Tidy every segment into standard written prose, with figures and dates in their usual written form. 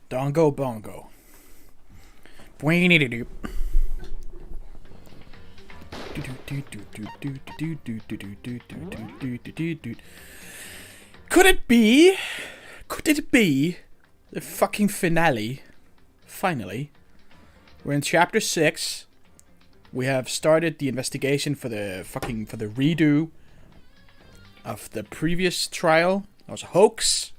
Dongobongo. Could it be? Could it be the fucking finale? Finally, we're in chapter 6. We have started the investigation for the redo of the previous trial. It was a hoax.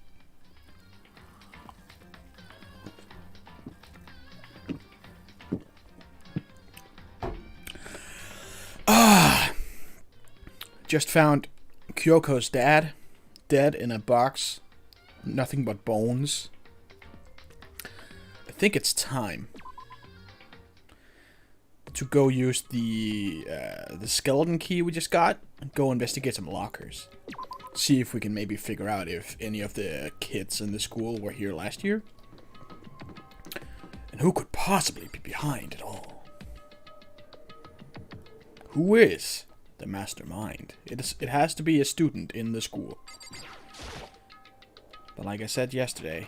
Just found Kyoko's dad dead in a box. Nothing but bones. I think it's time to go use the skeleton key we just got. Go investigate some lockers. See if we can maybe figure out if any of the kids in the school were here last year. And who could possibly be behind it all? Who is the mastermind? It has to be a student in the school. But like I said yesterday,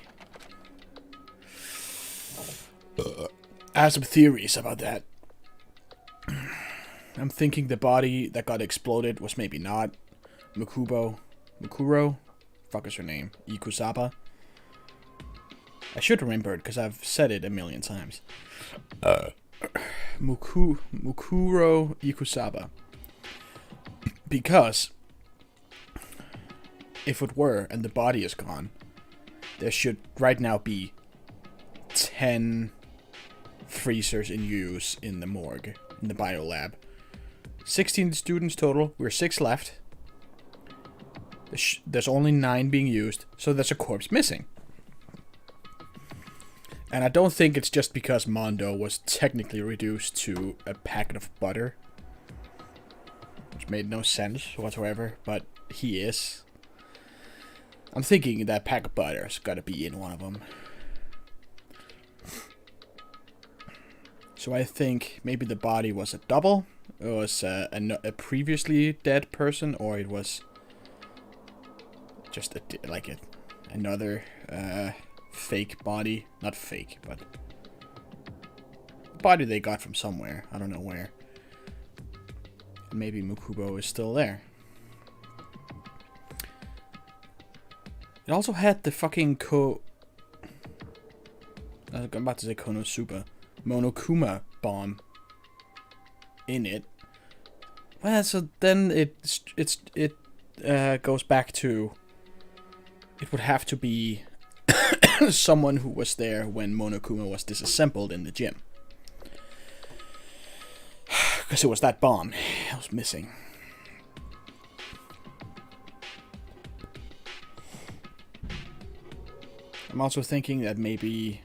I have some theories about that. I'm thinking the body that got exploded was maybe not Mukuro? Fuck is her name? Ikusaba? I should remember it because I've said it a million times. Mukuro Ikusaba. Because if it were and the body is gone, there should right now be 10 freezers in use in the morgue, in the biolab. 16 students total. We're 6 left. There's only 9 being used, so there's a corpse missing. And I don't think it's just because Mondo was technically reduced to a packet of butter. Which made no sense whatsoever, but he is. I'm thinking that pack of butter's gotta be in one of them. So I think maybe the body was a double. It was a previously dead person, or it was just another fake body. Not fake, but body they got from somewhere. I don't know where. Maybe Mukubo is still there. It also had the fucking I'm about to say Konosuba. Monokuma bomb in it. Well, so then it goes back to, it would have to be someone who was there when Monokuma was disassembled in the gym. Because it was that bomb I was missing. I'm also thinking that maybe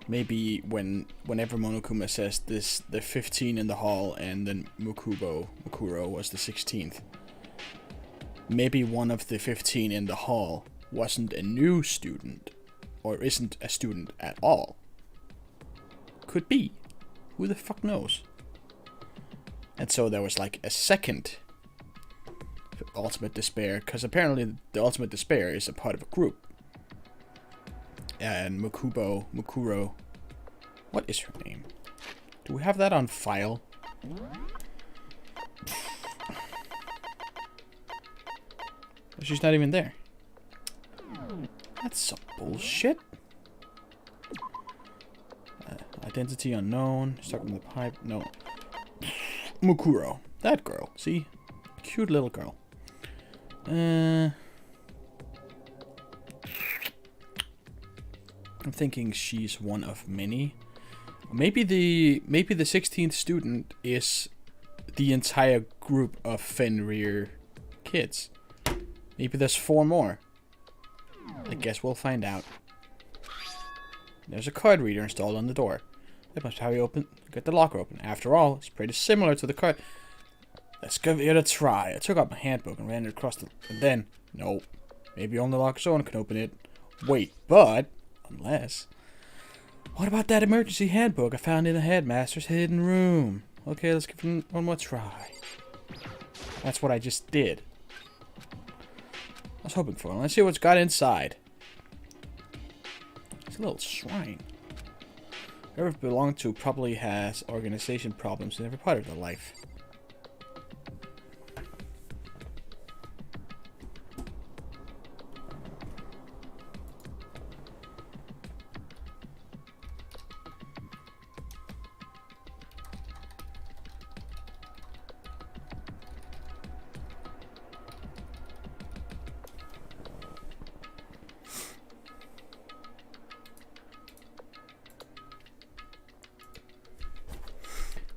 whenever Monokuma says this, the 15 in the hall and then Mukuro was the 16th. Maybe one of the 15 in the hall wasn't a new student, or isn't a student at all. Could be. Who the fuck knows? And so there was like a second Ultimate Despair, because apparently the Ultimate Despair is a part of a group. And Mukuro, what is her name? Do we have that on file? She's not even there. That's some bullshit. Identity unknown. Stuck in the pipe. No. Mukuro. That girl. See? Cute little girl. I'm thinking she's one of many. Maybe the 16th student is the entire group of Fenrir kids. Maybe there's 4 more. I guess we'll find out. There's a card reader installed on the door. That must be how you get the locker open. After all, it's pretty similar to the card. Let's give it a try. I took out my handbook and ran it across the... And then, no. Maybe only the locker's owner can open it. Wait, but... Unless... What about that emergency handbook I found in the headmaster's hidden room? Okay, let's give it one more try. That's what I just did. I was hoping for. Let's see what's got inside. It's a little shrine. Whoever it belonged to probably has organization problems in every part of their life.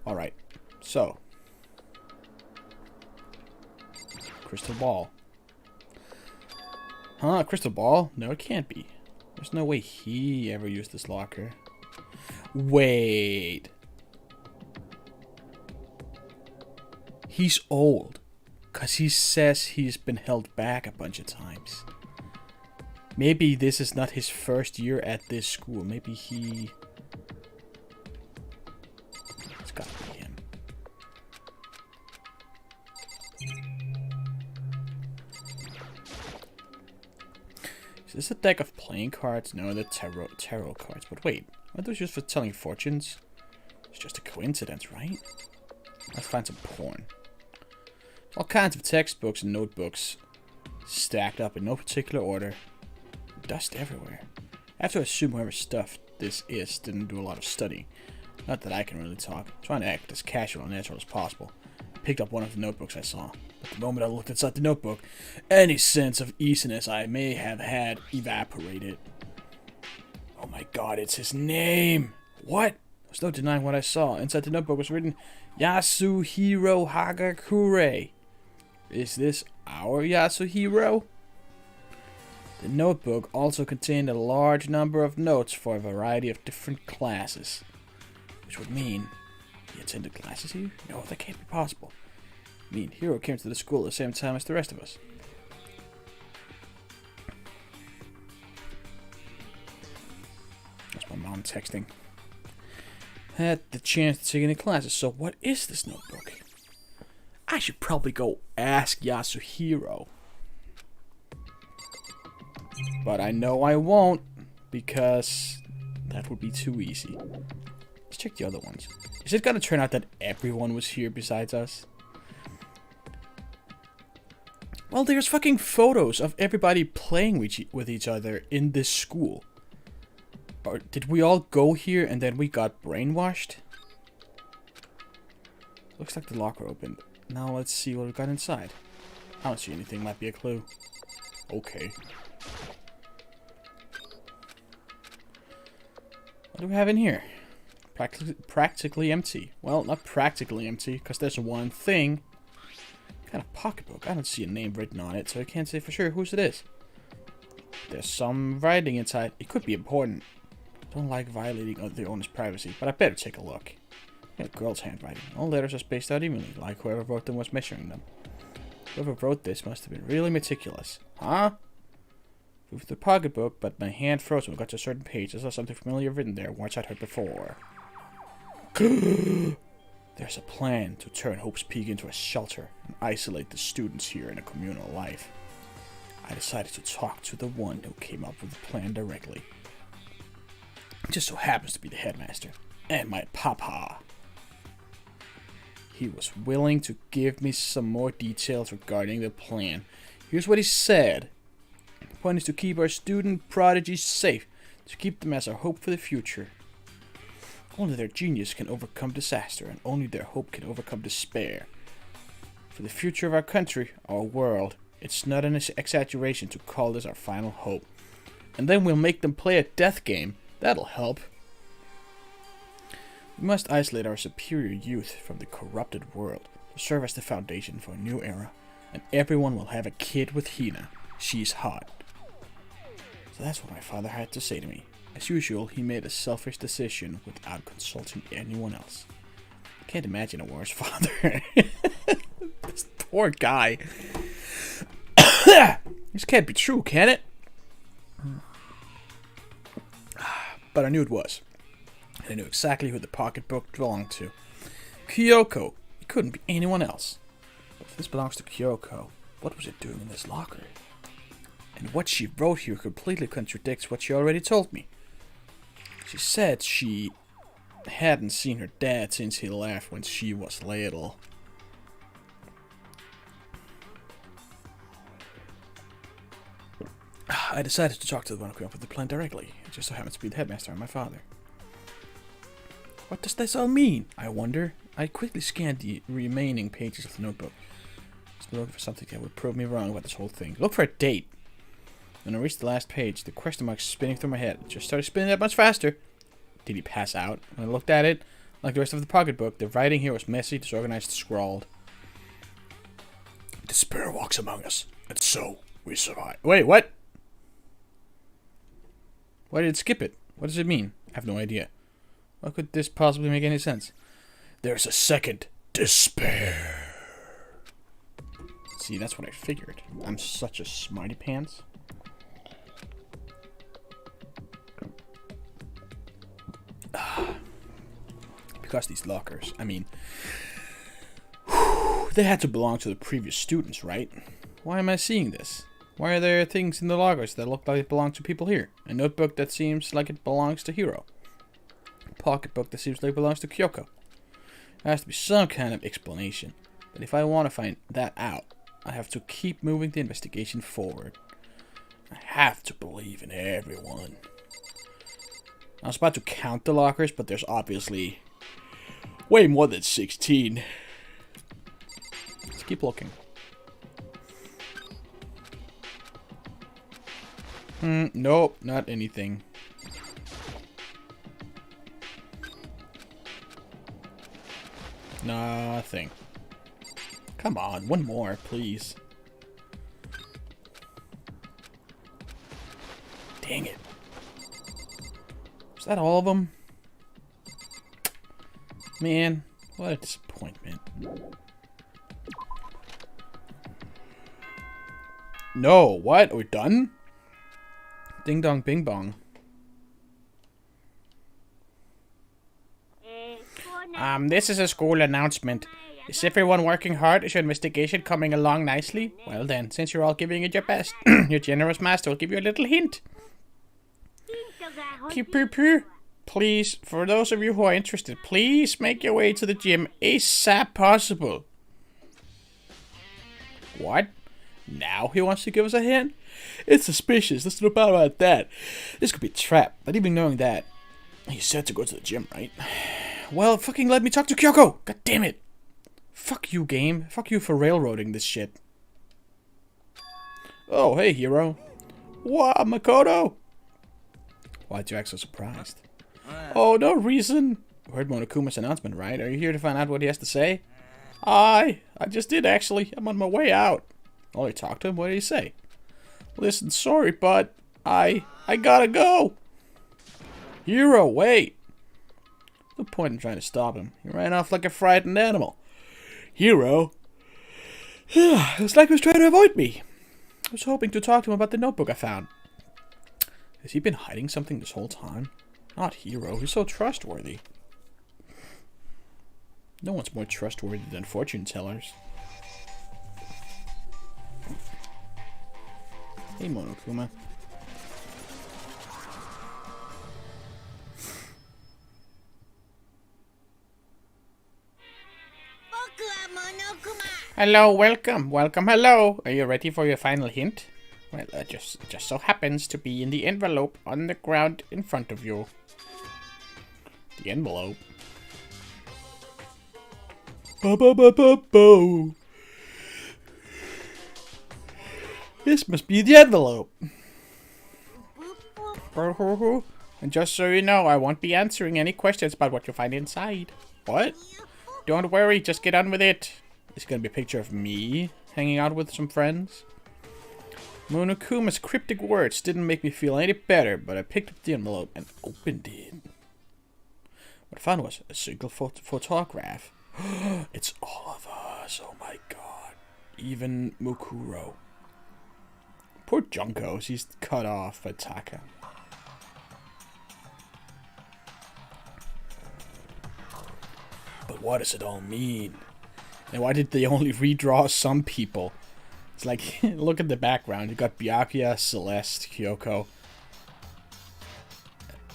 Alright, so. Crystal ball. Huh, crystal ball? No, it can't be. There's no way he ever used this locker. Wait. He's old. Because he says he's been held back a bunch of times. Maybe this is not his first year at this school. Maybe he... It's gotta be him. Is this a deck of playing cards? No, they're tarot cards. But wait, aren't those used for telling fortunes? It's just a coincidence, right? Let's find some porn. All kinds of textbooks and notebooks stacked up in no particular order. Dust everywhere. I have to assume whoever stuff this is didn't do a lot of studying. Not that I can really talk. I'm trying to act as casual and natural as possible. I picked up one of the notebooks I saw. But the moment I looked inside the notebook, any sense of easiness I may have had evaporated. Oh my god, it's his name! What? There's no denying what I saw. Inside the notebook was written Yasuhiro Hagakure. Is this our Yasuhiro? The notebook also contained a large number of notes for a variety of different classes. Which would mean he attended classes here? No, that can't be possible. I mean, Hiro came to the school at the same time as the rest of us. That's my mom texting. Had the chance to take any classes, so what is this notebook? I should probably go ask Yasuhiro. But I know I won't, because that would be too easy. Let's check the other ones. Is it gonna turn out that everyone was here besides us? Well, there's fucking photos of everybody playing with each other in this school. Or did we all go here and then we got brainwashed? Looks like the locker opened. Now let's see what we got inside. I don't see anything, might be a clue. Okay. What do we have in here? Practically empty. Well, not practically empty, because there's one thing. Kind of pocketbook. I don't see a name written on it, so I can't say for sure whose it is. There's some writing inside. It could be important. Don't like violating the owner's privacy, but I better take a look. Yeah, girl's handwriting. All letters are spaced out evenly, like whoever wrote them was measuring them. Whoever wrote this must have been really meticulous. Huh? Moved the pocketbook, but my hand froze when we got to a certain page. I saw something familiar written there, once I'd heard before. There's a plan to turn Hope's Peak into a shelter and isolate the students here in a communal life. I decided to talk to the one who came up with the plan directly. It just so happens to be the headmaster and my papa. He was willing to give me some more details regarding the plan. Here's what he said. The point is to keep our student prodigies safe, to keep them as our hope for the future. Only their genius can overcome disaster, and only their hope can overcome despair. For the future of our country, our world, it's not an exaggeration to call this our final hope. And then we'll make them play a death game. That'll help. We must isolate our superior youth from the corrupted world to serve as the foundation for a new era, and everyone will have a kid with Hina. She's hot. So that's what my father had to say to me. As usual, he made a selfish decision without consulting anyone else. I can't imagine a worse father. This poor guy. This can't be true, can it? But I knew it was. And I knew exactly who the pocketbook belonged to. Kyoko. It couldn't be anyone else. But if this belongs to Kyoko, what was it doing in this locker? And what she wrote here completely contradicts what she already told me. She said she hadn't seen her dad since he left when she was little. I decided to talk to the one who came up with the plan directly. It just so happens to be the headmaster and my father. What does this all mean, I wonder? I quickly scanned the remaining pages of the notebook. Still looking for something that would prove me wrong about this whole thing. Look for a date. When I reached the last page, the question mark spinning through my head just started spinning that much faster. Did he pass out? When I looked at it, like the rest of the pocketbook, the writing here was messy, disorganized, scrawled. Despair walks among us, and so we survive. Wait, what? Why did it skip it? What does it mean? I have no idea. How could this possibly make any sense? There's a second despair. See, that's what I figured. I'm such a smarty pants. Because these lockers, I mean, they had to belong to the previous students, right? Why am I seeing this? Why are there things in the lockers that look like it belong to people here? A notebook that seems like it belongs to Hiro. A pocketbook that seems like it belongs to Kyoko. There has to be some kind of explanation. But if I want to find that out, I have to keep moving the investigation forward. I have to believe in everyone. I was about to count the lockers, but there's obviously way more than 16. Let's keep looking. Nope, not anything. Nothing. Come on, one more, please. Dang it. Is that all of them? Man, what a disappointment. No, what? Are we done? Ding dong bing bong. This is a school announcement. Is everyone working hard? Is your investigation coming along nicely? Well then, since you're all giving it your best, your generous master will give you a little hint. Please, for those of you who are interested, please make your way to the gym ASAP possible. What? Now he wants to give us a hint? It's suspicious. Let's no doubt about that. This could be a trap. Not even knowing that. He said to go to the gym, right? Well, fucking let me talk to Kyoko. God damn it. Fuck you, game. Fuck you for railroading this shit. Oh, hey, Hiro. Wow, Makoto. Why'd you act so surprised? Oh, no reason. You heard Monokuma's announcement, right? Are you here to find out what he has to say? I just did, actually. I'm on my way out. Oh, you talked to him? What did he say? Listen, sorry, but I gotta go. Hiro, wait. No point in trying to stop him. He ran off like a frightened animal. Hiro? It's like he was trying to avoid me. I was hoping to talk to him about the notebook I found. Has he been hiding something this whole time? Not Hiro. He's so trustworthy. No one's more trustworthy than fortune tellers. Hey, Monokuma. Hello, welcome, hello. Are you ready for your final hint? Well, it just so happens to be in the envelope on the ground in front of you. The envelope? Bo. This must be the envelope. And just so you know, I won't be answering any questions about what you find inside. What? Don't worry, just get on with it. It's gonna be a picture of me hanging out with some friends. Monokuma's cryptic words didn't make me feel any better, but I picked up the envelope and opened it. What I found was a single photograph. It's all of us, oh my god. Even Mukuro. Poor Junko, she's cut off by Taka. But what does it all mean? And why did they only redraw some people? It's like, look at the background. You got Byakuya, Celeste, Kyoko.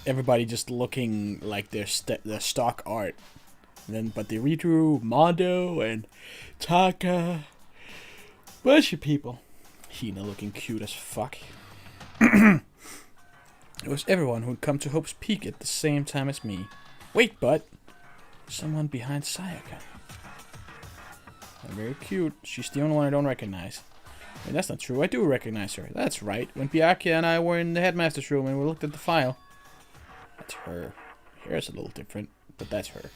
everybody just looking like their stock art. But they redrew Mondo and Taka. Bunch of people. Hina looking cute as fuck. It was everyone who had come to Hope's Peak at the same time as me. Wait, but someone behind Sayaka. Very cute. She's the only one I don't recognize. Wait, that's not true. I do recognize her. That's right. When Byakuya and I were in the headmaster's room and we looked at the file. That's her. Her hair's a little different, but that's her.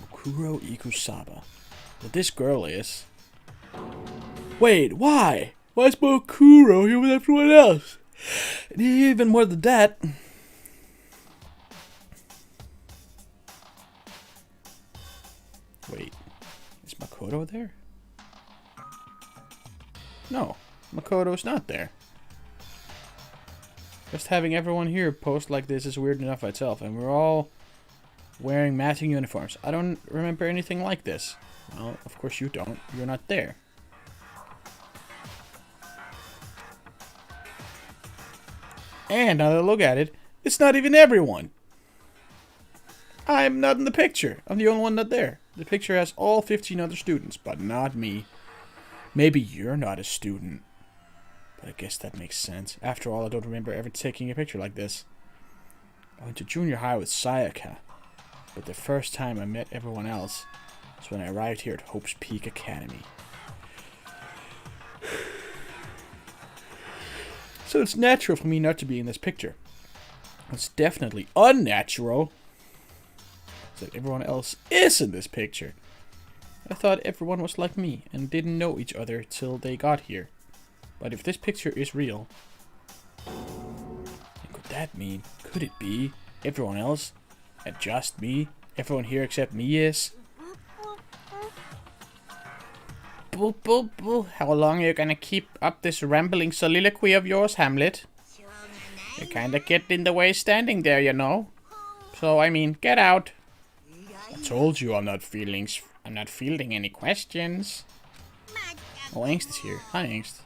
Mukuro Ikusaba. But this girl is... Wait, why? Why is Mukuro here with everyone else? And even more than that... Wait, is Makoto there? No, Makoto's not there. Just having everyone here post like this is weird enough itself, and we're all wearing matching uniforms. I don't remember anything like this. Well, of course you don't. You're not there. And now that I look at it, it's not even everyone. I'm not in the picture. I'm the only one not there. The picture has all 15 other students, but not me. Maybe you're not a student. But I guess that makes sense. After all, I don't remember ever taking a picture like this. I went to junior high with Sayaka. But the first time I met everyone else was when I arrived here at Hope's Peak Academy. So it's natural for me not to be in this picture. It's definitely unnatural that everyone else is in this picture. I thought everyone was like me and didn't know each other till they got here. But if this picture is real, what could that mean? Could it be everyone else and just me? Everyone here except me is? Bull, bull, bull. How long are you gonna keep up this rambling soliloquy of yours, Hamlet? You kinda get in the way standing there, you know. So, I mean, get out. I told you I'm not fielding any questions. Oh, Angst is here. Hi, Angst.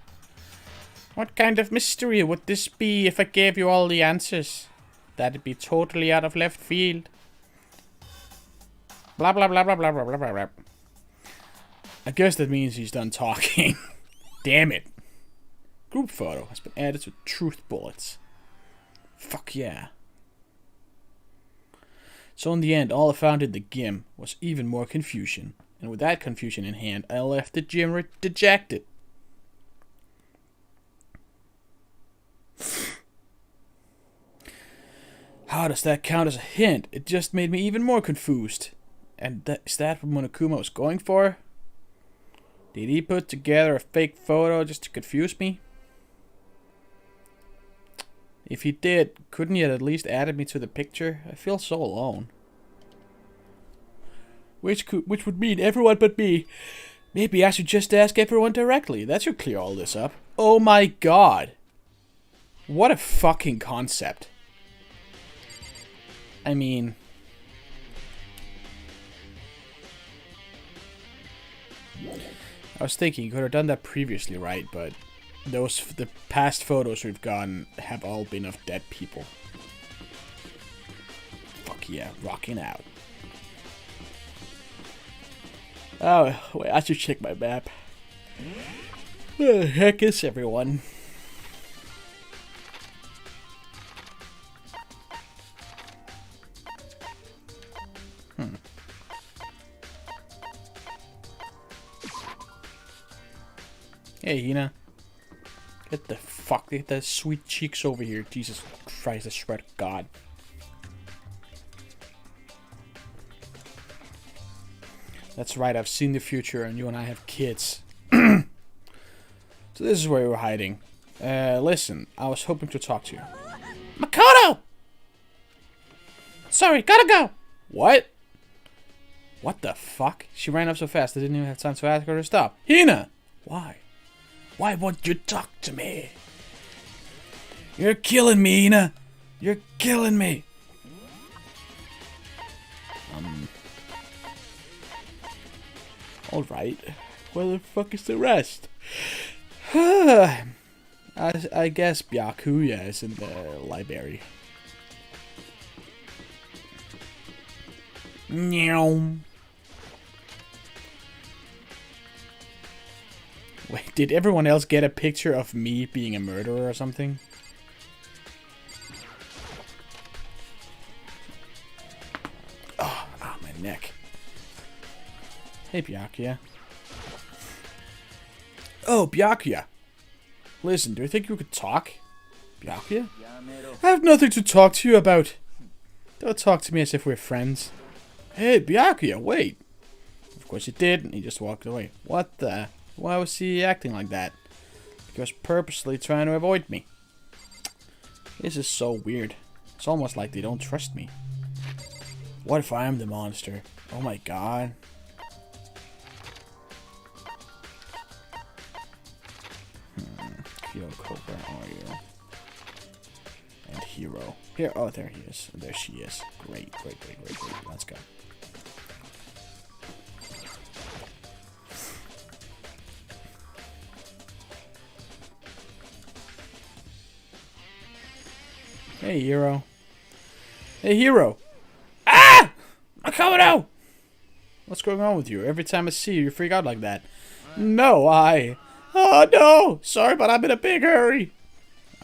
What kind of mystery would this be if I gave you all the answers? That'd be totally out of left field. Blah, blah, blah, blah, blah, blah, blah, blah, blah. I guess that means he's done talking. Damn it. Group photo has been added to truth bullets. Fuck yeah. So in the end, all I found in the gym was even more confusion. And with that confusion in hand, I left the gym dejected. How does that count as a hint? It just made me even more confused. And is that what Monokuma was going for? Did he put together a fake photo just to confuse me? If he did, couldn't he have at least added me to the picture? I feel so alone. Which would mean everyone but me. Maybe I should just ask everyone directly. That should clear all this up. Oh my god. What a fucking concept. I mean... I was thinking you could have done that previously, right? But the past photos we've gotten have all been of dead people. Fuck yeah, rocking out. Oh, wait, I should check my map. Where the heck is everyone? Hey, Hina. Get the sweet cheeks over here. Jesus Christ, I swear to God. That's right, I've seen the future and you and I have kids. So this is where we're hiding. Listen, I was hoping to talk to you. Makoto! Sorry, gotta go! What? What the fuck? She ran up so fast I didn't even have time to ask her to stop. Hina! Why? Why won't you talk to me? You're killing me, Hina! You're killing me! Alright. Where the fuck is the rest? I guess Byakuya is in the library. Meow. Wait, did everyone else get a picture of me being a murderer or something? Oh, my neck. Hey, Byakuya. Oh, Byakuya. Listen, do you think you could talk? Byakuya? I have nothing to talk to you about. Don't talk to me as if we're friends. Hey, Byakuya, wait. Of course he did, and he just walked away. What the... Why was he acting like that? He was purposely trying to avoid me. This is so weird. It's almost like they don't trust me. What if I am the monster? Oh my god. Kyoko, where are you? And Hero. Here, oh, there he is. There she is. Great, great, great, great, great. Let's go. Hey, Hero. Hey, Hero. Ah! Makoto! What's going on with you? Every time I see you, you freak out like that. No, Oh, no! Sorry, but I'm in a big hurry.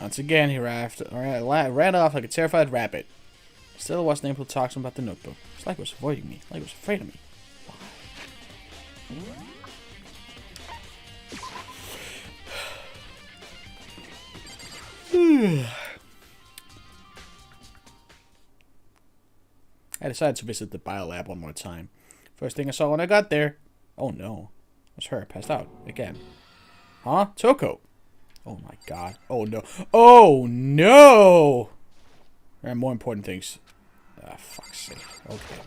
Once again, he ran off like a terrified rabbit. Still wasn't able to talk to him about the notebook. It's like he was avoiding me. Like he was afraid of me. I decided to visit the biolab one more time. First thing I saw when I got there... Oh no. It was her, passed out. Again. Huh? Toko! Oh my god. Oh no. Oh no! There are more important things. Ah, fuck's sake. Okay.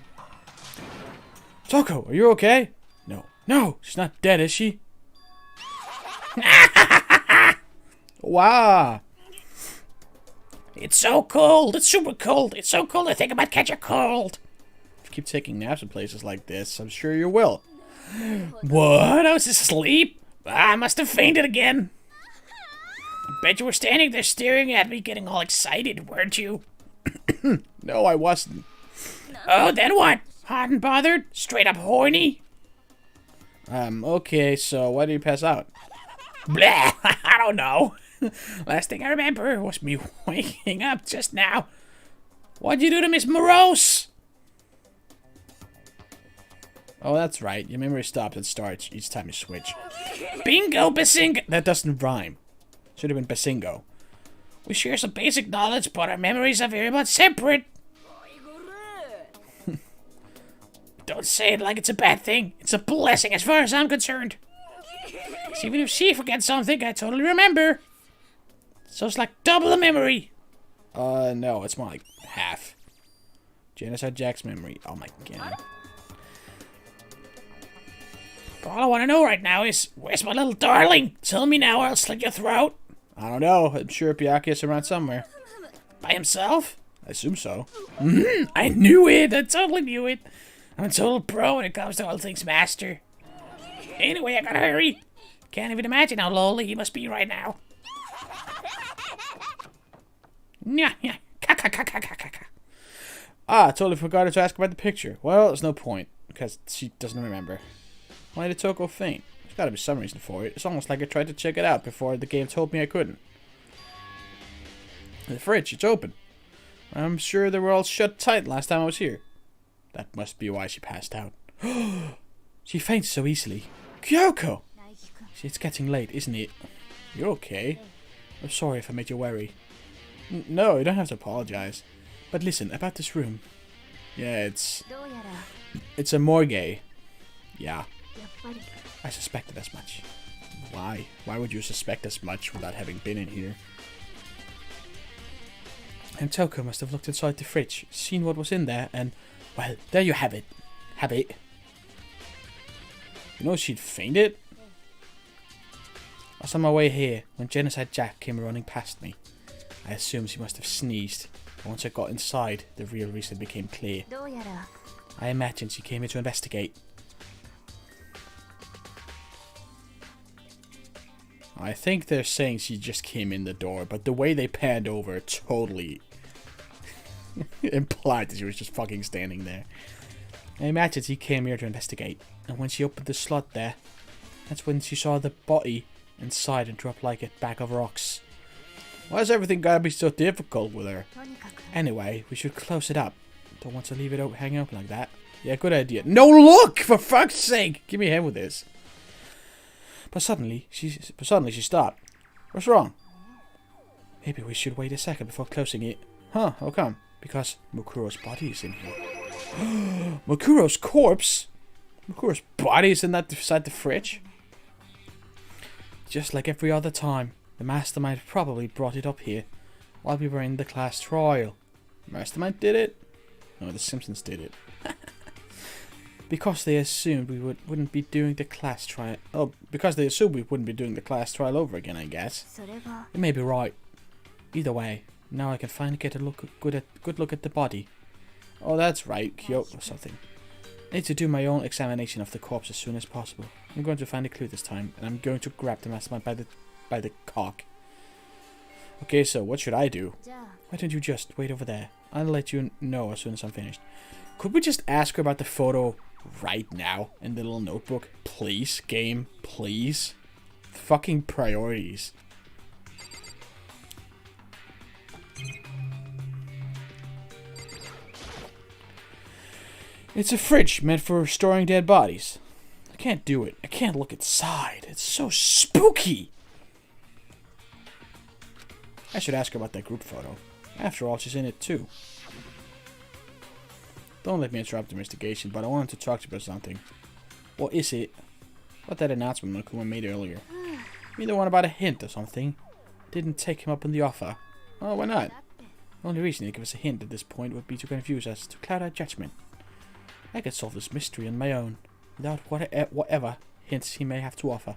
Toko, are you okay? No. No! She's not dead, is she? Wow! It's so cold! It's super cold! It's so cold I think I might catch a cold! If you keep taking naps in places like this, I'm sure you will. What? I was asleep? I must have fainted again. I bet you were standing there staring at me getting all excited, weren't you? No, I wasn't. Oh, then what? Hot and bothered? Straight up horny? Okay, so why did you pass out? Blah! I don't know. Last thing I remember was me waking up just now. What'd you do to Miss Morose? Oh, that's right. Your memory stops and starts each time you switch. Bingo, basingo! That doesn't rhyme. Should have been basingo. We share some basic knowledge, but our memories are very much separate. Don't say it like it's a bad thing. It's a blessing as far as I'm concerned. 'Cause even if she forgets something, I totally remember. So it's like double the memory. No, it's more like half. Genocide Jack's memory. Oh my god. All I want to know right now is, where's my little darling? Tell me now or I'll slit your throat. I don't know. I'm sure Byakuya's around somewhere. By himself? I assume so. I knew it. I totally knew it. I'm a total pro when it comes to all things master. Anyway, I gotta hurry. Can't even imagine how lonely he must be right now. Ah, I totally forgot to ask about the picture. Well, there's no point, because she doesn't remember. Why did Toko faint? There's gotta be some reason for it. It's almost like I tried to check it out before the game told me I couldn't. The fridge, it's open. I'm sure they were all shut tight last time I was here. That must be why she passed out. She faints so easily. Kyoko! See, it's getting late, isn't it? You're okay. I'm sorry if I made you worry. No, you don't have to apologize. But listen, about this room. Yeah, it's a morgue. Yeah. I suspected as much. Why? Why would you suspect as much without having been in here? And Toko must have looked inside the fridge, seen what was in there, and... Well, there you have it. Have it. You know she'd fainted? I was on my way here when Genocide Jack came running past me. I assumed she must have sneezed. But once I got inside, the real reason became clear. I imagine she came here to investigate. I think they're saying she just came in the door, but the way they panned over totally implied that she was just fucking standing there. I imagine he came here to investigate, and when she opened the slot there, that's when she saw the body inside and dropped like a bag of rocks. Why's everything gotta be so difficult with her? Anyway, we should close it up. Don't want to leave it hanging open like that. Yeah, good idea. No, look! For fuck's sake! Give me a hand with this. But suddenly she stopped. What's wrong? Maybe we should wait a second before closing it. Huh, how come? Because Mukuro's body is in here. Mukuro's corpse? Mukuro's body is inside the fridge? Just like every other time, the mastermind probably brought it up here while we were in the class trial. Mastermind did it? No, the Simpsons did it. Because they assumed we wouldn't be doing the class trial. Oh, because they assumed we wouldn't be doing the class trial over again, I guess. You may be right. Either way, now I can finally get a good look at the body. Oh, that's right, Kyoto or something. I need to do my own examination of the corpse as soon as possible. I'm going to find a clue this time, and I'm going to grab the mastermind by the cock. Okay, so what should I do? Why don't you just wait over there? I'll let you know as soon as I'm finished. Could we just ask her about the photo right now in the little notebook? Please, game, please. Fucking priorities. It's a fridge meant for storing dead bodies. I can't do it. I can't look inside. It's so spooky. I should ask her about that group photo. After all, she's in it too. Don't let me interrupt the investigation, but I wanted to talk to you about something. What is it? What that announcement Monokuma made earlier. Either one about a hint or something. Didn't take him up on the offer. Oh, why not? The only reason he'd give us a hint at this point would be to confuse us, to cloud our judgment. I could solve this mystery on my own, without whatever hints he may have to offer.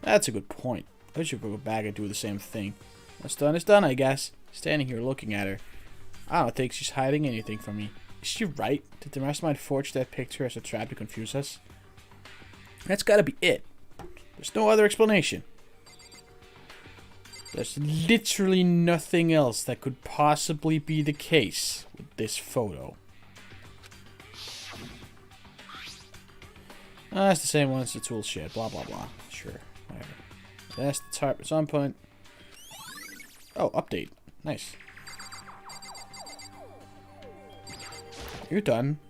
That's a good point. I should go back and do the same thing. What's done is done, I guess. Standing here looking at her. I don't think she's hiding anything from me. Is she right? Did the mastermind forge that picture as a trap to confuse us? That's gotta be it. There's no other explanation. There's literally nothing else that could possibly be the case with this photo. That's the same one as the tool shed. Blah, blah, blah. Sure. Whatever. That's the tarp at some point. Oh, update. Nice. You're done.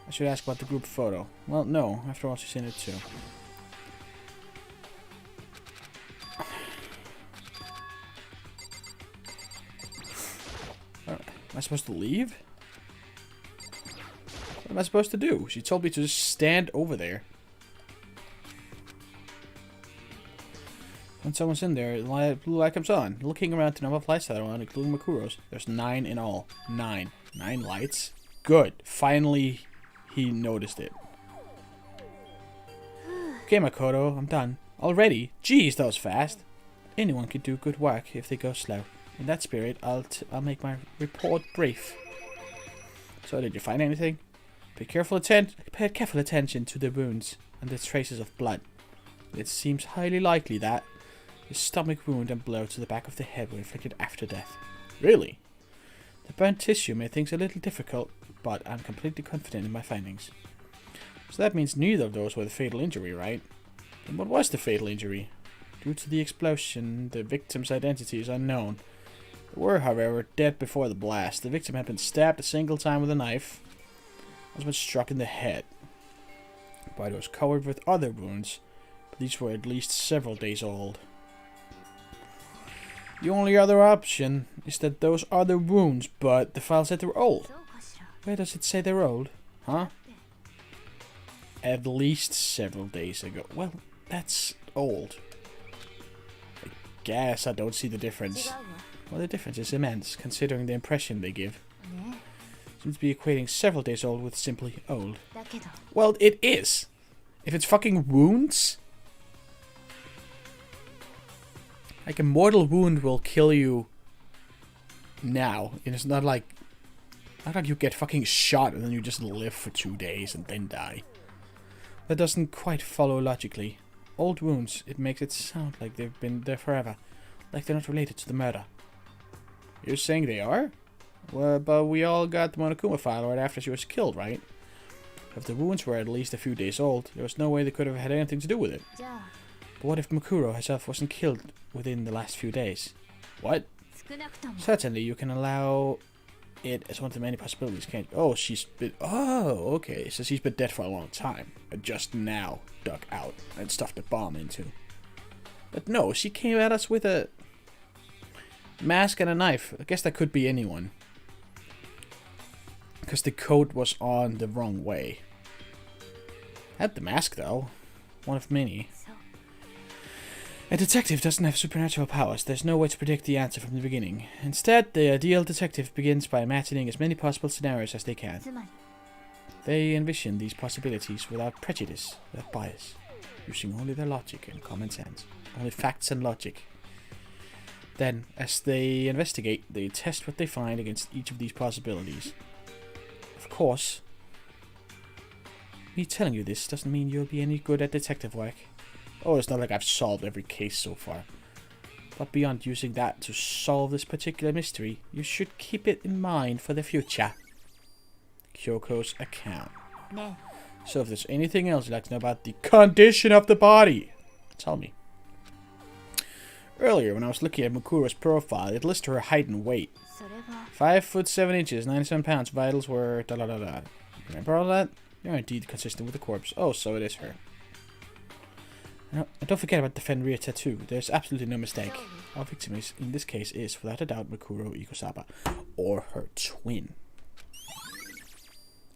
I should ask about the group photo. Well, no. After all, she's in it too. Am I supposed to leave? What am I supposed to do? She told me to just stand over there. When someone's in there, the blue light comes on. Looking around the number of lights that are on, including Makuro's. There's 9 in all. 9. 9 lights? Good. Finally, he noticed it. Okay, Makoto, I'm done. Already? Jeez, that was fast. Anyone can do good work if they go slow. In that spirit, I'll make my report brief. So, did you find anything? Pay careful attention to the wounds and the traces of blood. It seems highly likely that the stomach wound and blow to the back of the head were inflicted after death. Really? The burnt tissue made things a little difficult, but I'm completely confident in my findings. So that means neither of those were the fatal injury, right? Then what was the fatal injury? Due to the explosion, the victim's identity is unknown. They were, however, dead before the blast. The victim had been stabbed a single time with a knife. Was been struck in the head. The body was covered with other wounds, but these were at least several days old. The only other option is that those other wounds, but the file said they were old. Where does it say they're old? Huh? At least several days ago. Well, that's old. I guess I don't see the difference. Well, the difference is immense, considering the impression they give. Seems to be equating several days old with simply old. Well, it is. If it's fucking wounds. Like a mortal wound will kill you now. And it's not like you get fucking shot and then you just live for 2 days and then die. That doesn't quite follow logically. Old wounds, it makes it sound like they've been there forever. Like they're not related to the murder. You're saying they are? Well, but we all got the Monokuma file right after she was killed, right? If the wounds were at least a few days old, there was no way they could have had anything to do with it. But what if Mukuro herself wasn't killed within the last few days? What? Certainly, you can allow it as one of the many possibilities, can't you? Oh, she's been... Oh, okay. So she's been dead for a long time. And just now dug out and stuffed a bomb into. But no, she came at us with a mask and a knife. I guess that could be anyone. Because the code was on the wrong way. Had the mask, though. One of many. A detective doesn't have supernatural powers. There's no way to predict the answer from the beginning. Instead, the ideal detective begins by imagining as many possible scenarios as they can. They envision these possibilities without prejudice, without bias, using only their logic and common sense. Only facts and logic. Then, as they investigate, they test what they find against each of these possibilities. Of course, me telling you this doesn't mean you'll be any good at detective work. Oh, it's not like I've solved every case so far. But beyond using that to solve this particular mystery, you should keep it in mind for the future. Kyoko's account. No. So if there's anything else you'd like to know about the condition of the body, tell me. Earlier, when I was looking at Mukuro's profile, it listed her height and weight. 5 foot 7 inches, 97 pounds, vitals were da da da da. Remember all that? You're indeed consistent with the corpse. Oh, so it is her. Now, don't forget about the Fenrir tattoo. There's absolutely no mistake. Our victim is, in this case, is without a doubt Mikuro Ikosaba, or her twin.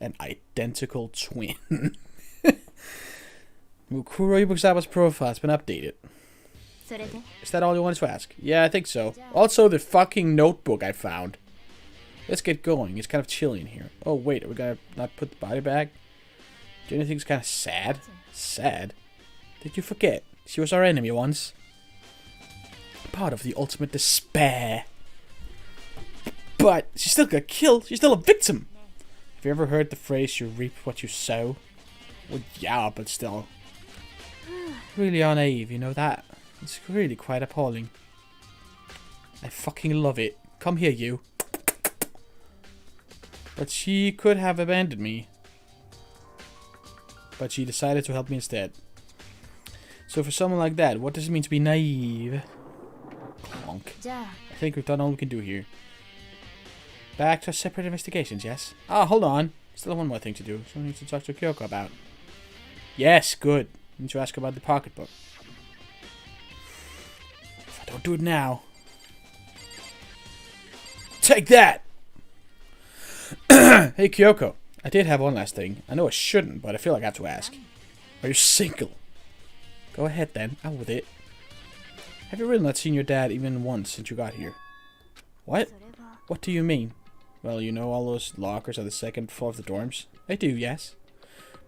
An identical twin. Mikuro Ikosaba's profile has been updated. Is that all you wanted to ask? Yeah, I think so. Also, the fucking notebook I found. Let's get going. It's kind of chilly in here. Oh, wait. Are we gonna not put the body back? Do you think kind of sad? Sad? Did you forget? She was our enemy once. Part of the ultimate despair. But she still got killed. She's still a victim. Have you ever heard the phrase, you reap what you sow? Well, yeah, but still. Really are naive, you know that? It's really quite appalling. I fucking love it. Come here, you. But she could have abandoned me. But she decided to help me instead. So for someone like that, what does it mean to be naive? Clonk. I think we've done all we can do here. Back to separate investigations, yes? Ah, hold on. Still one more thing to do. Something to talk to Kyoko about. Yes, good. I need to ask about the pocketbook. If I don't do it now... Take that! Hey, Kyoko. I did have one last thing. I know I shouldn't, but I feel like I have to ask. Are you single? Go ahead then, out with it. Have you really not seen your dad even once since you got here? What? What do you mean? Well, you know all those lockers on the second floor of the dorms? I do, yes.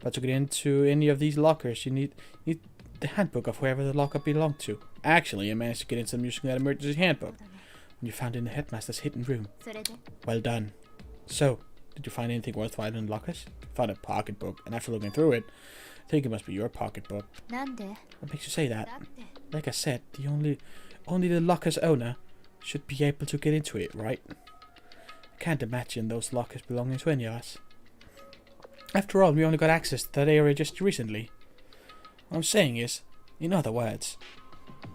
But to get into any of these lockers, you need the handbook of whoever the locker belonged to. Actually, I managed to get into them using that emergency handbook. When you found it in the headmaster's hidden room. Well done. So, did you find anything worthwhile in the lockers? Found a pocketbook, and after looking through it, I think it must be your pocketbook. What makes you say that? Like I said, only the locker's owner should be able to get into it, right? I can't imagine those lockers belonging to any of us. After all, we only got access to that area just recently. What I'm saying is, in other words,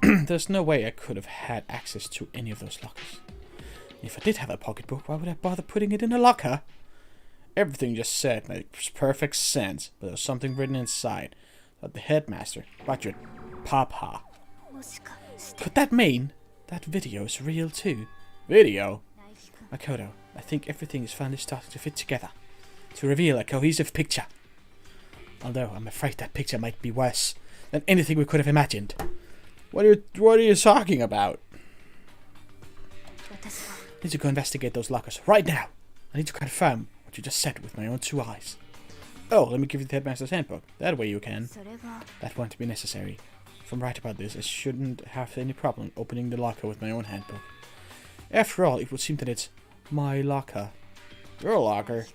there's no way I could have had access to any of those lockers. If I did have a pocketbook, why would I bother putting it in a locker? Everything you just said makes perfect sense, but there was something written inside. About the headmaster, about your papa. Could that mean that video is real too? Video? Makoto, I think everything is finally starting to fit together. To reveal a cohesive picture. Although, I'm afraid that picture might be worse than anything we could have imagined. What are you talking about? I need to go investigate those lockers right now. I need to confirm what you just said with my own 2 eyes. Oh, let me give you the headmaster's handbook. That way you can. That won't be necessary. If I'm right about this, I shouldn't have any problem opening the locker with my own handbook. After all, it would seem that it's my locker. Your locker.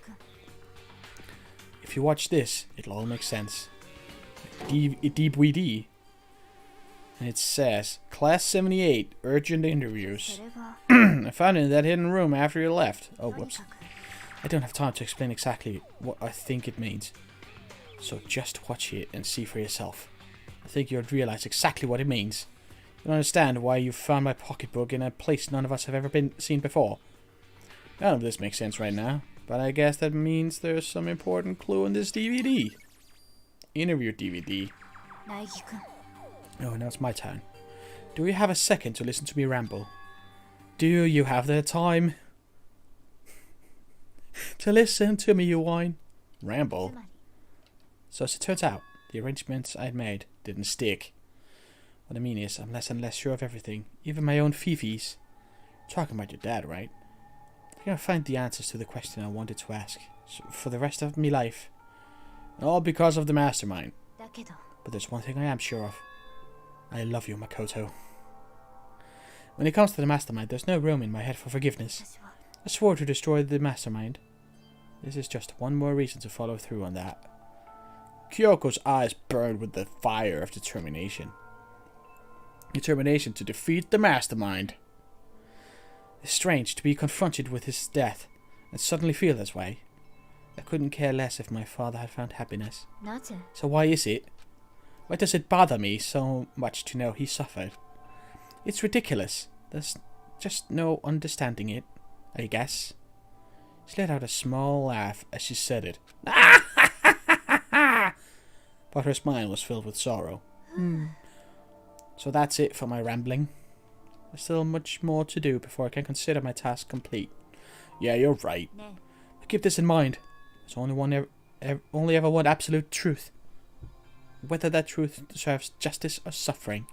If you watch this, it'll all make sense. Deep WD. And it says, Class 78, urgent interviews. I found it in that hidden room after you left. Oh, whoops. I don't have time to explain exactly what I think it means. So just watch it and see for yourself. I think you'll realize exactly what it means. You'll understand why you found my pocketbook in a place none of us have ever seen before. None of this makes sense right now, but I guess that means there's some important clue in this DVD. Interview DVD. Oh, now it's my turn. Do you have a second to listen to me ramble? Do you have the time to listen to me, you whine? Ramble? So as it turns out, the arrangements I'd made didn't stick. What I mean is, I'm less and less sure of everything, even my own fifis. Talking about your dad, right? I'm gonna find the answers to the question I wanted to ask for the rest of my life. All because of the mastermind. But there's one thing I am sure of. I love you, Makoto. When it comes to the mastermind, there's no room in my head for forgiveness. I swore to destroy the mastermind. This is just one more reason to follow through on that. Kyoko's eyes burned with the fire of determination. Determination to defeat the mastermind. It's strange to be confronted with his death and suddenly feel this way. I couldn't care less if my father had found happiness. So why is it? Why does it bother me so much to know he suffered? It's ridiculous. There's just no understanding it, I guess. She let out a small laugh as she said it. But her smile was filled with sorrow. So that's it for my rambling. There's still much more to do before I can consider my task complete. Yeah, you're right. But keep this in mind. There's only ever one absolute truth. Whether that truth deserves justice or suffering.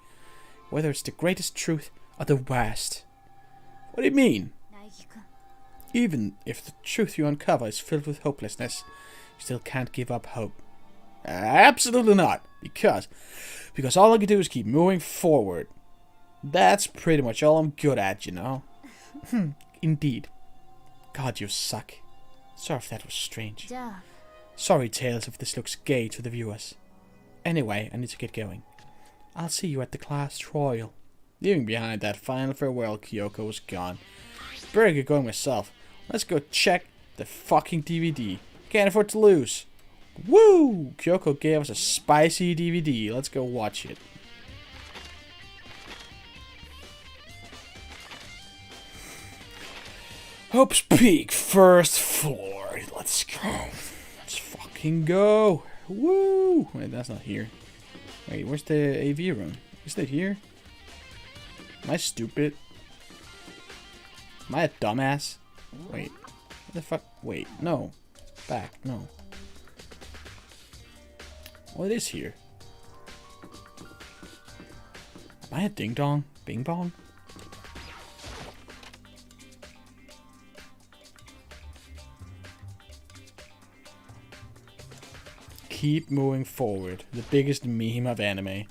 Whether it's the greatest truth or the worst. What do you mean? Even if the truth you uncover is filled with hopelessness, you still can't give up hope. Absolutely not. Because all I can do is keep moving forward. That's pretty much all I'm good at, you know. Indeed. God, you suck. Sorry if that was strange. Sorry, Tales, if this looks gay to the viewers. Anyway, I need to get going. I'll see you at the class trial. Leaving behind that final farewell, Kyoko was gone. Better get going myself. Let's go check the fucking DVD. Can't afford to lose. Woo! Kyoko gave us a spicy DVD. Let's go watch it. Hope's Peak, first floor. Let's go. Let's fucking go. Woo! Wait, that's not here. Wait, where's the AV room? Is that here? Am I stupid? Am I a dumbass? Wait. What the fuck? Wait, no. Back, no. Well, it is here. Am I a ding dong? Bing bong? Keep moving forward. The biggest meme of anime.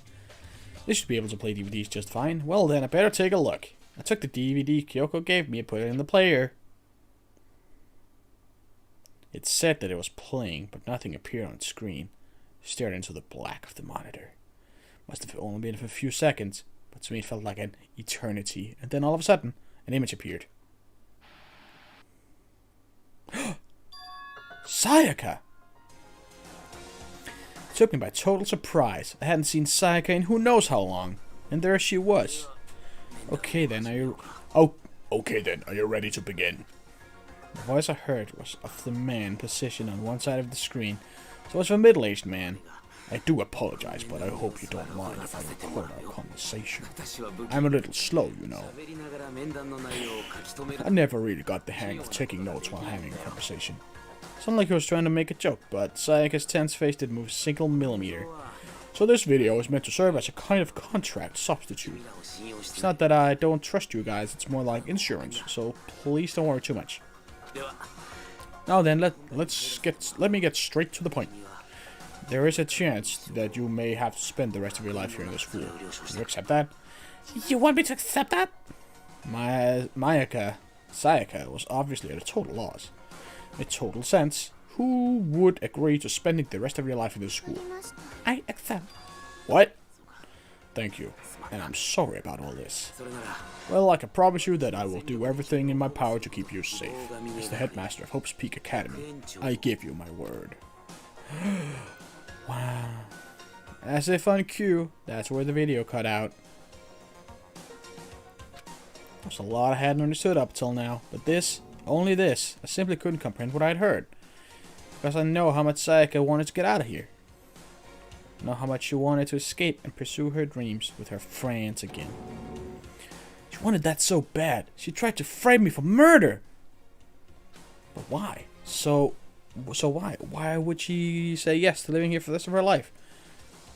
This should be able to play DVDs just fine. Well then, I better take a look. I took the DVD Kyoko gave me and put it in the player. It said that it was playing, but nothing appeared on screen. I stared into the black of the monitor. Must have only been for a few seconds, but to me it felt like an eternity. And then all of a sudden, an image appeared. Sayaka! It took me by total surprise. I hadn't seen Sayaka in who knows how long. And there she was. Okay then, are you ready to begin? The voice I heard was of the man positioned on one side of the screen. So it was a middle-aged man. I do apologize, but I hope you don't mind if I record our conversation. I'm a little slow, you know. I never really got the hang of taking notes while having a conversation. Sounded like he was trying to make a joke, but Sayaka's tense face didn't move a single millimeter. So this video is meant to serve as a kind of contract substitute. It's not that I don't trust you guys, it's more like insurance, so please don't worry too much. Now then, let me get straight to the point. There is a chance that you may have to spend the rest of your life here in this school. Can you accept that? You want me to accept that? Sayaka was obviously at a total loss. Made total sense. Who would agree to spending the rest of your life in this school? I accept. What? Thank you. And I'm sorry about all this. Well, I can promise you that I will do everything in my power to keep you safe. As the headmaster of Hope's Peak Academy, I give you my word. Wow. As if on cue, that's where the video cut out. There's a lot I hadn't understood up till now, but this, only this, I simply couldn't comprehend what I'd heard. Because I know how much Sayaka wanted to get out of here. I know how much she wanted to escape and pursue her dreams with her friends again. She wanted that so bad. She tried to frame me for murder. But why? So why? Why would she say yes to living here for the rest of her life?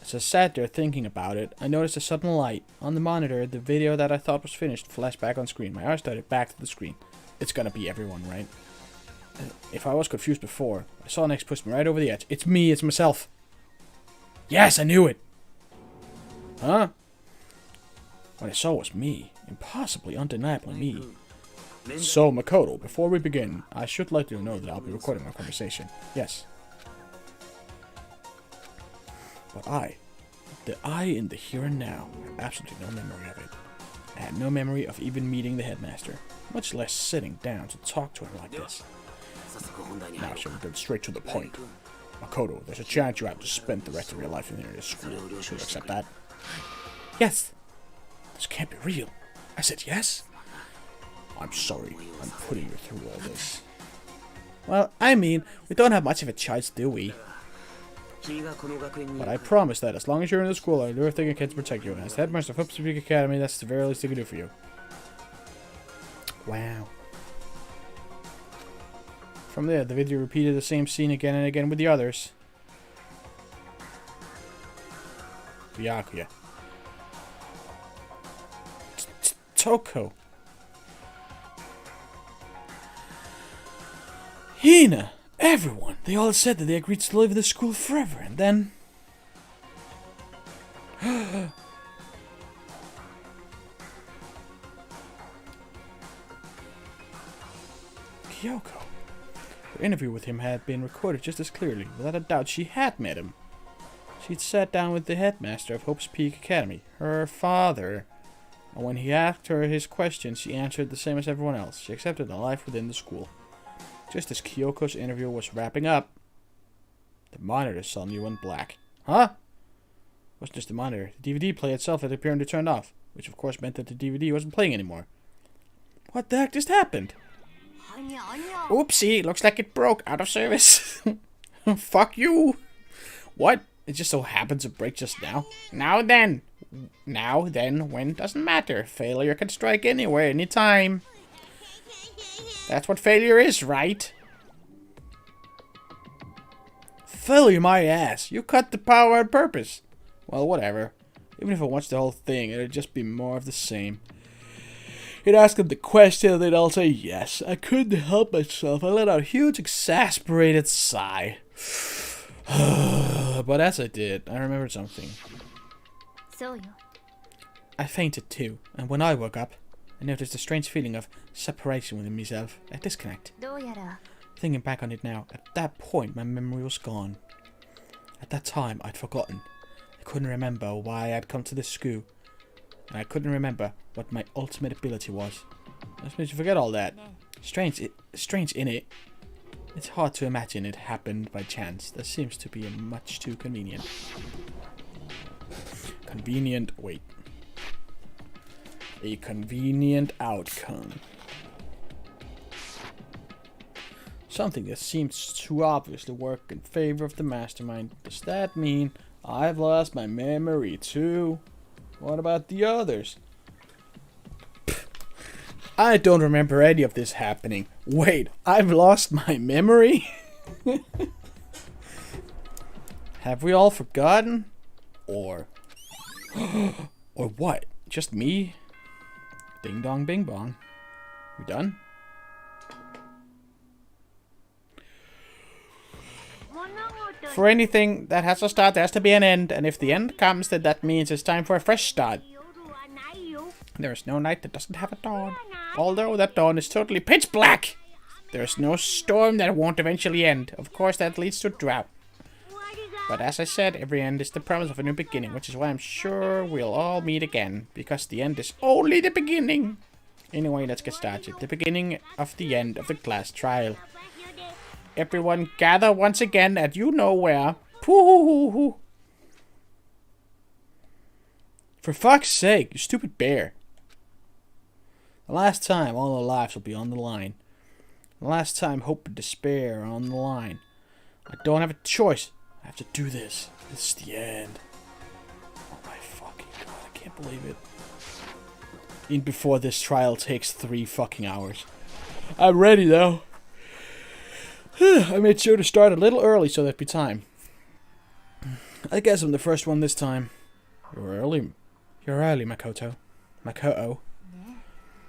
As I sat there thinking about it, I noticed a sudden light. On the monitor, the video that I thought was finished flashed back on screen. My eyes started back to the screen. It's gonna be everyone, right? If I was confused before, I saw next push me right over the edge. It's me, it's myself. Yes, I knew it! Huh? What I saw was me. Impossibly, undeniably me. So, Makoto, before we begin, I should let you know that I'll be recording our conversation. Yes. But I in the here and now, have absolutely no memory of it. I had no memory of even meeting the headmaster, much less sitting down to talk to him like this. Now shall we get straight to the point. Makoto, there's a chance you have to spend the rest of your life in this school. Should you accept that? Yes. This can't be real. I said yes? I'm sorry, I'm putting you through all this. Well, I mean, we don't have much of a choice, do we? But I promise that as long as you're in the school, I'll do everything I can to protect you. And as headmaster of Hope Speak Academy, that's the very least I can do for you. Wow. From there, the video repeated the same scene again and again with the others. Byakuya. Toko. Hina! Everyone! They all said that they agreed to live in the school forever, and then... Kyoko. Her interview with him had been recorded just as clearly. Without a doubt, she had met him. She'd sat down with the headmaster of Hope's Peak Academy, her father. And when he asked her his questions, she answered the same as everyone else. She accepted a life within the school. Just as Kyoko's interview was wrapping up, the monitor suddenly went black. Huh? It wasn't just the monitor. The DVD player itself had apparently turned off, which of course meant that the DVD wasn't playing anymore. What the heck just happened? Oopsie, looks like it broke. Out of service. Fuck you. What? It just so happens to break just now? Now then, when doesn't matter. Failure can strike anywhere, anytime. That's what failure is, right? Failure my ass. You cut the power on purpose. Well, whatever. Even if I watched the whole thing, it'd just be more of the same. You'd ask them the question and they'd all say yes. I couldn't help myself. I let out a huge exasperated sigh. But as I did, I remembered something. I fainted too, and when I woke up, I noticed a strange feeling of separation within myself, a disconnect. Thinking back on it now, at that point my memory was gone. At that time I'd forgotten. I couldn't remember why I'd come to this school, and I couldn't remember what my ultimate ability was. I just made you forget all that. Strange in it. It's hard to imagine it happened by chance. That seems to be much too convenient. Wait. A convenient outcome. Something that seems to obviously work in favor of the mastermind. Does that mean I've lost my memory too? What about the others? I don't remember any of this happening. Wait, I've lost my memory? Have we all forgotten? Or what? Just me? Ding dong bing bong. We done? For anything that has a start, there has to be an end. And if the end comes, then that means it's time for a fresh start. There is no night that doesn't have a dawn. Although that dawn is totally pitch black. There is no storm that won't eventually end. Of course, that leads to drought. But as I said, every end is the promise of a new beginning, which is why I'm sure we'll all meet again. Because the end is only the beginning. Anyway, let's get started. The beginning of the end of the class trial. Everyone gather once again at you know where. Pooh. For fuck's sake, you stupid bear. The last time, all our lives will be on the line. The last time, hope and despair are on the line. I don't have a choice. I have to do this. This is the end. Oh my fucking god, I can't believe it. Even before this trial takes 3 fucking hours. I'm ready though. I made sure to start a little early so there'd be time. I guess I'm the first one this time. You're early. You're early, Makoto. Makoto.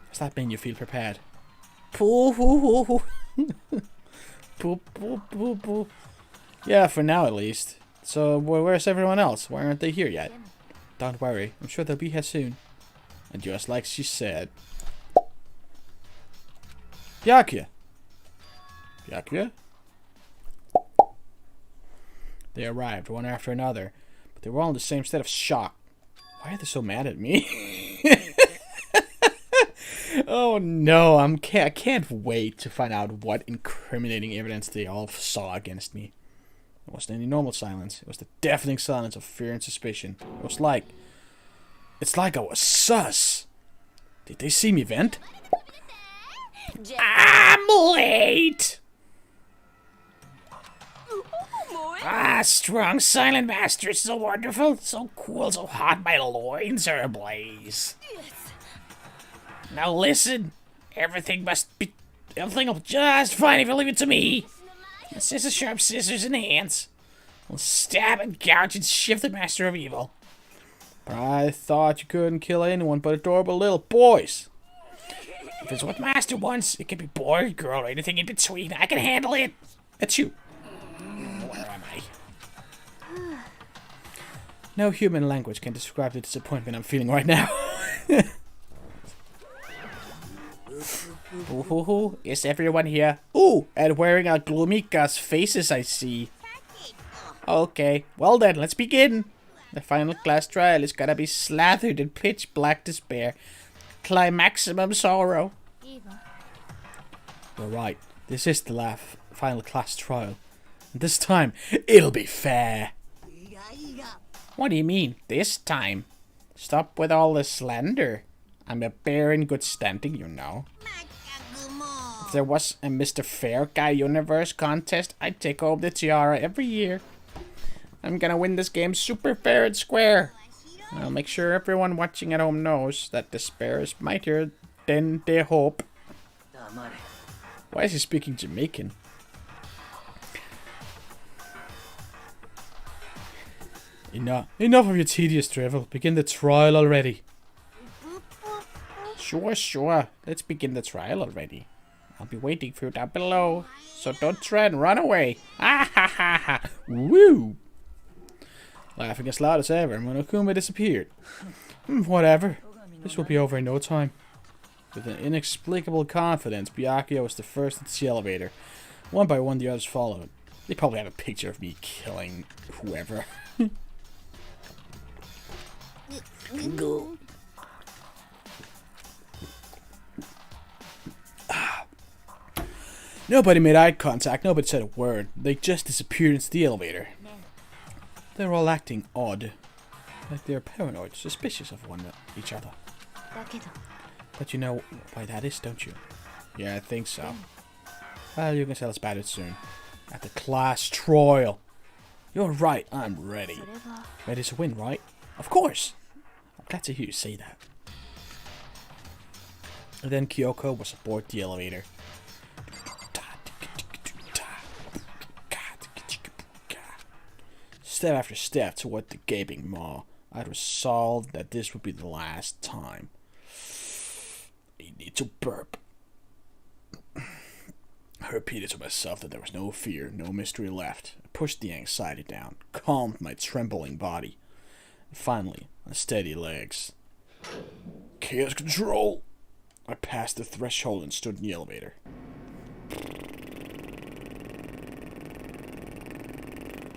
Does that mean you feel prepared? Pooh. Pooh. Yeah, for now at least. So, where's everyone else? Why aren't they here yet? Don't worry, I'm sure they'll be here soon. And just like she said... Byakuya! They arrived, one after another, but they were all in the same state of shock. Why are they so mad at me? Oh no, I can't wait to find out what incriminating evidence they all saw against me. It wasn't any normal silence. It was the deafening silence of fear and suspicion. It's like I was sus. Did they see me vent? I'm late! Strong silent master, so wonderful, so cool, so hot, my loins are ablaze. Now listen, everything will just fine if you leave it to me. Scissors, sharp scissors in hands. We'll stab and gouge and shift the master of evil. But I thought you couldn't kill anyone but adorable little boys. If it's what master wants, it can be boy, girl, or anything in between. I can handle it. That's you. Where am I? No human language can describe the disappointment I'm feeling right now. Ooh, is everyone here? Ooh, and wearing our gloomy Gus faces, I see. Okay, well then, let's begin. The final class trial is gonna be slathered in pitch black despair. Climaximum sorrow. You're right, this is the final class trial. And this time, it'll be fair. What do you mean, this time? Stop with all the slander. I'm a bear in good standing, you know. If there was a Mr. Fair Guy Universe contest, I'd take home the tiara every year. I'm gonna win this game super fair and square. I'll make sure everyone watching at home knows that despair is mightier than they hope. Why is he speaking Jamaican? Enough of your tedious drivel. Begin the trial already. Sure. Let's begin the trial already. I'll be waiting for you down below, so don't try and run away. Ah ha ha ha! Woo! Laughing as loud as ever, Monokuma disappeared. Whatever. This will be over in no time. With an inexplicable confidence, Byakuya was the first into the elevator. One by one, the others followed. They probably have a picture of me killing whoever. Nobody made eye contact, nobody said a word. They just disappeared into the elevator. They were all acting odd. Like they're paranoid, suspicious of each other. But you know why that is, don't you? Yeah, I think so. Well, you can tell us about it soon. At the class trial. You're right, I'm ready. Ready to win, right? Of course! I'm glad to hear you say that. And then Kyoko was aboard the elevator. Step after step toward the gaping maw, I'd resolved that this would be the last time. I need to burp. I repeated to myself that there was no fear, no mystery left. I pushed the anxiety down, calmed my trembling body, and finally, on steady legs. Chaos control! I passed the threshold and stood in the elevator.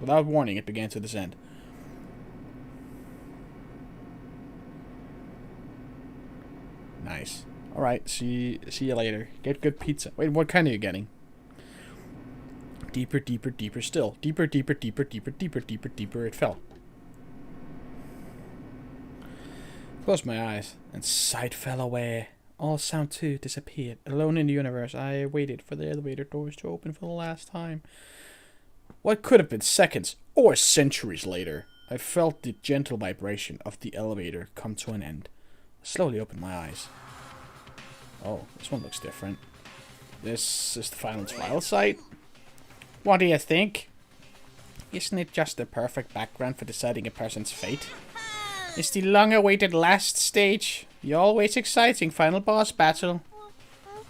Without warning, it began to descend. Nice. Alright, see you later. Get good pizza. Wait, what kind are you getting? Deeper, deeper, deeper still. Deeper, deeper, deeper, deeper, deeper, deeper, deeper. It fell. Closed my eyes, and sight fell away. All sound too disappeared. Alone in the universe, I waited for the elevator doors to open for the last time. What could have been seconds or centuries later, I felt the gentle vibration of the elevator come to an end. I slowly opened my eyes. Oh, this one looks different. This is the final trial site. What do you think? Isn't it just the perfect background for deciding a person's fate? It's the long-awaited last stage. The always exciting final boss battle.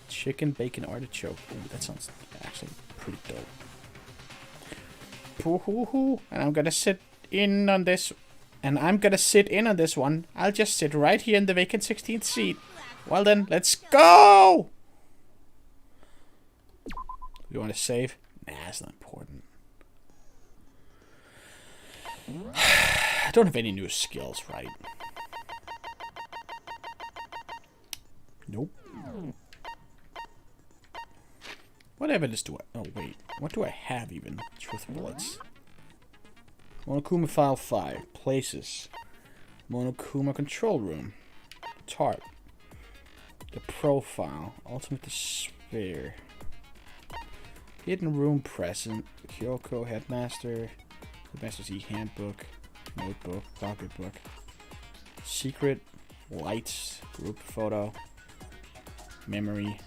Chicken, bacon, artichoke. Ooh, that sounds actually pretty dope. Pooh-hoo-hoo. And I'm gonna sit in on this. And I'm gonna sit in on this one. I'll just sit right here in the vacant 16th seat. Well then, let's go! You want to save? Nah, it's not important. I don't have any new skills, right? Nope. What evidence do I... Oh, wait. What do I have, even? Truth bullets. Monokuma File 5. Places. Monokuma Control Room. Tarp. The Profile. Ultimate Despair. Hidden Room Present. Kyoko Headmaster. Headmaster's E-Handbook. Notebook. Pocketbook. Secret. Lights. Group Photo. Memory.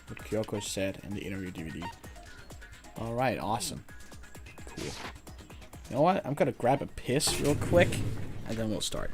What Kyoko said in the interview DVD. Alright, awesome. Cool. You know what? I'm gonna grab a piss real quick, and then we'll start.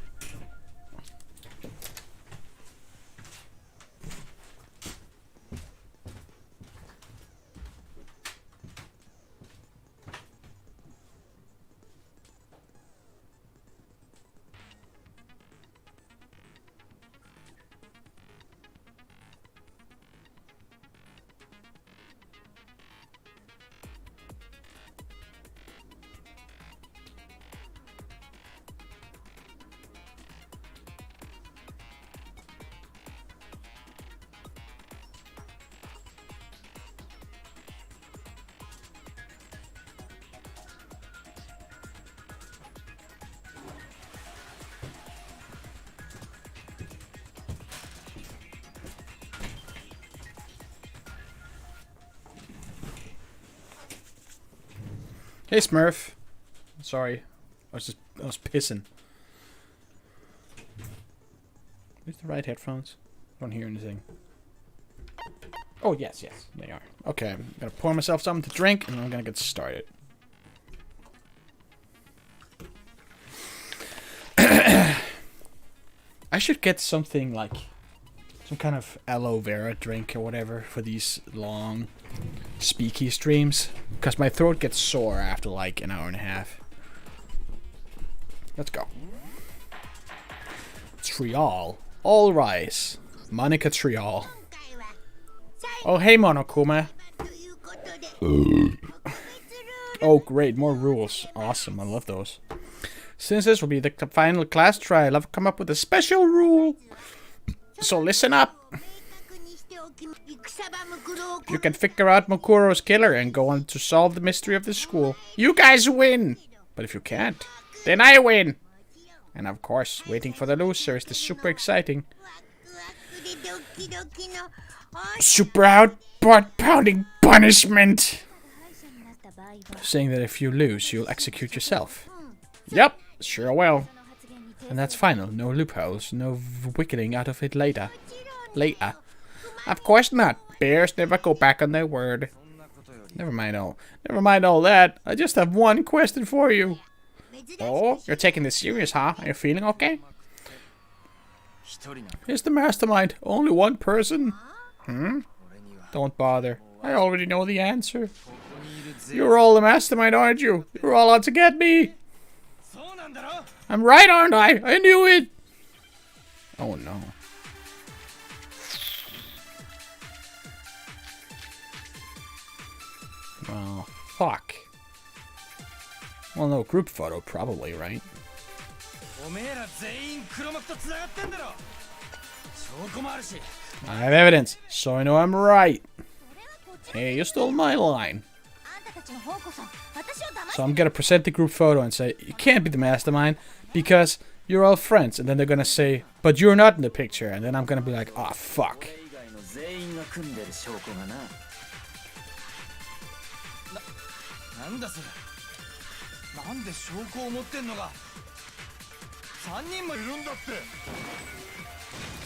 Hey Smurf. Sorry. I was pissing. Where's the right headphones? I don't hear anything. Oh yes, they are. Okay, I'm gonna pour myself something to drink and I'm gonna get started. I should get something like some kind of aloe vera drink or whatever for these long speaky streams, because my throat gets sore after like an hour and a half. Let's go. Trial. All rise. Monica Trial. Oh hey Monokuma. Oh great, more rules. Awesome, I love those. Since this will be the final class trial, I've come up with a special rule. So listen up. You can figure out Mokuro's killer and go on to solve the mystery of the school. You guys win! But if you can't, then I win! And of course, waiting for the loser is the super exciting, super heart-pounding punishment! Saying that if you lose, you'll execute yourself. Yep, sure will. And that's final. No loopholes, no wiggling out of it later. Of course not. Bears never go back on their word. Never mind all that. I just have one question for you. Oh, you're taking this serious, huh? Are you feeling okay? Is the mastermind only one person? Don't bother. I already know the answer. You're all the mastermind, aren't you? You're all out to get me. I'm right, aren't I? I knew it. Oh no. Well, fuck. Well, no, group photo probably, right? I have evidence, so I know I'm right. Hey, you stole my line. So I'm gonna present the group photo and say, you can't be the mastermind because you're all friends. And then they're gonna say, but you're not in the picture. And then I'm gonna be like, oh fuck.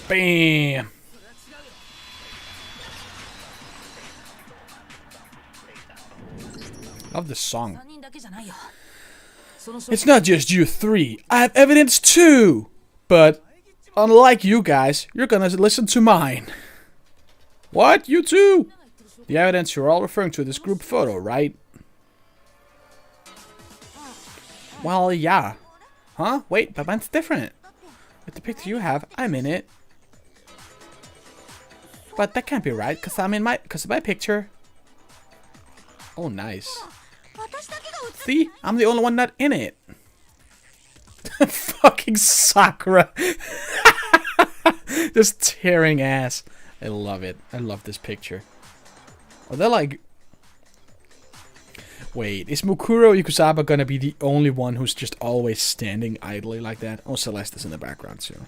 Bam! Love this song. It's not just you three. I have evidence too. But unlike you guys, you're gonna listen to mine. What? You too? The evidence you're all referring to this group photo, right? Well, yeah. Huh? Wait, but mine's different. With the picture you have, I'm in it. But that can't be right, cause of my picture. Oh, nice. See? I'm the only one not in it. Fucking Sakura. Just tearing ass. I love it. I love this picture. Are they like... Wait, is Mukuro Ikusaba gonna be the only one who's just always standing idly like that? Oh, Celeste is in the background too.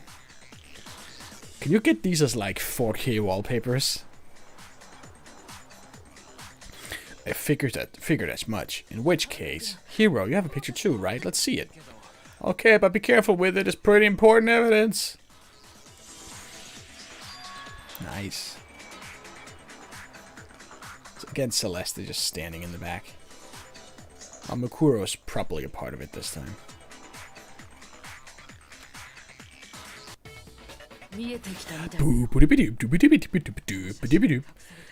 Can you get these as like 4K wallpapers? I figured as much. In which case, Hero, you have a picture too, right? Let's see it. Okay, but be careful with it. It's pretty important evidence. Nice. So again, Celeste is just standing in the back. Mukuro is probably a part of it this time.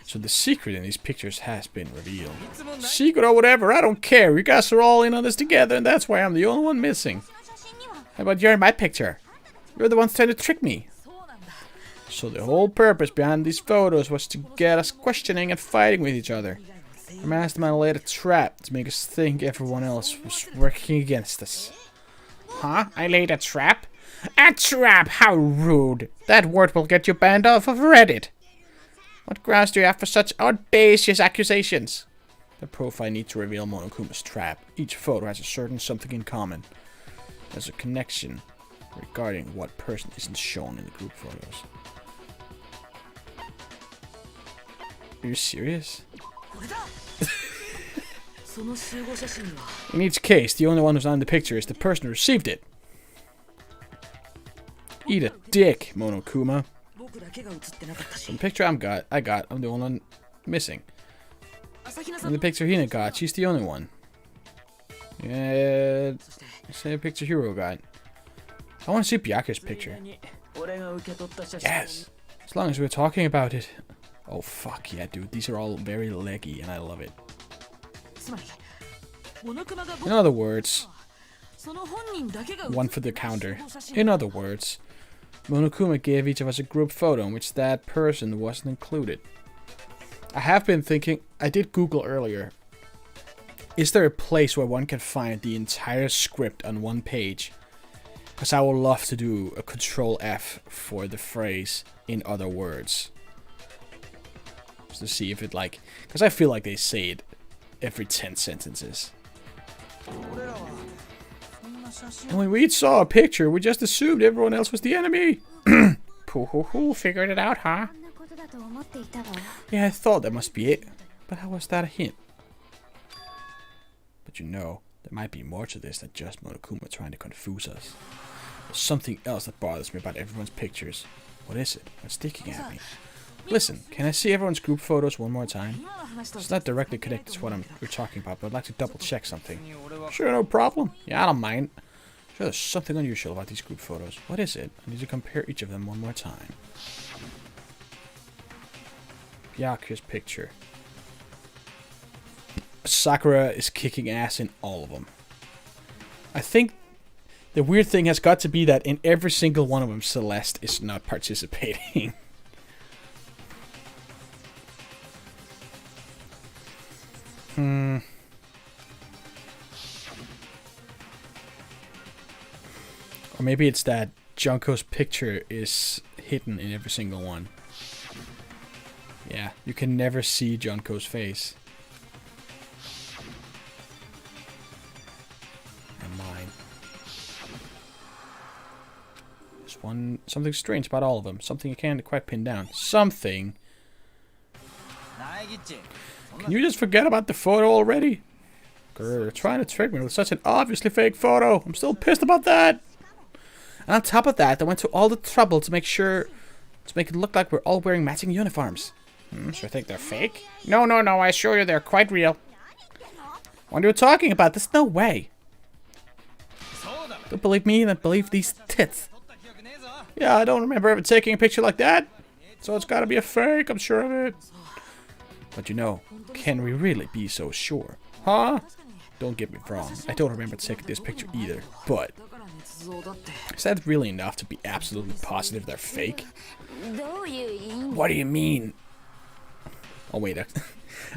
So the secret in these pictures has been revealed. Secret or whatever, I don't care. You guys are all in on this together, and that's why I'm the only one missing. How about you're in my picture? You're the ones trying to trick me. So the whole purpose behind these photos was to get us questioning and fighting with each other. Our mastermind laid a trap to make us think everyone else was working against us. Huh? I laid a trap? A trap? How rude! That word will get you banned off of Reddit. What grounds do you have for such audacious accusations? The profile needs to reveal Monokuma's trap. Each photo has a certain something in common. There's a connection regarding what person isn't shown in the group photos. Are you serious? In each case, the only one who's not in the picture is the person who received it. Eat a dick, Monokuma. In the picture I'm the only one missing. In the picture Hina got, she's the only one. Yeah, same picture Hero got. I want to see Byakuya's picture. Yes, as long as we're talking about it. Oh fuck yeah, dude. These are all very leggy and I love it. In other words, one for the counter. In other words, Monokuma gave each of us a group photo in which that person wasn't included. I have been thinking, I did Google earlier. Is there a place where one can find the entire script on one page? Because I would love to do a Control F for the phrase in other words. Just to see if it like... Because I feel like they say it every 10 sentences. And when we each saw a picture, we just assumed everyone else was the enemy. Pooh, figured it out, huh? Yeah, I thought that must be it. But how was that a hint? But you know, there might be more to this than just Monokuma trying to confuse us. There's something else that bothers me about everyone's pictures. What is it? What's sticking at me? Listen, can I see everyone's group photos one more time? It's not directly connected to what we're talking about, but I'd like to double check something. Sure, no problem. Yeah, I don't mind. Sure, there's something unusual about these group photos. What is it? I need to compare each of them one more time. Byakuya's picture. Sakura is kicking ass in all of them. I think the weird thing has got to be that in every single one of them, Celeste is not participating. Or maybe it's that Junko's picture is hidden in every single one. Yeah, you can never see Junko's face. something strange about all of them. Something you can't quite pin down. Something. Can you just forget about the photo already? Grr, you're trying to trick me with such an obviously fake photo. I'm still pissed about that. And on top of that, they went to all the trouble to make it look like we're all wearing matching uniforms. So you think they're fake? No, I assure you they're quite real. What are you talking about? There's no way. Don't believe me, then believe these tits. Yeah, I don't remember ever taking a picture like that. So it's gotta be a fake, I'm sure of it. But you know, can we really be so sure? Huh? Don't get me wrong, I don't remember taking this picture either, but... is that really enough to be absolutely positive they're fake? What do you mean? Oh wait,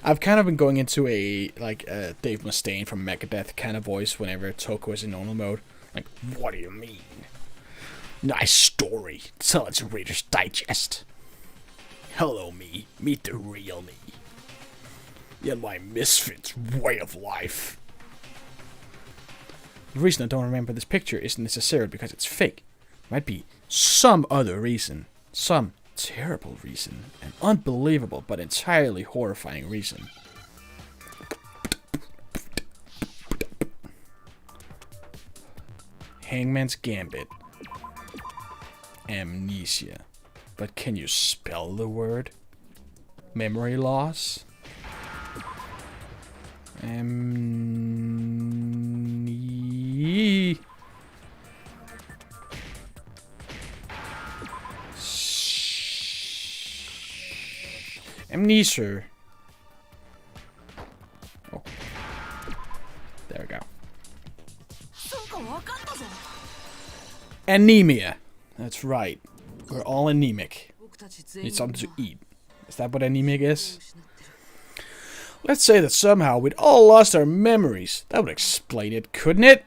I've kind of been going into a, like, Dave Mustaine from Megadeth kind of voice whenever Toko is in normal mode. Like, what do you mean? Nice story. Tell it to Reader's Digest. Hello, me. Meet the real me. And my misfits way of life. The reason I don't remember this picture isn't necessarily because it's fake. It might be some other reason. Some terrible reason. An unbelievable but entirely horrifying reason. Hangman's Gambit. Amnesia. But can you spell the word? Memory loss? Amnesia. Oh. There we go. Anemia. That's right. We're all anemic. Need something to eat. Is that what anemic is? Let's say that somehow we'd all lost our memories. That would explain it, couldn't it?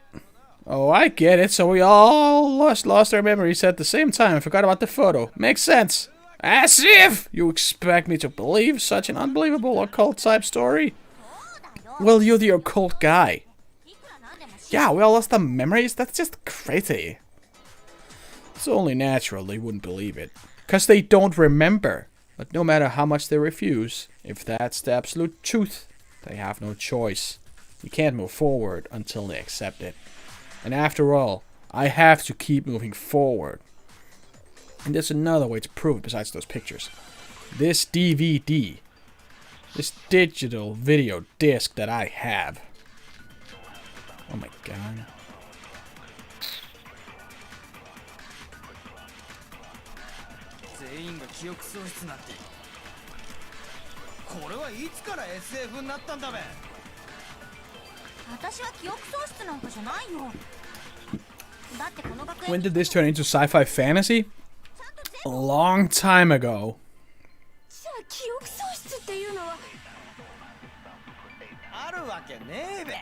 Oh, I get it. So we all lost our memories at the same time and forgot about the photo. Makes sense. As if you expect me to believe such an unbelievable occult type story. Well, you're the occult guy. Yeah, we all lost our memories? That's just crazy. It's only natural they wouldn't believe it. Because they don't remember. But no matter how much they refuse, if that's the absolute truth, they have no choice. You can't move forward until they accept it. And after all, I have to keep moving forward. And there's another way to prove it besides those pictures. This DVD. This digital video disc that I have. Oh my god. When did this turn into sci-fi fantasy? A long time ago.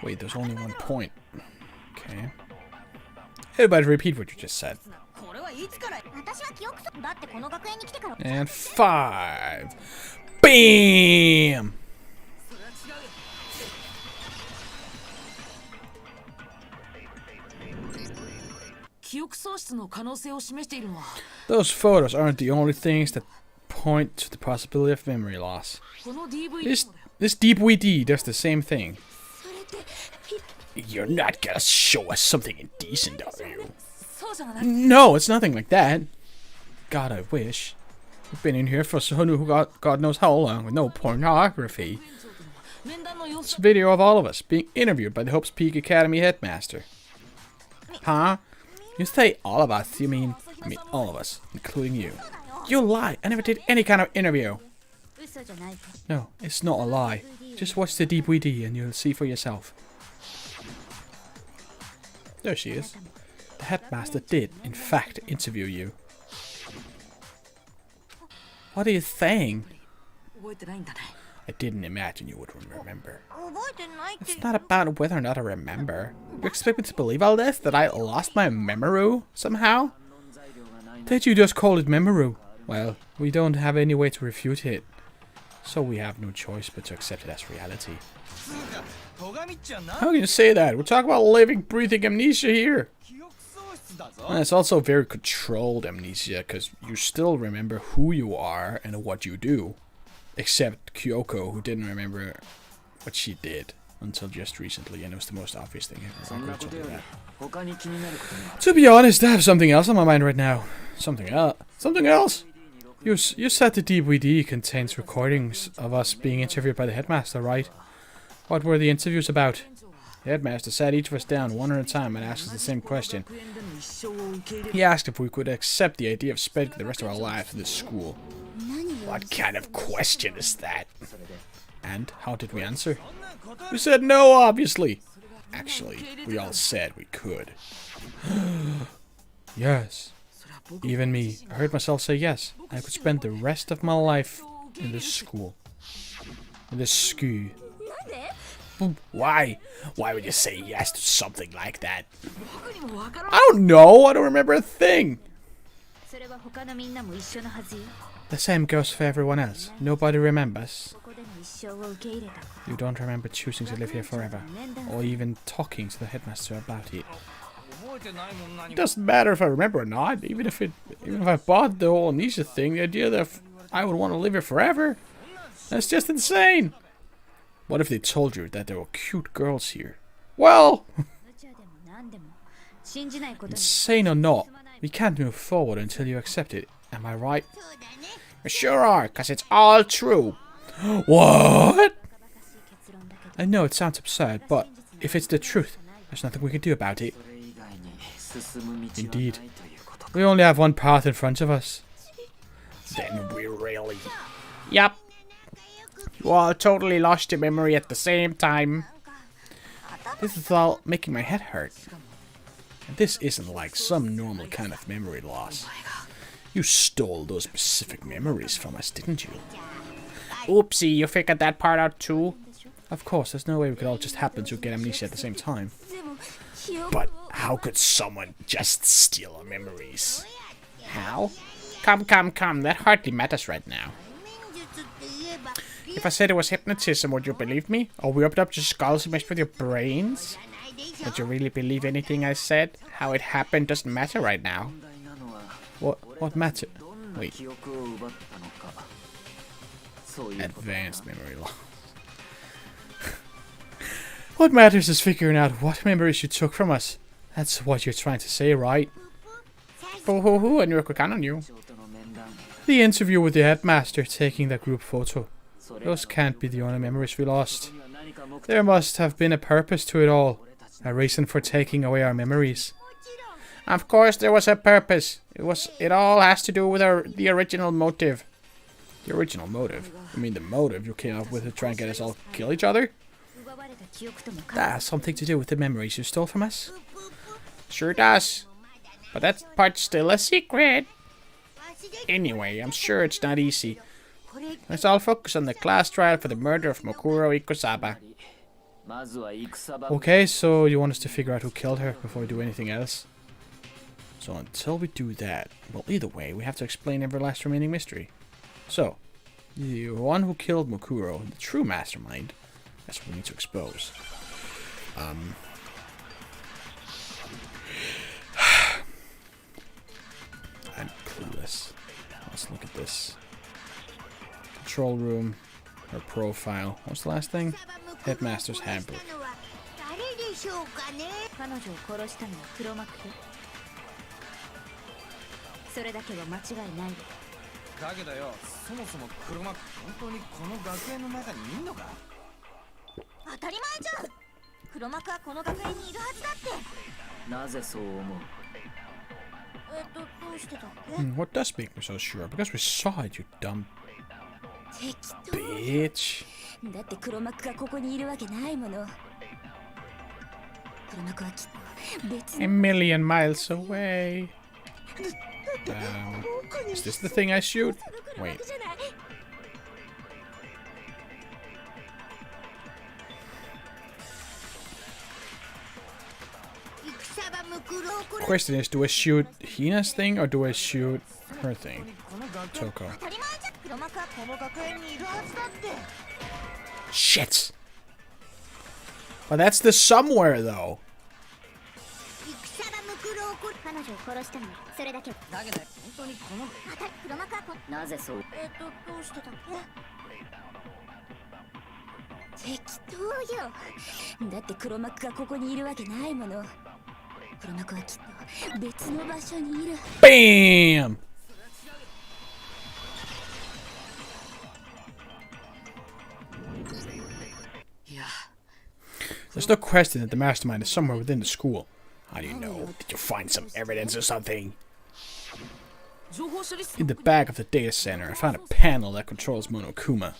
Wait, there's only one point. Okay. Everybody repeat what you just said. And 5. BAM! Those photos aren't the only things that point to the possibility of memory loss. This DVD does the same thing. You're not gonna show us something indecent, are you? No, it's nothing like that. God, I wish. We've been in here for God knows how long with no pornography. It's a video of all of us being interviewed by the Hope's Peak Academy headmaster. Huh? You say all of us, you mean... I mean all of us, including you. You lie! I never did any kind of interview. No, it's not a lie. Just watch the DVD and you'll see for yourself. There she is. The headmaster did, in fact, interview you. What are you saying? I didn't imagine you would remember. It's not about whether or not I remember. You expect me to believe all this? That I lost my memory somehow? Did you just call it memory? Well, we don't have any way to refute it. So we have no choice but to accept it as reality. How can you say that? We're talking about living, breathing amnesia here. And it's also very controlled amnesia, because you still remember who you are and what you do. Except Kyoko, who didn't remember what she did until just recently, and it was the most obvious thing ever. To be honest, I have something else on my mind right now. Something else? Something else? You said the DVD contains recordings of us being interviewed by the headmaster, right? What were the interviews about? The headmaster sat each of us down one at a time and asked us the same question. He asked if we could accept the idea of spending the rest of our lives in this school. What kind of question is that? And how did we answer? We said no, obviously. Actually, we all said we could. Yes. Even me. I heard myself say yes. I could spend the rest of my life in this school. In this school. Why? Why would you say yes to something like that? I don't know. I don't remember a thing. The same goes for everyone else. Nobody remembers. You don't remember choosing to live here forever, or even talking to the headmaster about it. It doesn't matter if I remember or not. Even if I bought the whole amnesia thing, the idea that I would want to live here forever, that's just insane. What if they told you that there were cute girls here? Well, insane or not, we can't move forward until you accept it. Am I right? You sure are, because it's all true. What? I know it sounds absurd, but if it's the truth, there's nothing we can do about it. Indeed. We only have one path in front of us. Then we really... Yep. You all totally lost your memory at the same time. This is all making my head hurt. And this isn't like some normal kind of memory loss. You stole those specific memories from us, didn't you? Oopsie, you figured that part out too? Of course, there's no way we could all just happen to get amnesia at the same time. But how could someone just steal our memories? How? Come, that hardly matters right now. If I said it was hypnotism, would you believe me? Or we opened up your skulls and messed with your brains? Would you really believe anything I said? How it happened doesn't matter right now. What matter? Wait. Advanced memory loss. What matters is figuring out what memories you took from us. That's what you're trying to say, right? Boo-hoo-hoo, I knew I could count on you. The interview with the headmaster taking that group photo. Those can't be the only memories we lost. There must have been a purpose to it all. A reason for taking away our memories. Of course there was a purpose. It all has to do with the original motive. The original motive? I mean the motive you came up with to try and get us all to kill each other? That has something to do with the memories you stole from us? Sure does. But that part's still a secret. Anyway, I'm sure it's not easy. Let's all focus on the class trial for the murder of Mokuro Ikusaba. Okay, so you want us to figure out who killed her before we do anything else? So until we do that, well, either way, we have to explain every last remaining mystery. So, the one who killed Mokuro, the true mastermind, that's what we need to expose. I'm clueless. Let's look at this. Control room, her profile. What's the last thing? Headmaster's handbook. What does make me so sure? Because we saw it, you dumb bitch. A million miles away. Is this the thing I shoot? Wait. Question is, do I shoot Hina's thing or do I shoot her thing? Toko. Shit! But that's the somewhere though. Bam! There's no question that the mastermind is somewhere within the school. How do you know? Did you find some evidence or something? In the back of the data center, I found a panel that controls Monokuma.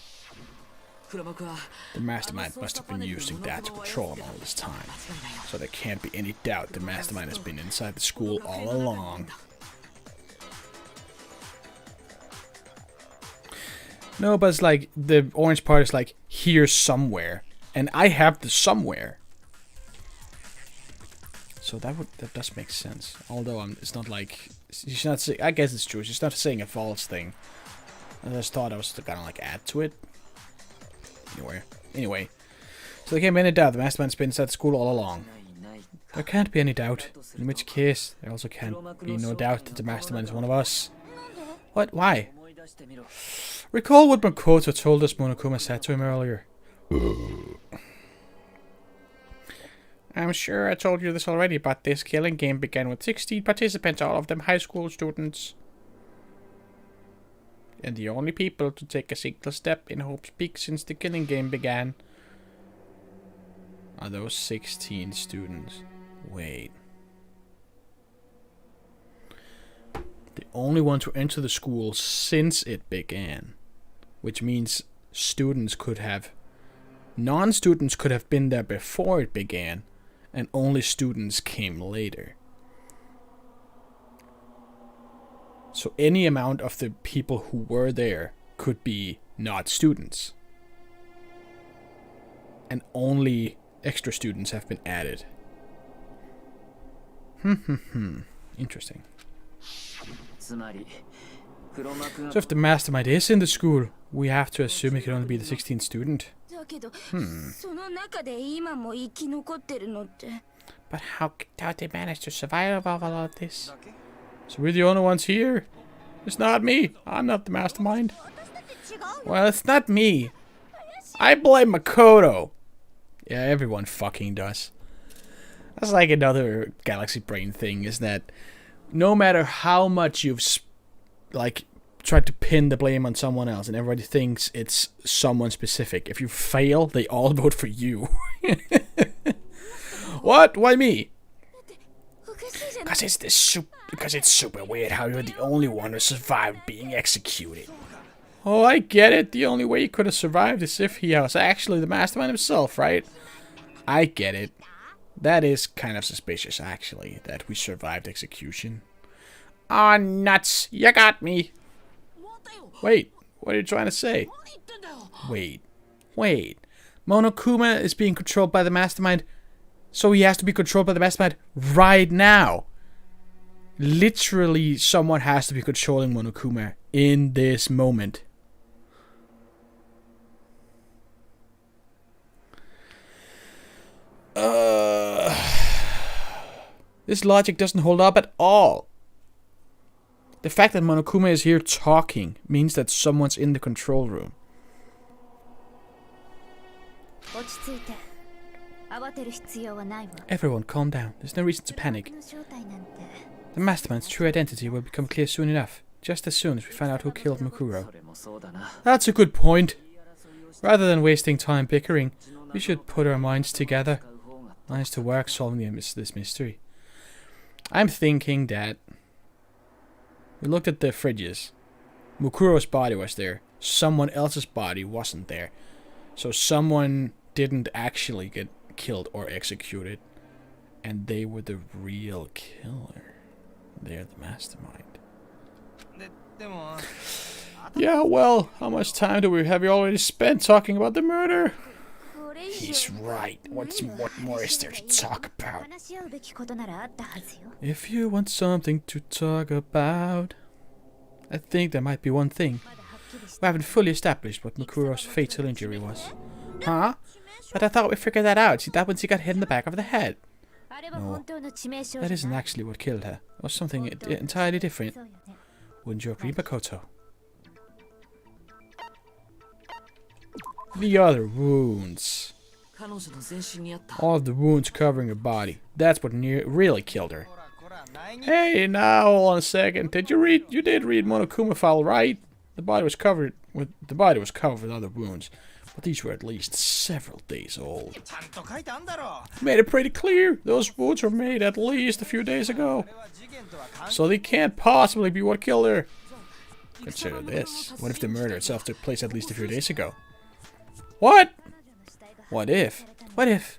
The mastermind must have been using that to control him all this time. So there can't be any doubt the mastermind has been inside the school all along. No, but it's like, the orange part is like, here somewhere. And I have the somewhere. So that does make sense. Although it's not like, she's not saying, I guess it's true, she's not saying a false thing. I just thought I was gonna like add to it. Anyway. So there can't be any doubt the mastermind's been inside the school all along. There can't be any doubt. In which case, there also can't be no doubt that the mastermind is one of us. What? Why? Recall what Makoto told us Monokuma said to him earlier. I'm sure I told you this already, but this killing game began with 16 participants, all of them high school students. And the only people to take a single step in Hope's Peak since the killing game began are those 16 students. Wait. The only one to enter the school since it began. Which means students could have... non-students could have been there before it began. And only students came later. So any amount of the people who were there could be not students. And only extra students have been added. Interesting. So if the mastermind is in the school, we have to assume it can only be the 16th student. But how did they manage to survive all of this? So we're the only ones here? It's not me. I'm not the mastermind. Well, it's not me. I blame Makoto. Yeah, everyone fucking does. That's like another Galaxy Brain thing, is that no matter how much you've like tried to pin the blame on someone else and everybody thinks it's someone specific, if you fail, they all vote for you. What? Why me? Because it's super weird how you're the only one who survived being executed. Oh, I get it. The only way he could have survived is if he was actually the mastermind himself, right? I get it. That is kind of suspicious, actually, that we survived execution. Ah, nuts. You got me. Wait, what are you trying to say? Wait. Monokuma is being controlled by the mastermind, so he has to be controlled by the mastermind right now. Literally, someone has to be controlling Monokuma in this moment. This logic doesn't hold up at all. The fact that Monokuma is here talking means that someone's in the control room. Everyone, calm down. There's no reason to panic. The mastermind's true identity will become clear soon enough. Just as soon as we find out who killed Mukuro. That's a good point. Rather than wasting time bickering, we should put our minds together. Minds to work solving this mystery. I'm thinking that... we looked at the fridges. Mukuro's body was there. Someone else's body wasn't there. So someone didn't actually get killed or executed. And they were the real killer. They're the mastermind. Yeah, well, how much time have we already spent talking about the murder? He's right. What more is there to talk about? If you want something to talk about, I think there might be one thing. We haven't fully established what Mukuro's fatal injury was. Huh? But I thought we figured that out. See, that once he got hit in the back of the head. No, that isn't actually what killed her. It was something entirely different. Wouldn't you agree, Makoto? The other wounds. All of the wounds covering her body. That's what really killed her. Hey, now hold on a second. Did you read? You did read Monokuma file, right? The body was covered with other wounds, but these were at least several days old. Made it pretty clear. Those wounds were made at least a few days ago, so they can't possibly be what killed her. Consider this. What if the murder itself took place at least a few days ago? What? What if,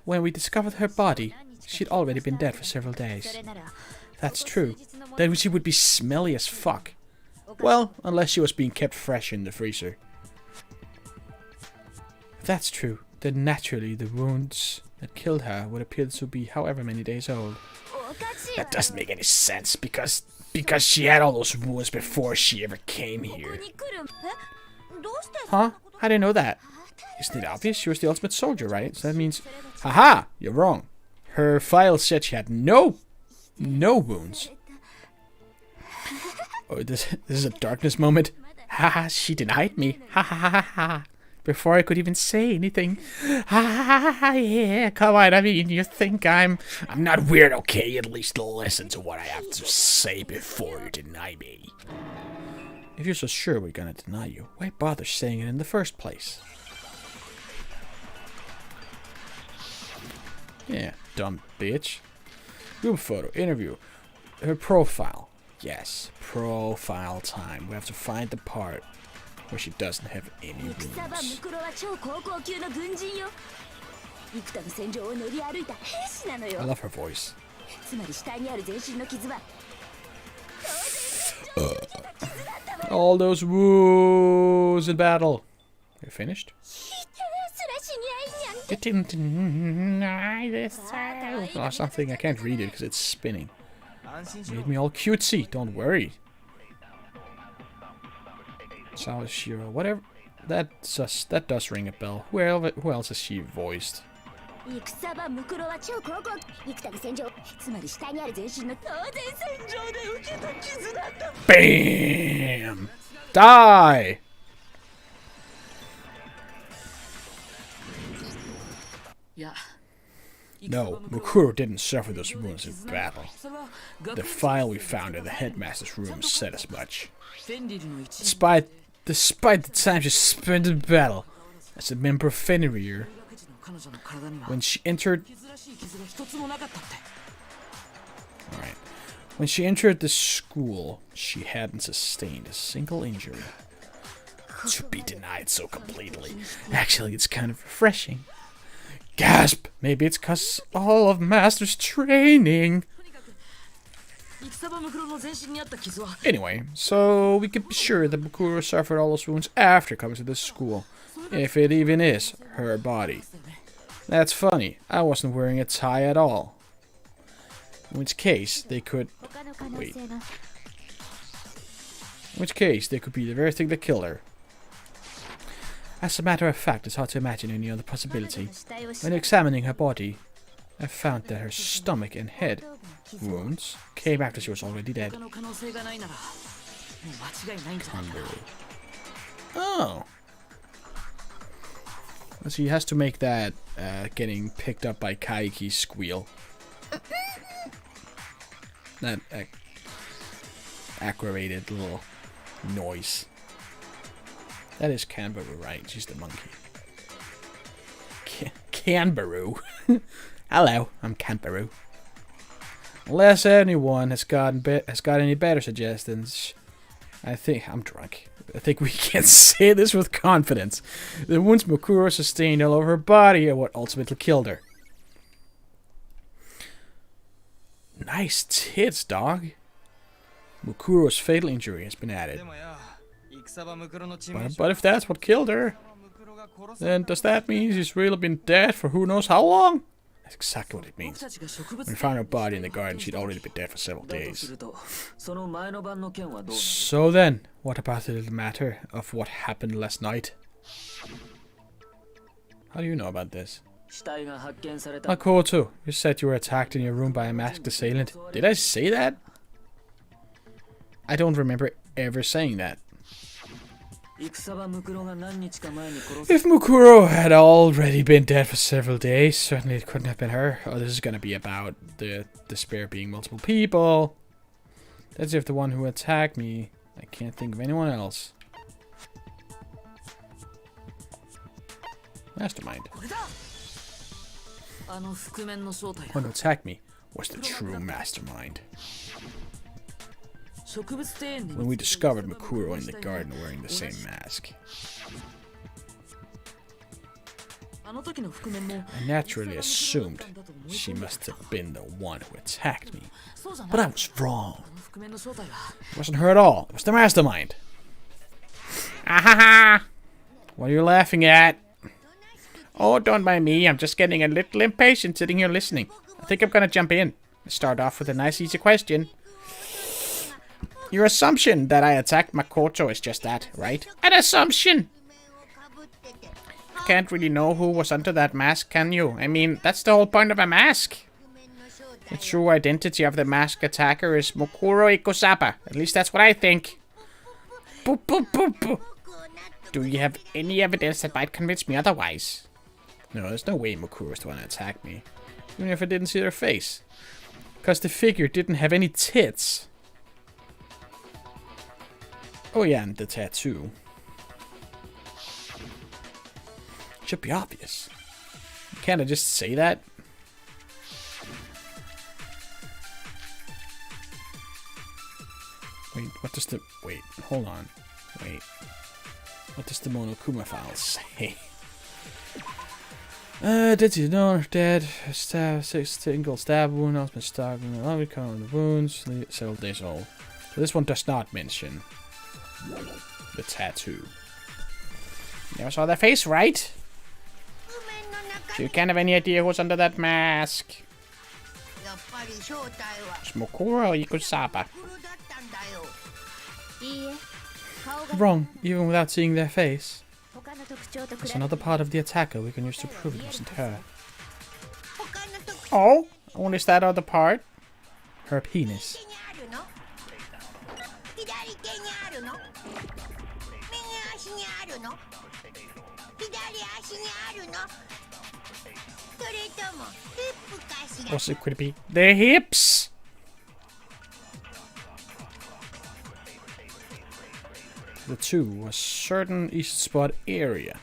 when we discovered her body, she'd already been dead for several days? That's true. Then she would be smelly as fuck. Well, unless she was being kept fresh in the freezer. If that's true, then naturally the wounds that killed her would appear to be however many days old. That doesn't make any sense, because she had all those wounds before she ever came here. Huh? I didn't know that. Isn't it obvious? She was the ultimate soldier, right? So that means... Haha! You're wrong. Her file said she had no wounds. Oh, this is a darkness moment. Haha, she denied me. Ha ha ha ha. Before I could even say anything. Ha yeah, come on, I mean, you think I'm not weird, okay? At least listen to what I have to say before you deny me. If you're so sure we're gonna deny you, why bother saying it in the first place? Yeah, dumb bitch. Group photo, interview, her profile. Yes, profile time. We have to find the part where she doesn't have any wounds. I love her voice. All those wounds in battle. Are you finished? You didn't deny this. Oh, something. I can't read it because it's spinning. Made me all cutesy. Don't worry. Sawashiro, whatever. That does ring a bell. Who else has she voiced? Bam! Die! No, Mukuro didn't suffer those wounds in battle. The file we found in the headmaster's room said as much. Despite the time she spent in battle as a member of Fenrir, when she entered the school, she hadn't sustained a single injury. To be denied so completely. Actually, it's kind of refreshing. Gasp! Maybe it's because all of Master's training. Anyway, so we can be sure that Mukuro suffered all those wounds after coming to this school. If it even is her body. That's funny. I wasn't wearing a tie at all. In which case, they could... Wait. In which case, they could be the very thing that killed her. As a matter of fact, it's hard to imagine any other possibility. When examining her body, I found that her stomach and head wounds came after she was already dead. Oh. So he has to make that getting picked up by Kaiki squeal. That aggravated little noise. That is Kanbaru, right? She's the monkey. Kanbaru. Hello, I'm Kanbaru. Unless anyone has got any better suggestions, I think I'm drunk. I think we can say this with confidence. The wounds Mukuro sustained all over her body are what ultimately killed her. Nice tits, dog. Mukuro's fatal injury has been added. But if that's what killed her, then does that mean she's really been dead for who knows how long? That's exactly what it means. When we found her body in the garden, she'd already been dead for several days. So then, what about the little matter of what happened last night? How do you know about this? Makoto, you said you were attacked in your room by a masked assailant. Did I say that? I don't remember ever saying that. If Mukuro had already been dead for several days, certainly it couldn't have been her. Oh, this is gonna be about the despair being multiple people. That's if the one who attacked me. I can't think of anyone else. Mastermind. The one who attacked me was the true mastermind. When we discovered Mukuro in the garden wearing the same mask. I naturally assumed she must have been the one who attacked me. But I was wrong. It wasn't her at all. It was the mastermind. Ahaha! What are you laughing at? Oh, don't mind me. I'm just getting a little impatient sitting here listening. I think I'm gonna jump in. Start off with a nice easy question. Your assumption that I attacked Makoto is just that, right? An assumption! Can't really know who was under that mask, can you? I mean, that's the whole point of a mask. The true identity of the masked attacker is Mukuro Ikosapa. At least that's what I think. Boop, boop, boop, boop. Do you have any evidence that might convince me otherwise? No, there's no way Mukuro's the one that attacked me. Even if I didn't see their face. Because the figure didn't have any tits. Oh yeah, and the tattoo. Should be obvious. Can't I just say that? Wait, what does the... Wait, hold on. Wait. What does the Monokuma file say? Did you know dead? Stab, 6 single stab wound, has been stuck in the army, cover the wounds, several days old. So this one does not mention the tattoo. Never saw their face, right? So you can't have any idea who's under that mask. It's Mukuro Ikosapa. Wrong, even without seeing their face. There's another part of the attacker we can use to prove it wasn't her. Oh? Only is that other part? Her penis. Also, could it be the hips? The two was certain east spot area.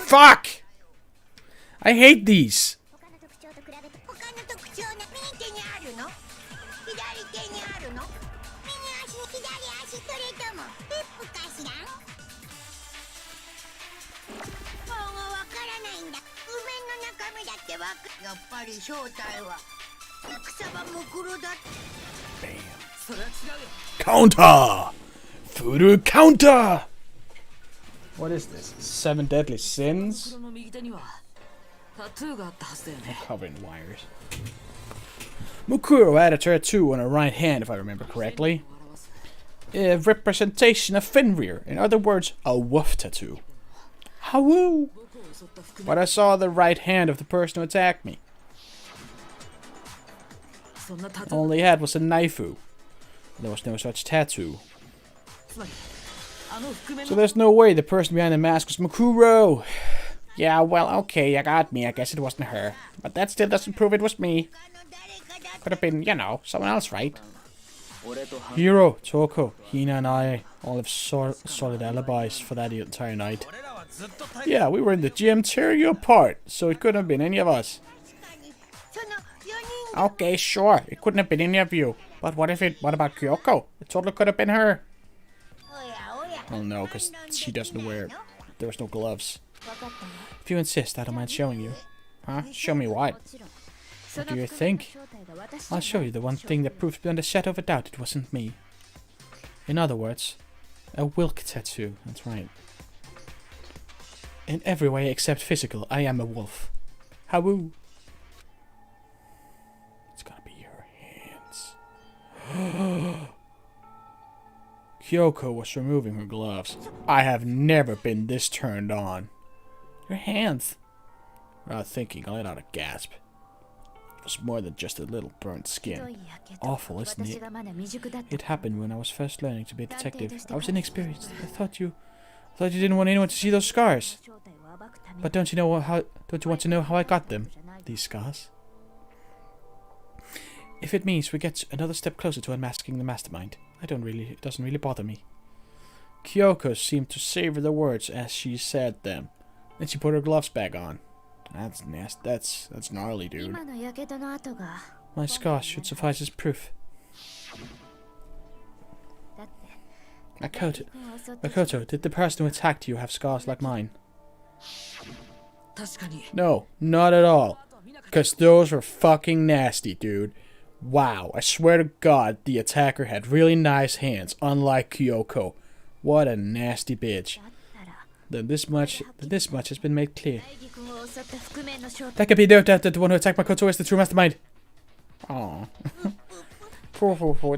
Fuck! I hate these. Bam. Counter! Furu counter! What is this? 7 deadly sins? Covered in wires. Mukuro had a tattoo on her right hand, if I remember correctly. A representation of Fenrir. In other words, a wolf tattoo. Hawoo! But I saw the right hand of the person who attacked me. All they had was a knifeu. There was no such tattoo. So there's no way the person behind the mask was Mukuro. Yeah, well, okay, you got me. I guess it wasn't her. But that still doesn't prove it was me. Could have been, you know, someone else, right? Hiro, Toko, Hina and I all have solid alibis for that entire night. Yeah, we were in the gym tearing you apart, so it couldn't have been any of us. Okay, sure, it couldn't have been any of you. But what about Kyoko? It totally could have been her. Well, no, because she doesn't wear... There was no gloves. If you insist, I don't mind showing you. Huh? Show me what? What do you think? I'll show you the one thing that proves beyond a shadow of a doubt it wasn't me. In other words, a Wilk tattoo. That's right. In every way except physical, I am a wolf. Hawoo! It's gonna be your hands. Kyoko was removing her gloves. I have never been this turned on. Your hands. Without thinking, I let out a gasp. It was more than just a little burnt skin. Awful, isn't it? It happened when I was first learning to be a detective. I was inexperienced. I thought you didn't want anyone to see those scars. But don't you want to know how I got them? These scars? If it means we get another step closer to unmasking the mastermind, it doesn't really bother me. Kyoko seemed to savor the words as she said them. Then she put her gloves back on. That's nasty. That's gnarly, dude. My scars should suffice as proof. Makoto, did the person who attacked you have scars like mine? No, not at all. Because those were fucking nasty, dude. Wow, I swear to God, the attacker had really nice hands, unlike Kyoko. What a nasty bitch. Then this much has been made clear. That can be no doubt that the one who attacked Makoto is the true mastermind. Aww.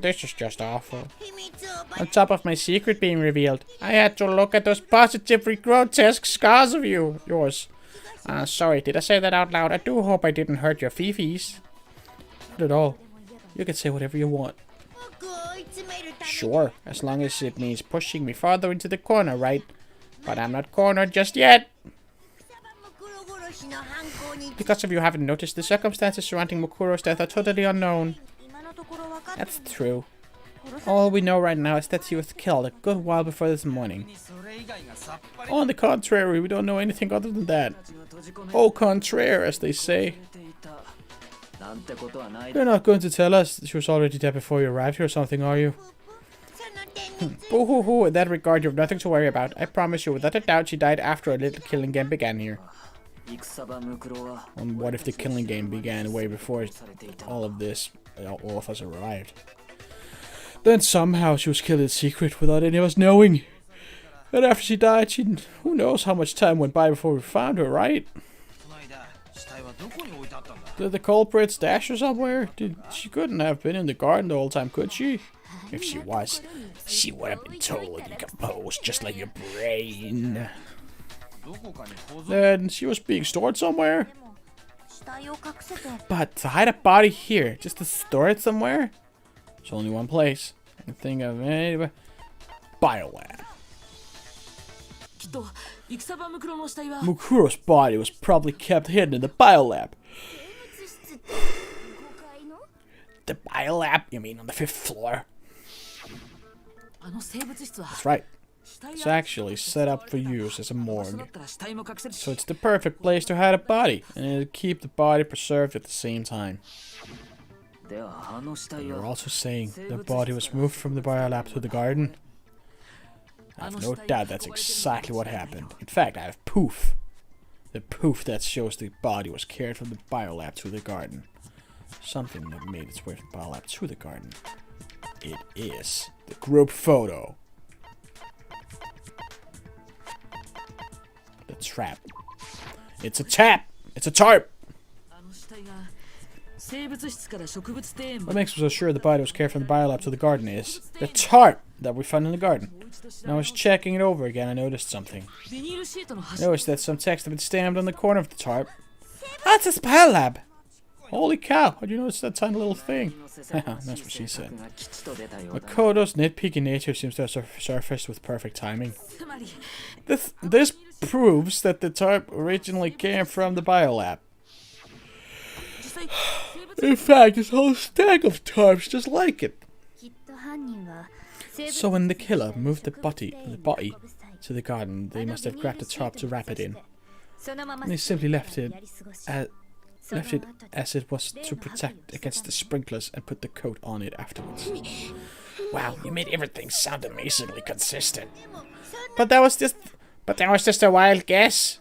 This is just awful. On top of my secret being revealed, I had to look at those positively grotesque scars of yours. Sorry, did I say that out loud? I do hope I didn't hurt your fifis. Not at all. You can say whatever you want. Sure, as long as it means pushing me farther into the corner, right? But I'm not cornered just yet. Because if you haven't noticed, the circumstances surrounding Mukuro's death are totally unknown. That's true. All we know right now is that he was killed a good while before this morning. On the contrary, we don't know anything other than that. Au contraire, as they say. You're not going to tell us she was already dead before you arrived here or something, are you? Boo-hoo-hoo, in that regard, you have nothing to worry about. I promise you, without a doubt, she died after a little killing game began here. And what if the killing game began way before all of us arrived? Then somehow she was killed in secret without any of us knowing. And after she died, who knows how much time went by before we found her, right? Did the culprit stash her somewhere? She couldn't have been in the garden the whole time, could she? If she was, she would have been totally decomposed, just like your brain. Then she was being stored somewhere? But to hide a body here, just to store it somewhere? There's only one place. I can think of anyway. Biolab. Mukuro's body was probably kept hidden in the biolab. The biolab? You mean on the 5th floor? That's right. It's actually set up for use as a morgue. So it's the perfect place to hide a body, and it'll keep the body preserved at the same time. You're also saying the body was moved from the biolab to the garden? I have no doubt that's exactly what happened. In fact, I have proof. The proof that shows the body was carried from the biolab to the garden. Something that made its way from the biolab to the garden. It is the group photo. The trap. It's a tap! It's a tarp! What makes us so sure the body was carried from the biolab to the garden is the tarp that we found in the garden. When I was checking it over again, I noticed something. I noticed that some text had been stamped on the corner of the tarp. Ah, it's a biolab! Holy cow, how'd you notice that tiny little thing? That's what she said. Makoto's nitpicky nature seems to have surfaced with perfect timing. This proves that the tarp originally came from the biolab. In fact, this whole stack of tarps just like it. So when the killer moved the body to the garden, they must have grabbed the tarp to wrap it in. And they simply left it as it was to protect against the sprinklers and put the coat on it afterwards. Wow, you made everything sound amazingly consistent. But that was just a wild guess.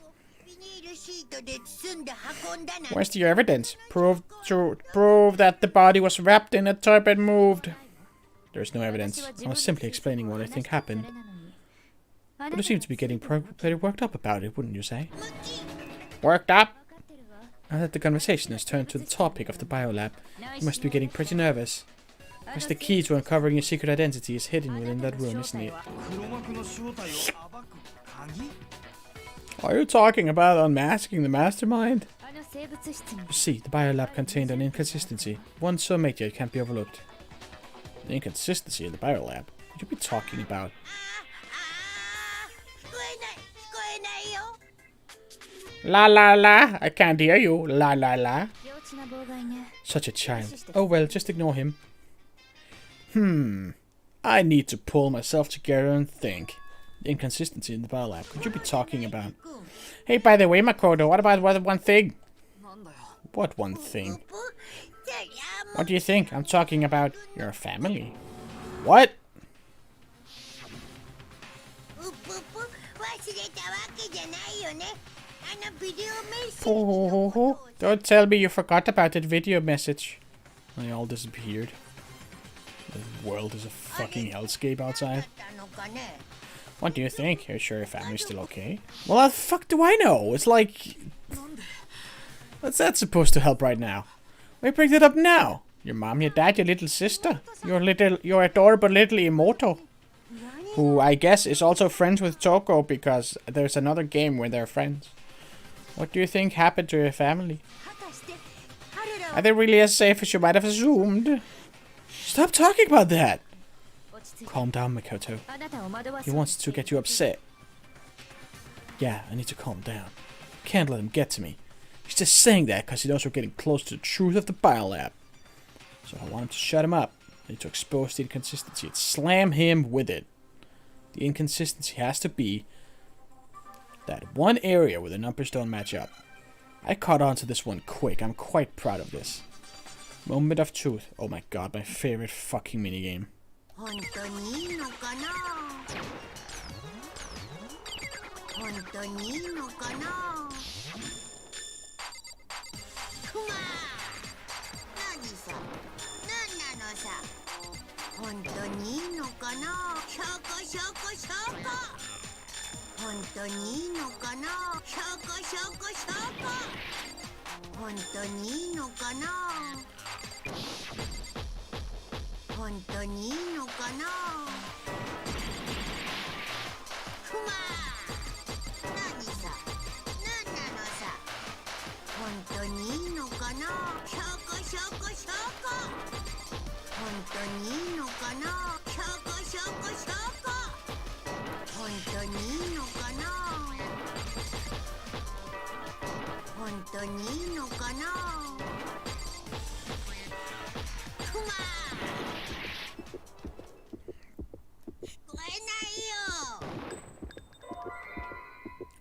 Where's your evidence? Prove that the body was wrapped in a tarp and moved. There's no evidence. I was simply explaining what I think happened. But you seem to be getting pretty worked up about it, wouldn't you say? Worked up? Now that the conversation has turned to the topic of the biolab, you must be getting pretty nervous. Because the key to uncovering your secret identity is hidden within that room, isn't it? Are you talking about unmasking the mastermind? You see, the biolab contained an inconsistency. One so major it can't be overlooked. The inconsistency in the biolab? What you be talking about? La la la, I can't hear you. La la la. Such a child. Oh well, just ignore him. I need to pull myself together and think. The inconsistency in the biolab. Could you be talking about? Hey, by the way, Makoto, what about one thing? What one thing? What do you think? I'm talking about your family. What? Oh, don't tell me you forgot about that video message. They all disappeared. The world is a fucking hellscape outside. What do you think? Are you sure your family's still okay? Well, how the fuck do I know? It's like... What's that supposed to help right now? Why bring that up now? Your mom, your dad, your little sister. Your adorable little Imoto. Who I guess is also friends with Toko because there's another game where they're friends. What do you think happened to your family? Are they really as safe as you might have assumed? Stop talking about that! Calm down, Makoto. He wants to get you upset. Yeah, I need to calm down. Can't let him get to me. He's just saying that because he knows we're getting close to the truth of the biolab. So I want him to shut him up. I need to expose the inconsistency and slam him with it. The inconsistency has to be that one area where the numbers don't match up. I caught on to this one quick. I'm quite proud of this. Moment of truth. Oh my god, my favorite fucking minigame.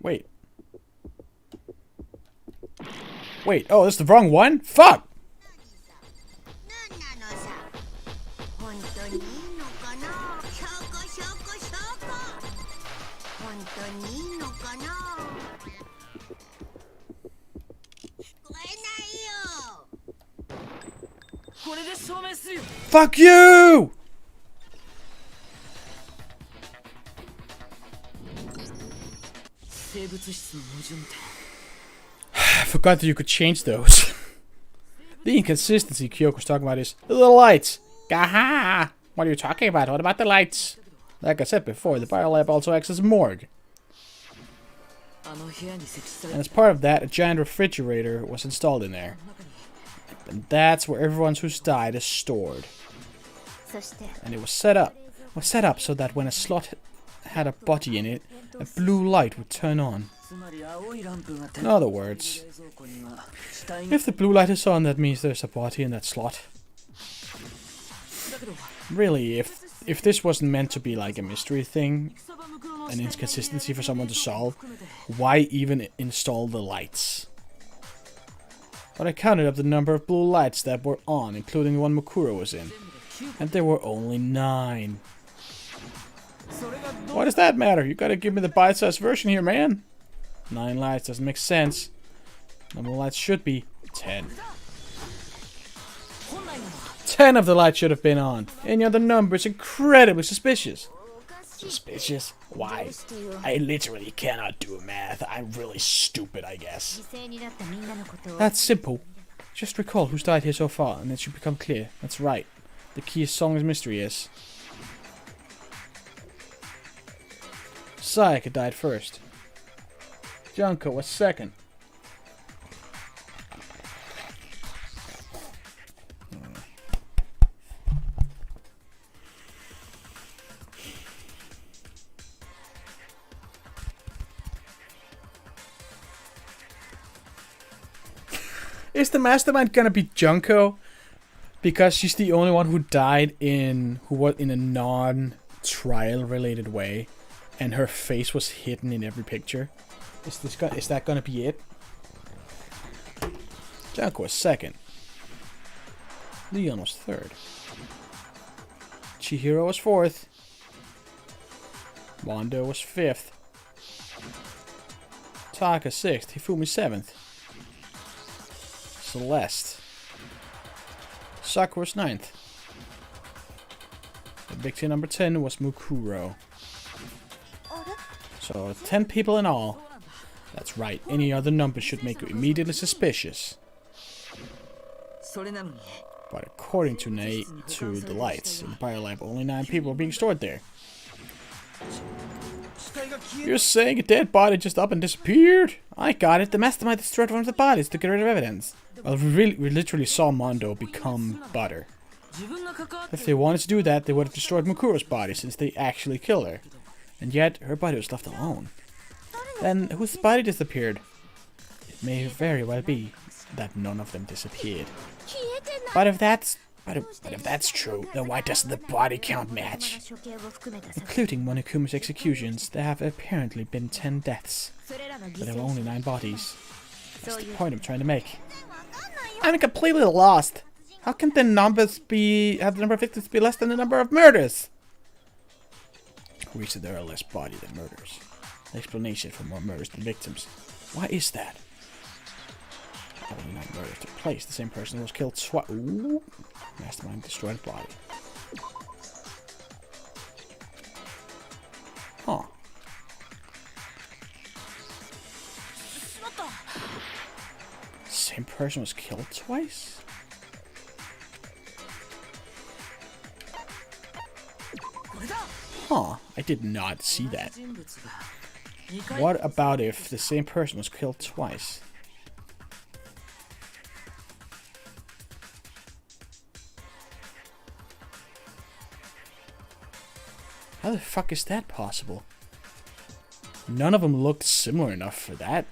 Wait. Wait, oh, that's the wrong one? Fuck! Fuck you! I forgot that you could change those. The inconsistency Kyoko's talking about is the lights. Gaha! What are you talking about? What about the lights? Like I said before, the biolab also acts as a morgue. And as part of that, a giant refrigerator was installed in there. And that's where everyone who's died is stored. And it was set up so that when a slot had a body in it, a blue light would turn on. In other words, if the blue light is on, that means there's a body in that slot. Really, if this wasn't meant to be like a mystery thing, an inconsistency for someone to solve, why even install the lights? But I counted up the number of blue lights that were on, including the one Mukuro was in, and there were only 9. What does that matter? You gotta give me the bite-sized version here, man. 9 lights doesn't make sense. Number of lights should be 10. 10 of the lights should have been on. Any other number is incredibly suspicious. Suspicious? Why? I literally cannot do math. I'm really stupid, I guess. That's simple. Just recall who's died here so far, and it should become clear. That's right. the key song's mystery is. Sayaka died first. Junko was second. Is the mastermind gonna be Junko? Because she's the only one who died in a non-trial related way, and her face was hidden in every picture. Is that gonna be it? Junko was second. Leon was third. Chihiro was fourth. Mondo was fifth. Taka sixth. Hifumi seventh. Celeste. Sakura was ninth. The victim number 10 was Mukuro. So 10 people in all. That's right, any other number should make you immediately suspicious. But according to the lights in the biolab, only 9 people are being stored there. You're saying a dead body just up and disappeared? I got it, the mastermind destroyed one of the bodies to get rid of evidence. Well, we literally saw Mondo become butter. If they wanted to do that, they would have destroyed Mukuro's body, since they actually killed her. And yet, her body was left alone. Then, whose body disappeared? It may very well be that none of them disappeared. But if that's true, then why doesn't the body count match? Including Monokumu's executions, there have apparently been 10 deaths. But there were only 9 bodies. That's the point I'm trying to make. I'm completely lost. How can the number of victims be less than the number of murders? We said there are less bodies than murders. The explanation for more murders than victims. Why is that? Only 9 murders took place. The same person was killed twice. Ooh. Mastermind destroyed the body. Huh. Same person was killed twice? Huh, I did not see that. What about if the same person was killed twice? How the fuck is that possible? None of them looked similar enough for that.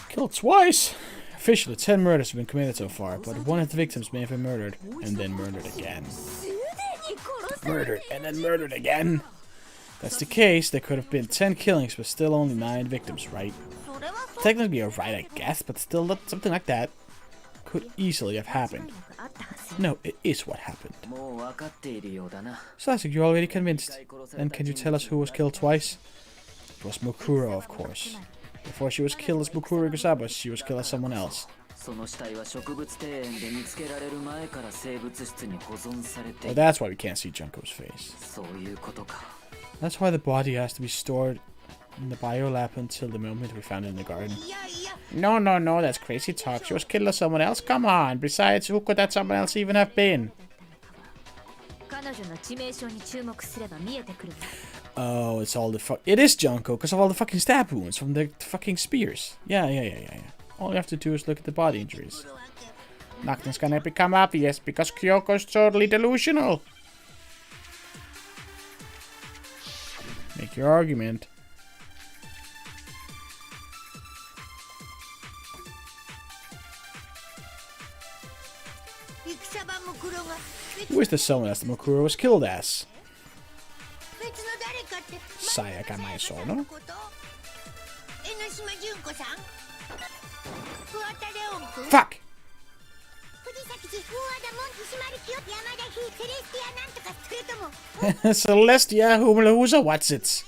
Killed twice! Officially, 10 murders have been committed so far, but one of the victims may have been murdered, and then murdered again. Murdered, and then murdered again! If that's the case, there could have been 10 killings, but still only 9 victims, right? Technically a right, I guess, but still something like that could easily have happened. No, it is what happened. Sasuke, you're already convinced. Then can you tell us who was killed twice? It was Mukuro, of course. Before she was killed as Mukuro Igusawa, she was killed as someone else. Well, that's why we can't see Junko's face. That's why the body has to be stored in the biolab until the moment we found it in the garden. No, that's crazy talk. She was killed as someone else? Come on. Besides, who could that someone else even have been? Oh, it's all the it is Junko, because of all the fucking stab wounds from the fucking spears. Yeah. All you have to do is look at the body injuries. Nothing's gonna become obvious, because Kyoko's totally delusional. Make your argument. Who is the someone as the Mukuro was killed as? Sayaka Maisono? Fuck! Celestia, who's a what's it?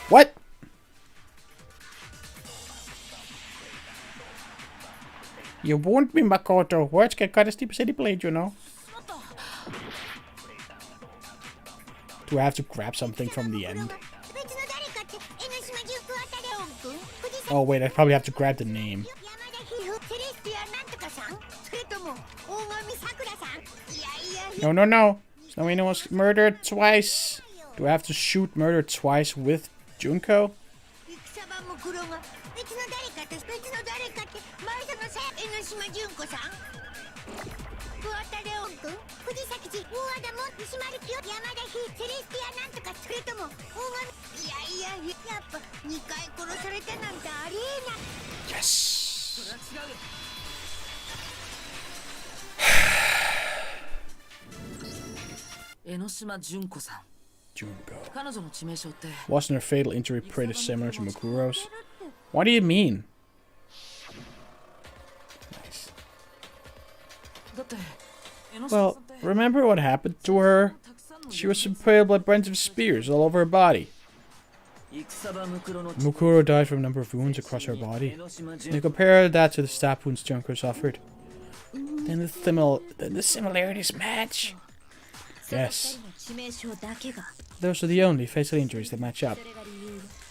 What? You won't be Makoto. Words can cut as deep as any blade, you know. Do I have to grab something from the end? Oh wait, I probably have to grab the name. No, no, no. Snowy was murdered twice. Do I have to shoot murder twice with Junko? Yes. Junko. Wasn't her fatal injury pretty similar to Mukuro's? What do you mean? Nice. Well, remember what happened to her? She was impaled by bunch of spears all over her body. Mukuro died from a number of wounds across her body. You compare that to the stab wounds Junko suffered. Then the similarities match. Yes. Those are the only fatal injuries that match up.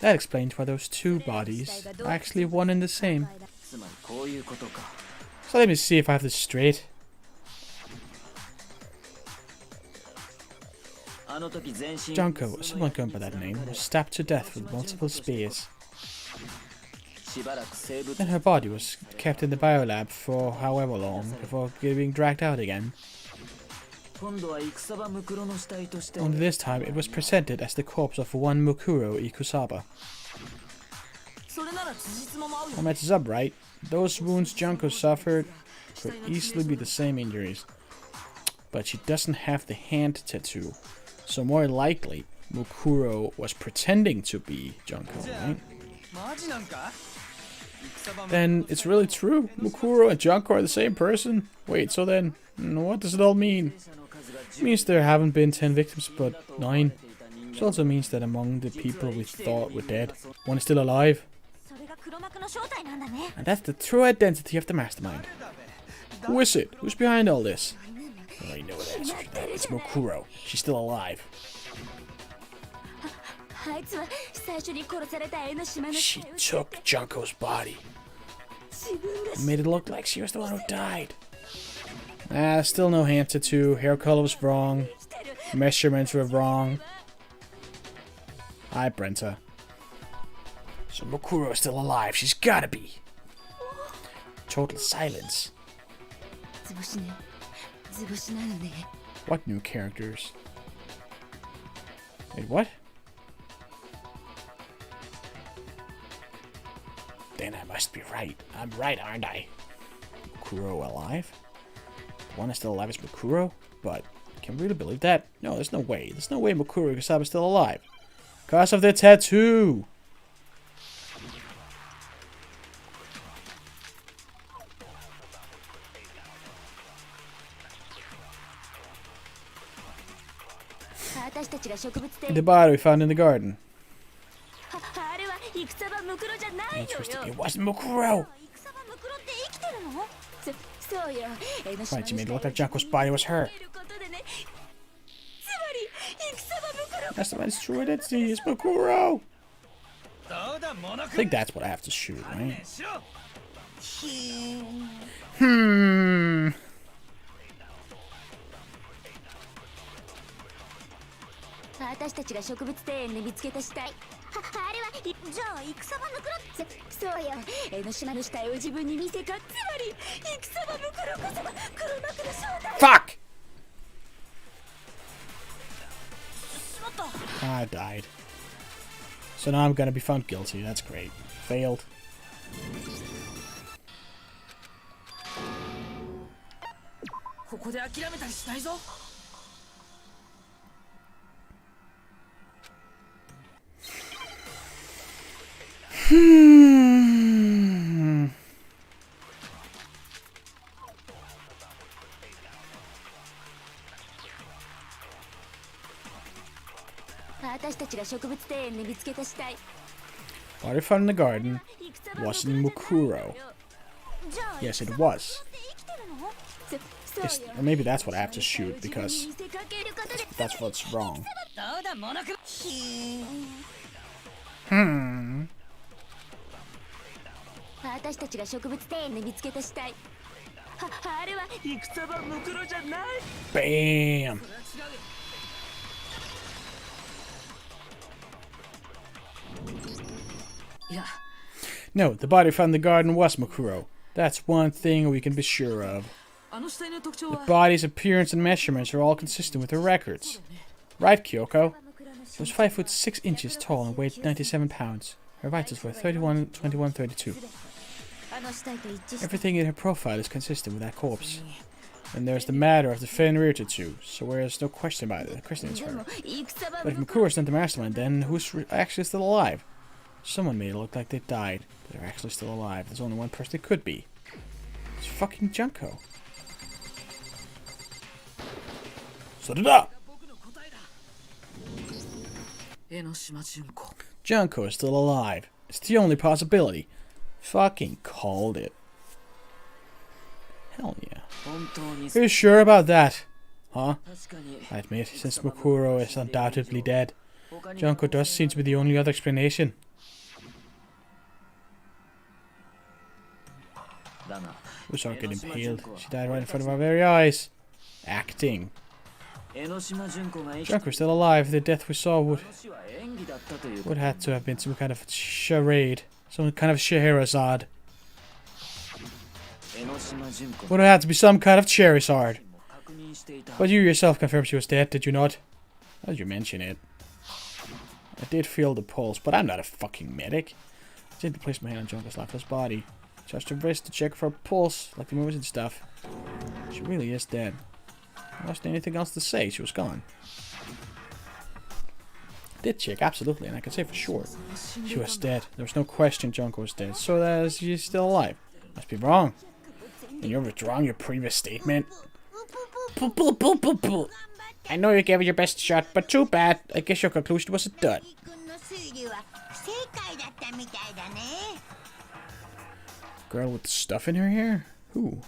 That explains why those two bodies are actually one and the same. So let me see if I have this straight. Junko, someone going by that name, was stabbed to death with multiple spears. Then her body was kept in the biolab for however long before being dragged out again. Only this time it was presented as the corpse of one Mukuro Ikusaba. That matches up, right? Those wounds Junko suffered could easily be the same injuries. But she doesn't have the hand tattoo. So more likely, Mukuro was pretending to be Junko, right? Then it's really true. Mukuro and Junko are the same person? Wait, so then, what does it all mean? It means there haven't been 10 victims, but 9. Which also means that among the people we thought were dead, one is still alive. And that's the true identity of the mastermind. Who is it? Who's behind all this? Well, I know the answer to that. It's Mukuro. She's still alive. She took Junko's body. Made it look like she was the one who died. Still no hand tattoo. Hair color was wrong. Measurements were wrong. Hi, Brenta. So Mukuro is still alive. She's gotta be. Total silence. What new characters? Wait, what? Then I must be right. I'm right, aren't I? Mukuro alive? The one is still alive is Mukuro? But can we really believe that? No, there's no way. There's no way Mukuro Ikusaba is still alive. Because of the tattoo! The body we found in the garden. Interesting. It wasn't Mukuro. Right, you made it look like Junko's body was her. That's the man's true identity. It's Mukuro. I think that's what I have to shoot, right? Hmm. 私たちが植物庭園で見つけた死体。あれはじゃあ戦場ムクロそうよ。江ノ島の死体を自分に見せかつまり戦場ムクロこそが黒幕の正体。Fuck! I died. So now I'm gonna be found guilty. That's great. Failed. Hmm. 私たちが植物庭園で見つけた死体。 What I found in the garden wasn't Mukuro. Yes, it was. or maybe that's what I have to shoot, because that's what's wrong. Hmm. 私たちが植物庭園で見つけた死体。あれは戦場ムクロじゃない。Bam. No, the body found in the garden was Mukuro. That's one thing we can be sure of. The body's appearance and measurements are all consistent with her records. Right, Kyoko? She was 5 foot 6 inches tall and weighed 97 pounds. Her vitals were 31, 21, 32. Everything in her profile is consistent with that corpse. And there's the matter of the Fenrir tattoo, so there's no question about it. The question is her. But if Mukuro's not the mastermind, then who's actually still alive? Someone made it look like they died, but they're actually still alive. There's only one person it could be. It's fucking Junko. Set it up! Junko is still alive. It's the only possibility. Fucking called it. Hell yeah. Are you sure about that? Huh? I admit, since Mukuro is undoubtedly dead, Junko does seem to be the only other explanation. We saw her get impaled. She died right in front of our very eyes. Acting. Junko is still alive. The death we saw would have to have been some kind of charade. Some kind of Scheherazade. Would have had to be some kind of Charizard. But you yourself confirmed she was dead, did you not? How did you mention it? I did feel the pulse, but I'm not a fucking medic. I didn't place my hand on Junko's lifeless body. Just her wrist to check for a pulse, like the movies and stuff. She really is dead. There wasn't anything else to say, she was gone. Did check, absolutely, and I can say for sure. She was dead. There was no question Junko was dead, so that is she's still alive. Must be wrong. And you're withdrawing your previous statement? I know you gave it your best shot, but too bad. I guess your conclusion was a dud. Girl with stuff in her hair? Who?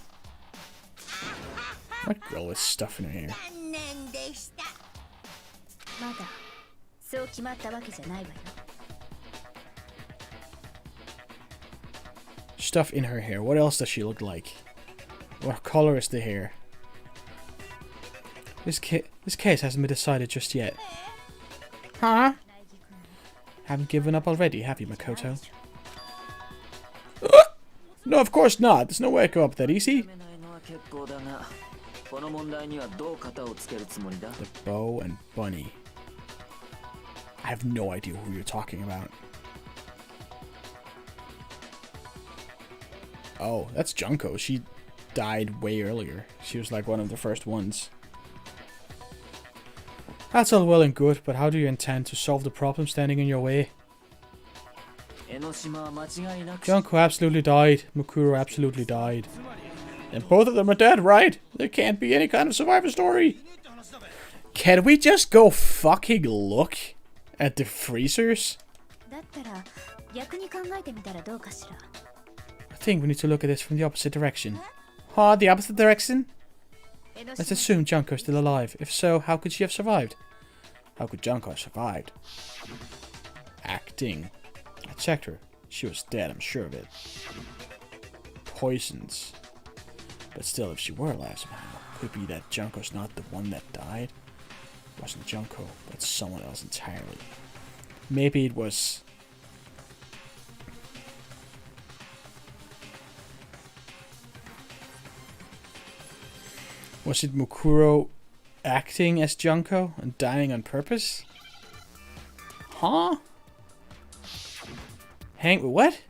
What girl with stuff in her hair? Stuff in her hair. What else does she look like? What color is the hair? This case hasn't been decided just yet. Huh? Haven't given up already, have you, Makoto? No, of course not. There's no way I go up that easy. The bow and bunny. I have no idea who you're talking about. Oh, that's Junko. She died way earlier. She was like one of the first ones. That's all well and good, but how do you intend to solve the problem standing in your way? Junko absolutely died. Mukuro absolutely died. And both of them are dead, right? There can't be any kind of survivor story. Can we just go fucking look at the freezers? I think we need to look at this from the opposite direction. Huh? The opposite direction? Let's assume Junko is still alive. If so, how could she have survived? How could Junko have survived? Acting. I checked her. She was dead, I'm sure of it. Poisons. But still, if she were alive somehow, could it be that Junko's not the one that died? It wasn't Junko, but someone else entirely. Maybe it was... Was it Mukuro acting as Junko and dying on purpose? Huh? What?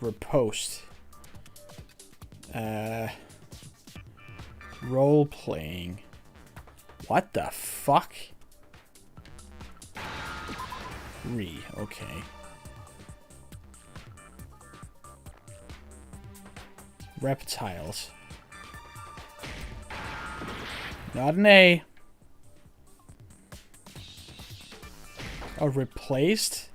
Repost. Role playing. What the fuck? 3. Okay. Reptiles. Not an A. Oh, replaced?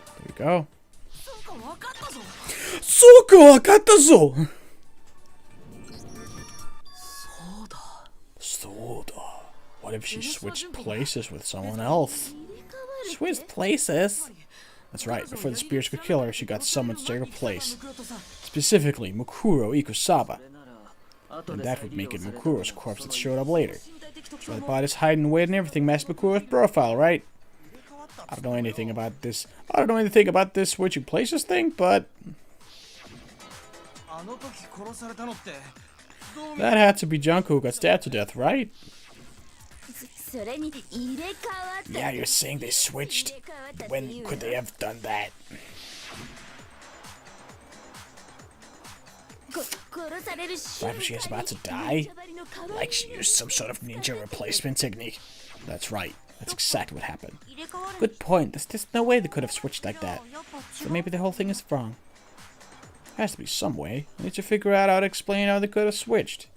There you go. Soda. What if she switched places with someone else? Switched places? That's right, before the spears could kill her, she got summoned to take her place. Specifically, Mukuro Ikusaba. And that would make it Mukuro's corpse that showed up later. So the body's hiding away and everything matched Mukuro's profile, right? I don't know anything about this. Switching places thing, but that had to be Junko who got stabbed to death, right? Yeah, you're saying they switched? When could they have done that? Right when she is about to die? Like she used some sort of ninja replacement technique. That's right. That's exactly what happened. Good point. There's just no way they could have switched like that. So maybe the whole thing is wrong. There has to be some way. I need to figure out how to explain how they could have switched.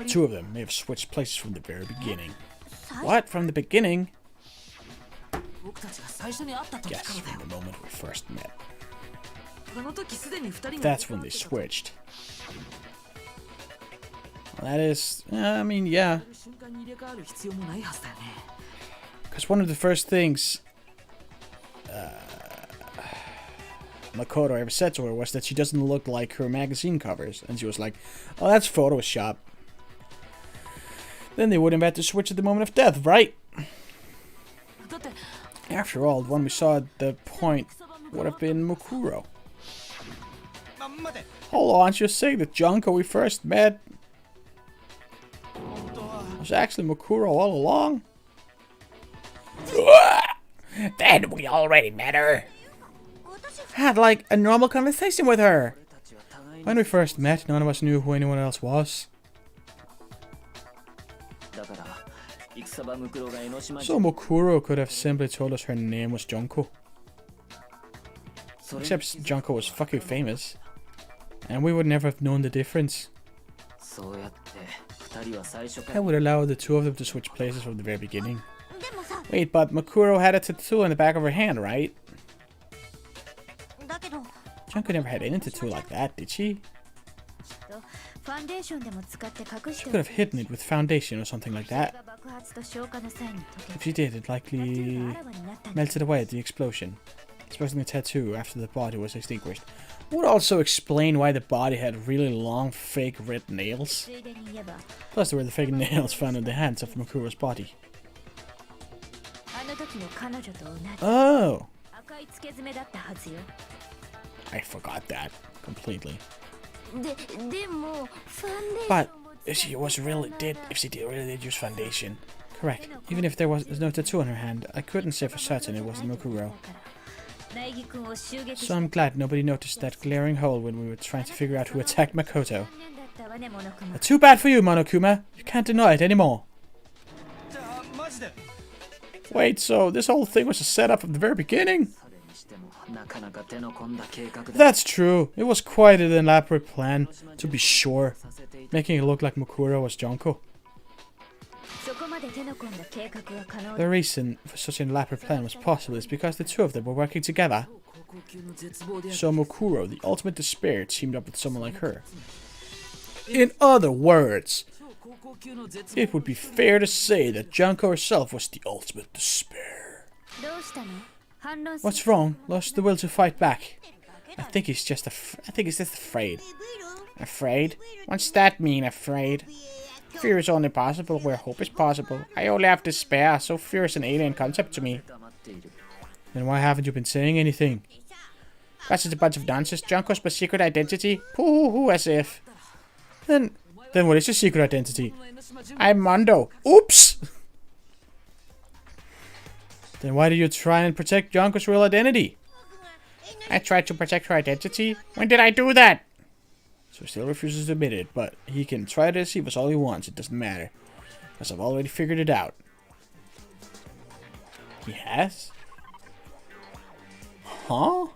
Two of them may have switched places from the very beginning. What? From the beginning? Yes, from the moment we first met. That's when they switched. Well, that is... I mean, yeah. Because one of the first things Makoto ever said to her was that she doesn't look like her magazine covers. And she was like, oh, that's Photoshop. Then they wouldn't have had to switch at the moment of death, right? After all, the one we saw at the point would have been Mukuro. Hold on, you're saying that Junko we first met was actually Mukuro all along? Then we already met her. Had like a normal conversation with her. When we first met, none of us knew who anyone else was. So Mukuro could have simply told us her name was Junko. Except Junko was fucking famous. And we would never have known the difference. That would allow the two of them to switch places from the very beginning. Wait, but Mukuro had a tattoo on the back of her hand, right? Junko never had any tattoo like that, did she? She could have hidden it with foundation or something like that. If she did, it likely melted away at the explosion, exposing the tattoo after the body was extinguished. Would also explain why the body had really long fake red nails. Plus there were the fake nails found in the hands of Mukuro's body. Oh! I forgot that completely. But if she really did use foundation, correct. Even if there's no tattoo on her hand, I couldn't say for certain it wasn't Mukuro. So I'm glad nobody noticed that glaring hole when we were trying to figure out who attacked Makoto. Too bad for you, Monokuma. You can't deny it anymore. Wait, so this whole thing was a setup from the very beginning? That's true. It was quite an elaborate plan, to be sure, making it look like Mukuro was Junko. The reason for such an elaborate plan was possible is because the two of them were working together. So Mukuro, the ultimate despair, teamed up with someone like her. In other words, it would be fair to say that Junko herself was the ultimate despair. What's wrong? Lost the will to fight back. I think he's just afraid. Afraid? What's that mean, afraid? Fear is only possible where hope is possible. I only have despair, so fear is an alien concept to me. Then why haven't you been saying anything? That's just a bunch of nonsense. Junko's my secret identity? Pooh, as if. Then what is your secret identity? I'm Mondo. Oops! Then why do you try and protect Junko's real identity? I tried to protect her identity? When did I do that? So he still refuses to admit it, but he can try to deceive us all he wants. It doesn't matter. Because I've already figured it out. He has? Huh?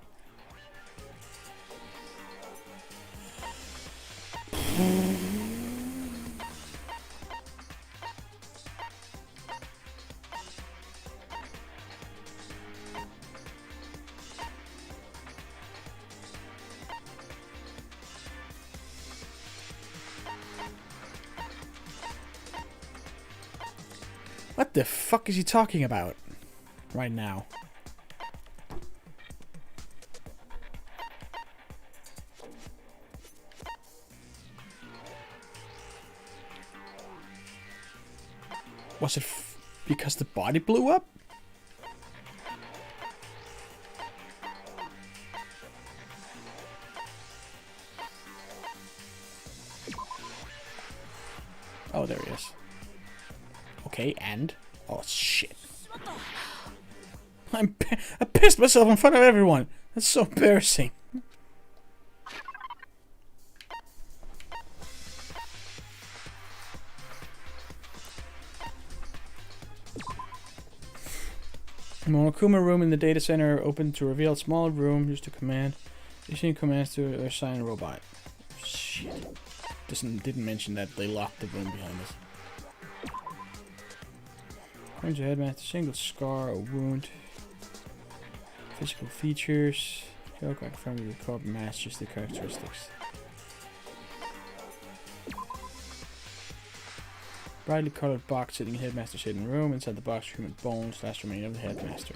What the fuck is he talking about right now? Was it because the body blew up? Oh, there he is. Okay, and... Oh, shit. I pissed myself in front of everyone. That's so embarrassing. The Monokuma room in the data center opened to reveal a small room used to command. Issuing commands to a sign robot. Shit. Didn't mention that they locked the room behind us. According to Headmaster, single scar or wound. Physical features. Joke, I confirm the record matches the characteristics. Brightly colored box sitting in Headmaster's hidden room. Inside the box, human bones, last remaining of the Headmaster.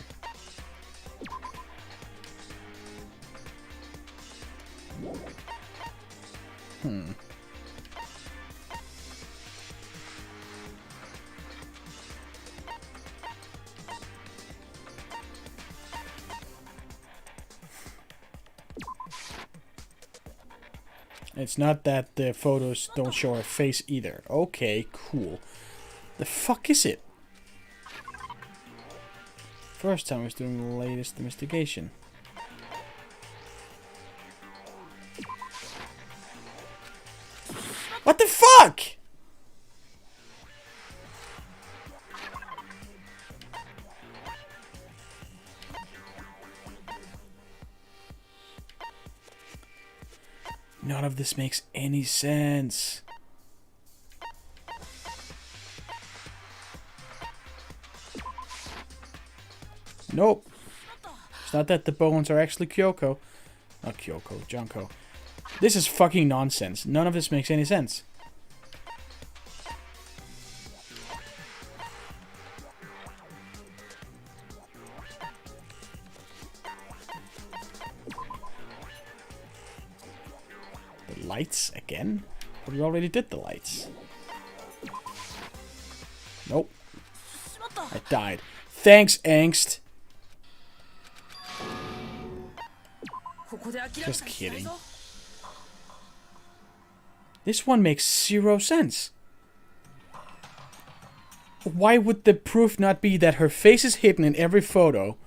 It's not that the photos don't show her face either. Okay, cool. The fuck is it? First time I was doing the latest investigation. What the fuck? None of this makes any sense. Nope. It's not that the bones are actually Kyoko. Not Kyoko, Junko. This is fucking nonsense. None of this makes any sense. The lights again? But we already did the lights. Nope. I died. Thanks, Angst. Just kidding. This one makes zero sense. Why would the proof not be that her face is hidden in every photo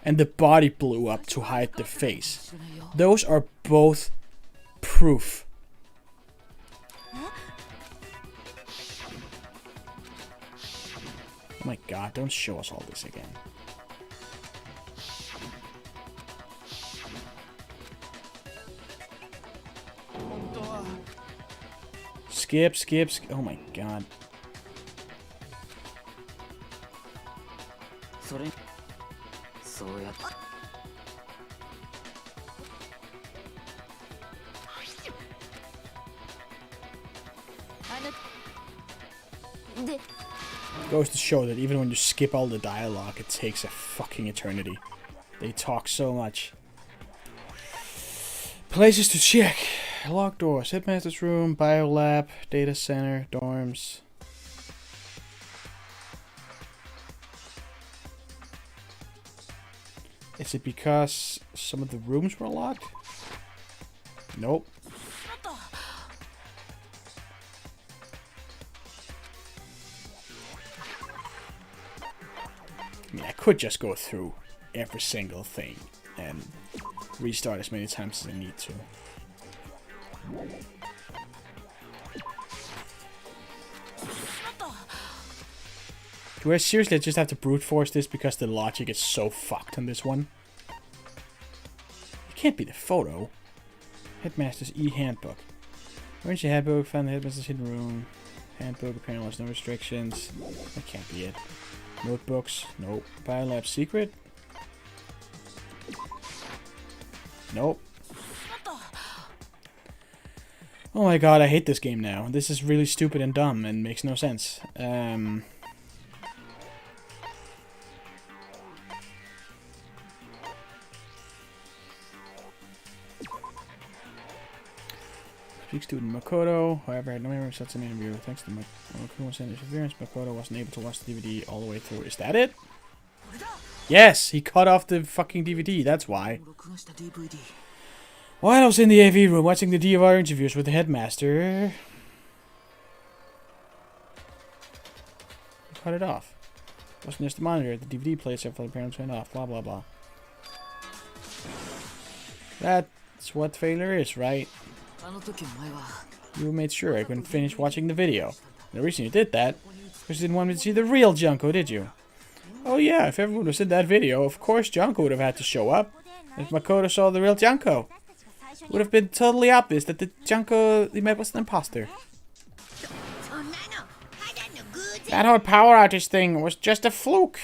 and the body blew up to hide the face? Those are both proof. Oh my god, don't show us all this again. Skip, skip, skip. Oh my god. Goes to show that even when you skip all the dialogue, it takes a fucking eternity. They talk so much. Places to check. Locked doors. Headmaster's room, biolab, data center, dorms. Is it because some of the rooms were locked? Nope. I mean, I could just go through every single thing and restart as many times as I need to. Do I seriously just have to brute force this because the logic is so fucked on this one? It can't be the photo. Headmaster's e-handbook. Arrange the handbook, find the headmaster's hidden room. Handbook, apparently there's no restrictions. That can't be it. Notebooks, nope. Biolab secret? Nope. Oh my god, I hate this game now. This is really stupid and dumb and makes no sense. Speak student Makoto, however, had no memory of such an interview. Thanks to Makoto's interference, Makoto wasn't able to watch the DVD all the way through. Is that it? Yes, he cut off the fucking DVD, that's why. While I was in the AV room watching the DVR interviews with the headmaster, he cut it off. Wasn't just the monitor, the DVD player several apparently turned off, blah blah blah. That's what failure is, right? You made sure I couldn't finish watching the video. The reason you did that was because you didn't want me to see the real Junko, did you? Oh yeah, if everyone was in that video, of course Junko would have had to show up. If Makoto saw the real Junko, it would have been totally obvious that the Junko he met was an imposter. That whole power outage thing was just a fluke.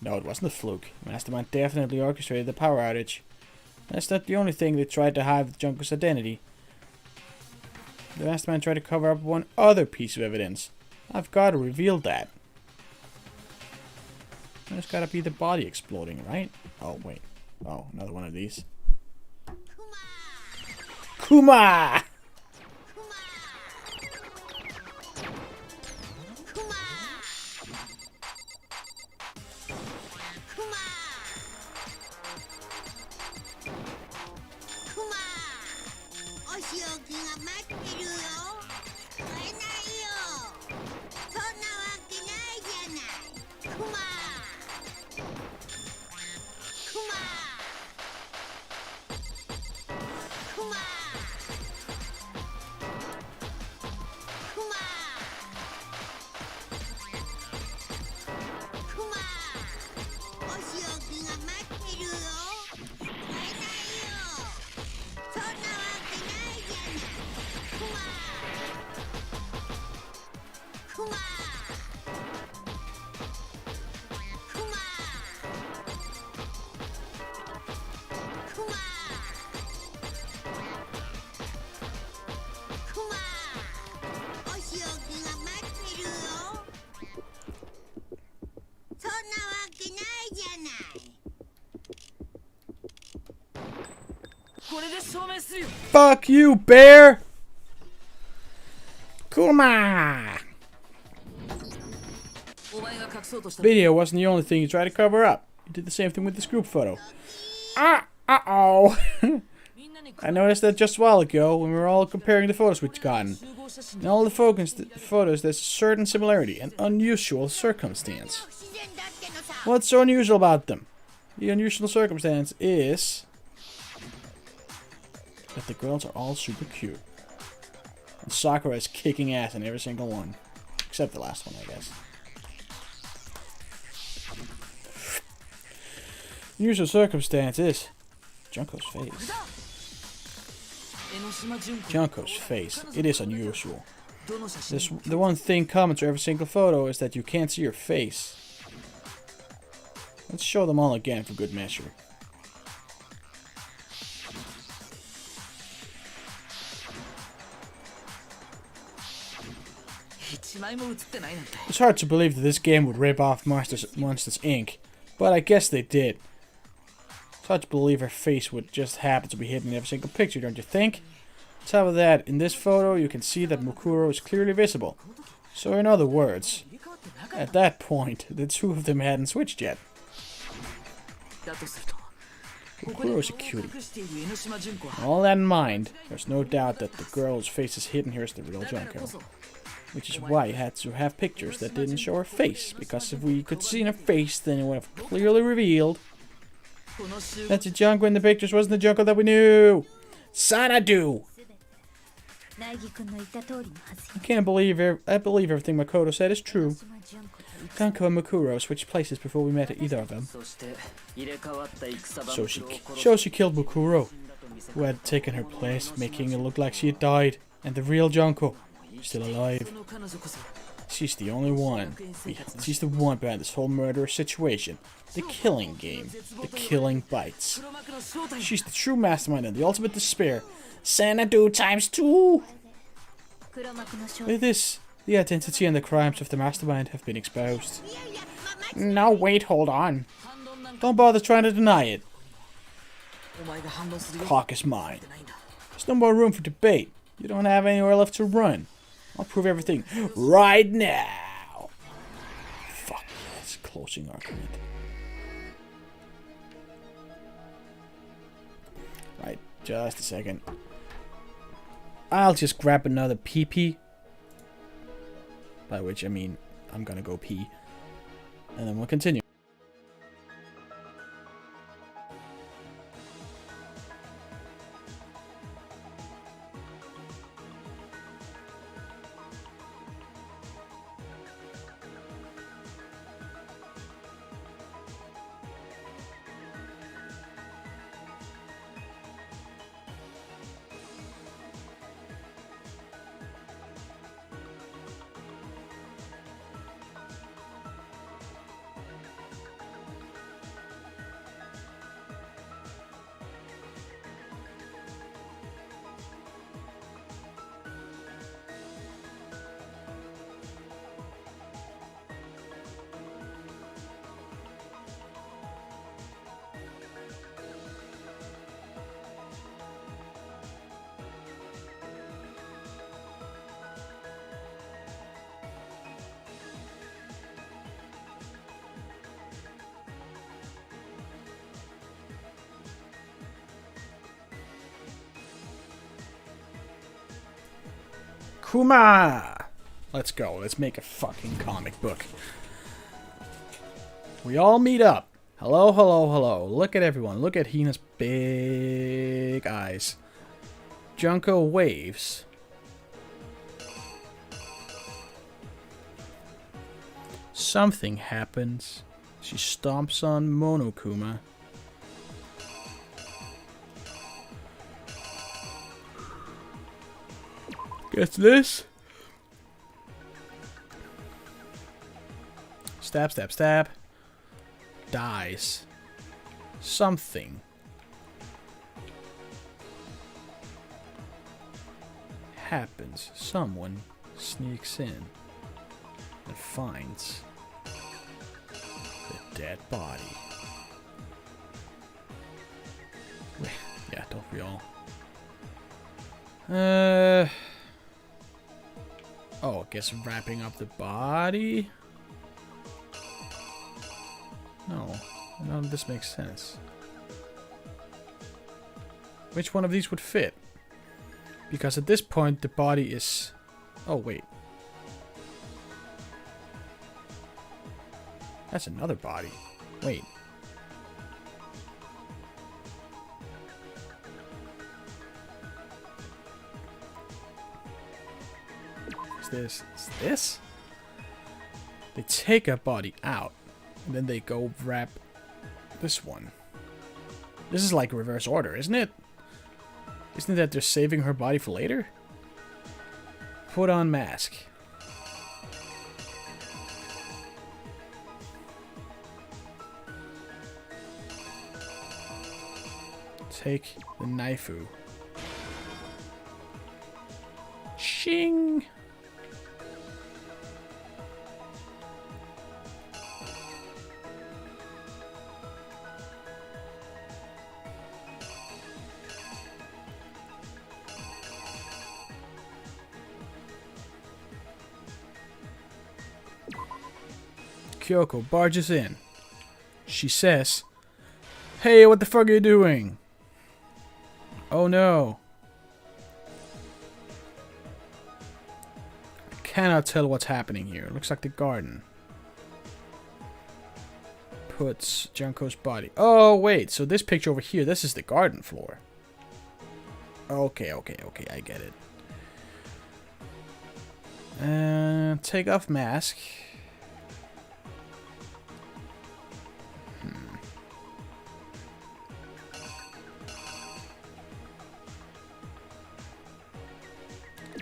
No, it wasn't a fluke. Mastermind definitely orchestrated the power outage. That's not the only thing they tried to hide with Junko's identity. The Mastermind tried to cover up one other piece of evidence. I've got to reveal that. There's gotta be the body exploding, right? Oh, wait. Oh, another one of these. Kuma! Fuck you, bear! Kuma! Video wasn't the only thing you tried to cover up. You did the same thing with this group photo. Uh-oh! I noticed that just a while ago when we were all comparing the photos we'd gotten. In all the photos, there's a certain similarity, an unusual circumstance. What's so unusual about them? The unusual circumstance is that the girls are all super cute. And Sakura is kicking ass in every single one. Except the last one, I guess. Unusual circumstance is Junko's face. Junko's face. It is unusual. The one thing common to every single photo is that you can't see your face. Let's show them all again for good measure. It's hard to believe that this game would rip off Monsters Inc., but I guess they did. It's hard to believe her face would just happen to be hidden in every single picture, don't you think? On top of that, in this photo you can see that Mukuro is clearly visible. So in other words, at that point, the two of them hadn't switched yet. Mukuro's a cutie. All that in mind, there's no doubt that the girl whose face is hidden here is the real Junko. Which is why you had to have pictures that didn't show her face, because if we could see her face, then it would have clearly revealed that the Junko in the pictures wasn't the Junko that we knew. Sanadu! I can't believe I believe everything Makoto said is true. Junko and Mukuro switched places before we met either of them. So she killed Mukuro, who had taken her place, making it look like she had died, and the real Junko, still alive. She's the only one. She's the one behind this whole murder situation. The killing game. The killing bites. She's the true mastermind and the ultimate despair. Sanadu ×2! With this, the identity and the crimes of the mastermind have been exposed. No, wait, hold on. Don't bother trying to deny it. The clock is mine. There's no more room for debate. You don't have anywhere left to run. I'll prove everything right now. Fuck, that's a closing argument. Right, just a second. I'll just grab another pee-pee. By which I mean, I'm gonna go pee. And then we'll continue. Kuma! Let's go. Let's make a fucking comic book. We all meet up. Hello, hello, hello. Look at everyone. Look at Hina's big eyes. Junko waves. Something happens. She stomps on Monokuma. Gets this. Stab, stab, stab. Dies. Something happens. Someone sneaks in and finds the dead body. Yeah, don't we all? Oh, I guess wrapping up the body? No, none of this makes sense. Which one of these would fit? Because at this point, the body is... Oh, wait. That's another body. Wait. Is this? They take a body out, and then they go wrap this one. This is like reverse order, isn't it? Isn't it that they're saving her body for later? Put on mask. Take the knifeu. Shing! Kyoko barges in. She says, Hey, what the fuck are you doing? Oh no. I cannot tell what's happening here. It looks like the garden. Puts Junko's body. Oh, wait. So this picture over here, this is the garden floor. Okay, I get it. Take off mask.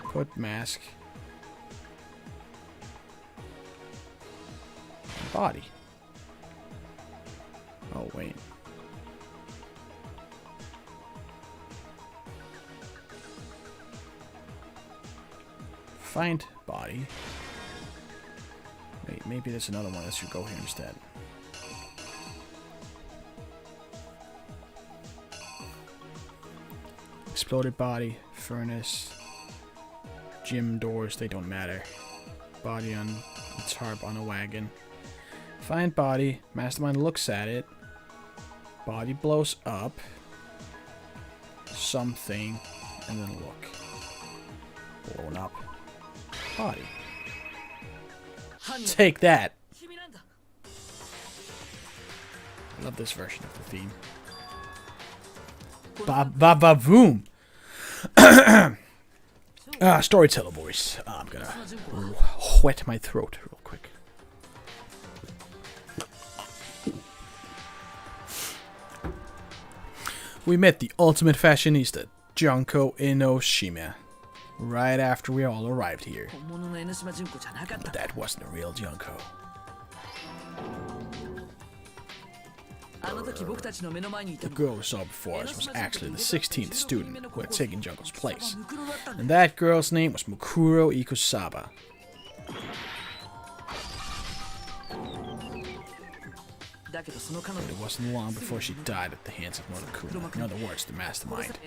Put mask. Body. Oh, wait. Find body. Wait, maybe there's another one that should go here instead. Exploded body, furnace, gym doors, they don't matter. Body on a tarp on a wagon. Find body, Mastermind looks at it. Body blows up. Something, and then look. Blown up. Body. Take that! I love this version of the theme. Ba-ba-ba-boom! Storyteller voice. I'm gonna wet my throat real quick. We met the ultimate fashionista, Junko Enoshima, right after we all arrived here. But that wasn't a real Junko. The girl we saw before us was actually the 16th student who had taken Junko's place. And that girl's name was Mukuro Ikusaba. But it wasn't long before she died at the hands of Monokuma. In other words, the mastermind.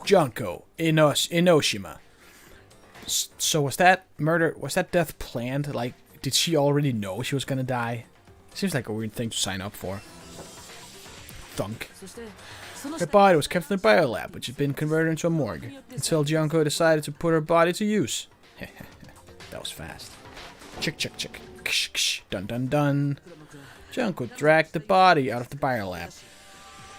Junko Enoshima. So was that murder, was that death planned? Like, did she already know she was gonna die? Seems like a weird thing to sign up for. Thunk. Her body was kept in the biolab, which had been converted into a morgue, until Junko decided to put her body to use. That was fast. Chick, chick, chick. Ksh, ksh. Dun, dun, dun. Junko dragged the body out of the biolab.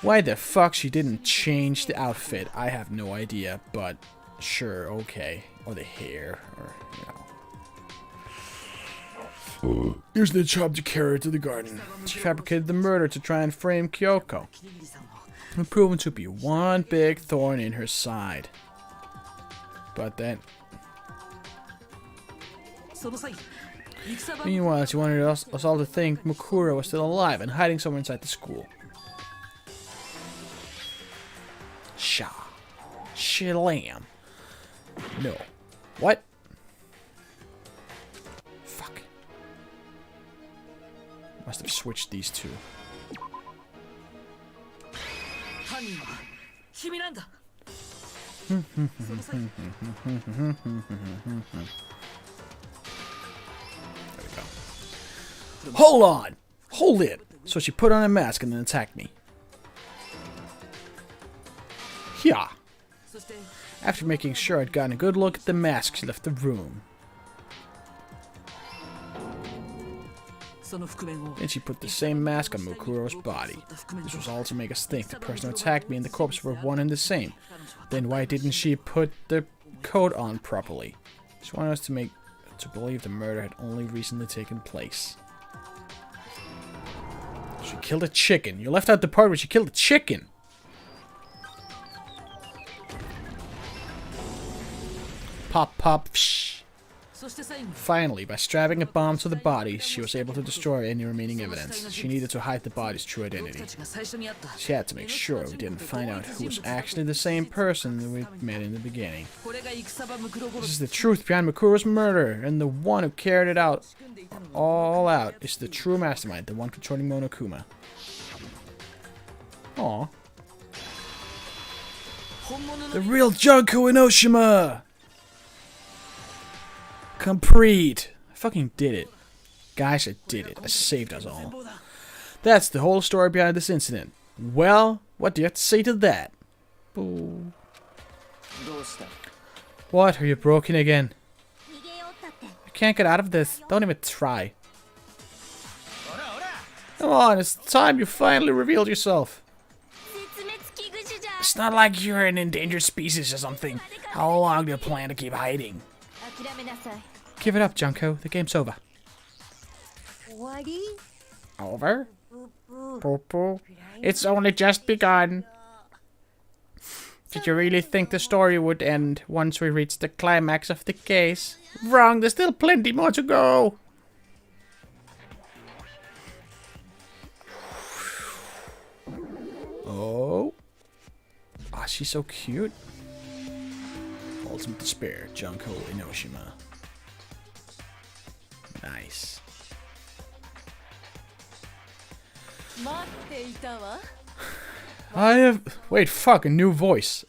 Why the fuck she didn't change the outfit, I have no idea, but sure, okay. Or the hair, or, you know. Here's the job to carry her to the garden. She fabricated the murder to try and frame Kyoko, and proven to be one big thorn in her side. But then... Meanwhile, she wanted us all to think Mukuro was still alive and hiding somewhere inside the school. Shalam. No. What? Fuck. Must have switched these two. Hold on! Hold it! So she put on a mask and then attacked me. Yeah. After making sure I'd gotten a good look at the mask, she left the room. Then she put the same mask on Mukuro's body. This was all to make us think the person who attacked me and the corpse were one and the same. Then why didn't she put the coat on properly? She wanted us to believe the murder had only recently taken place. She killed a chicken. You left out the part where she killed a chicken. Pop, pop, psh. Finally, by strapping a bomb to the body, she was able to destroy any remaining evidence. She needed to hide the body's true identity. She had to make sure we didn't find out who was actually the same person that we met in the beginning. This is the truth behind Mukuro's murder, and the one who carried it out all out is the true mastermind, the one controlling Monokuma. Aww. The real Junko Enoshima! Complete! I fucking did it. Guys, I did it. I saved us all. That's the whole story behind this incident. Well, what do you have to say to that? Boo. What? Are you broken again? You can't get out of this. Don't even try. Come on, it's time you finally revealed yourself. It's not like you're an endangered species or something. How long do you plan to keep hiding? Give it up, Junko. The game's over. Over? Poo-poo. It's only just begun. Did you really think the story would end once we reached the climax of the case? Wrong, there's still plenty more to go. Oh. Ah, oh, she's so cute. Ultimate Despair, Junko Enoshima. Nice. I have... Wait, fuck, a new voice.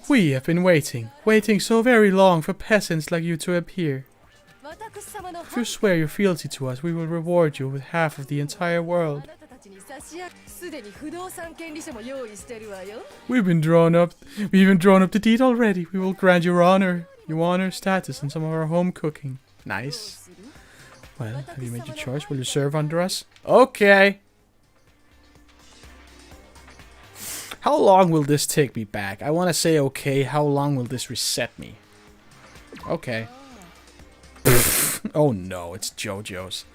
We have been waiting so very long for peasants like you to appear. If you swear your fealty to us, we will reward you with half of the entire world. We've even drawn up the deed already. We will grant your honor status and some of our home cooking. Nice. Well, have you made your choice? Will you serve under us? Okay. How long will this take me back? I want to say okay. How long will this reset me? Okay. Oh no, it's JoJo's.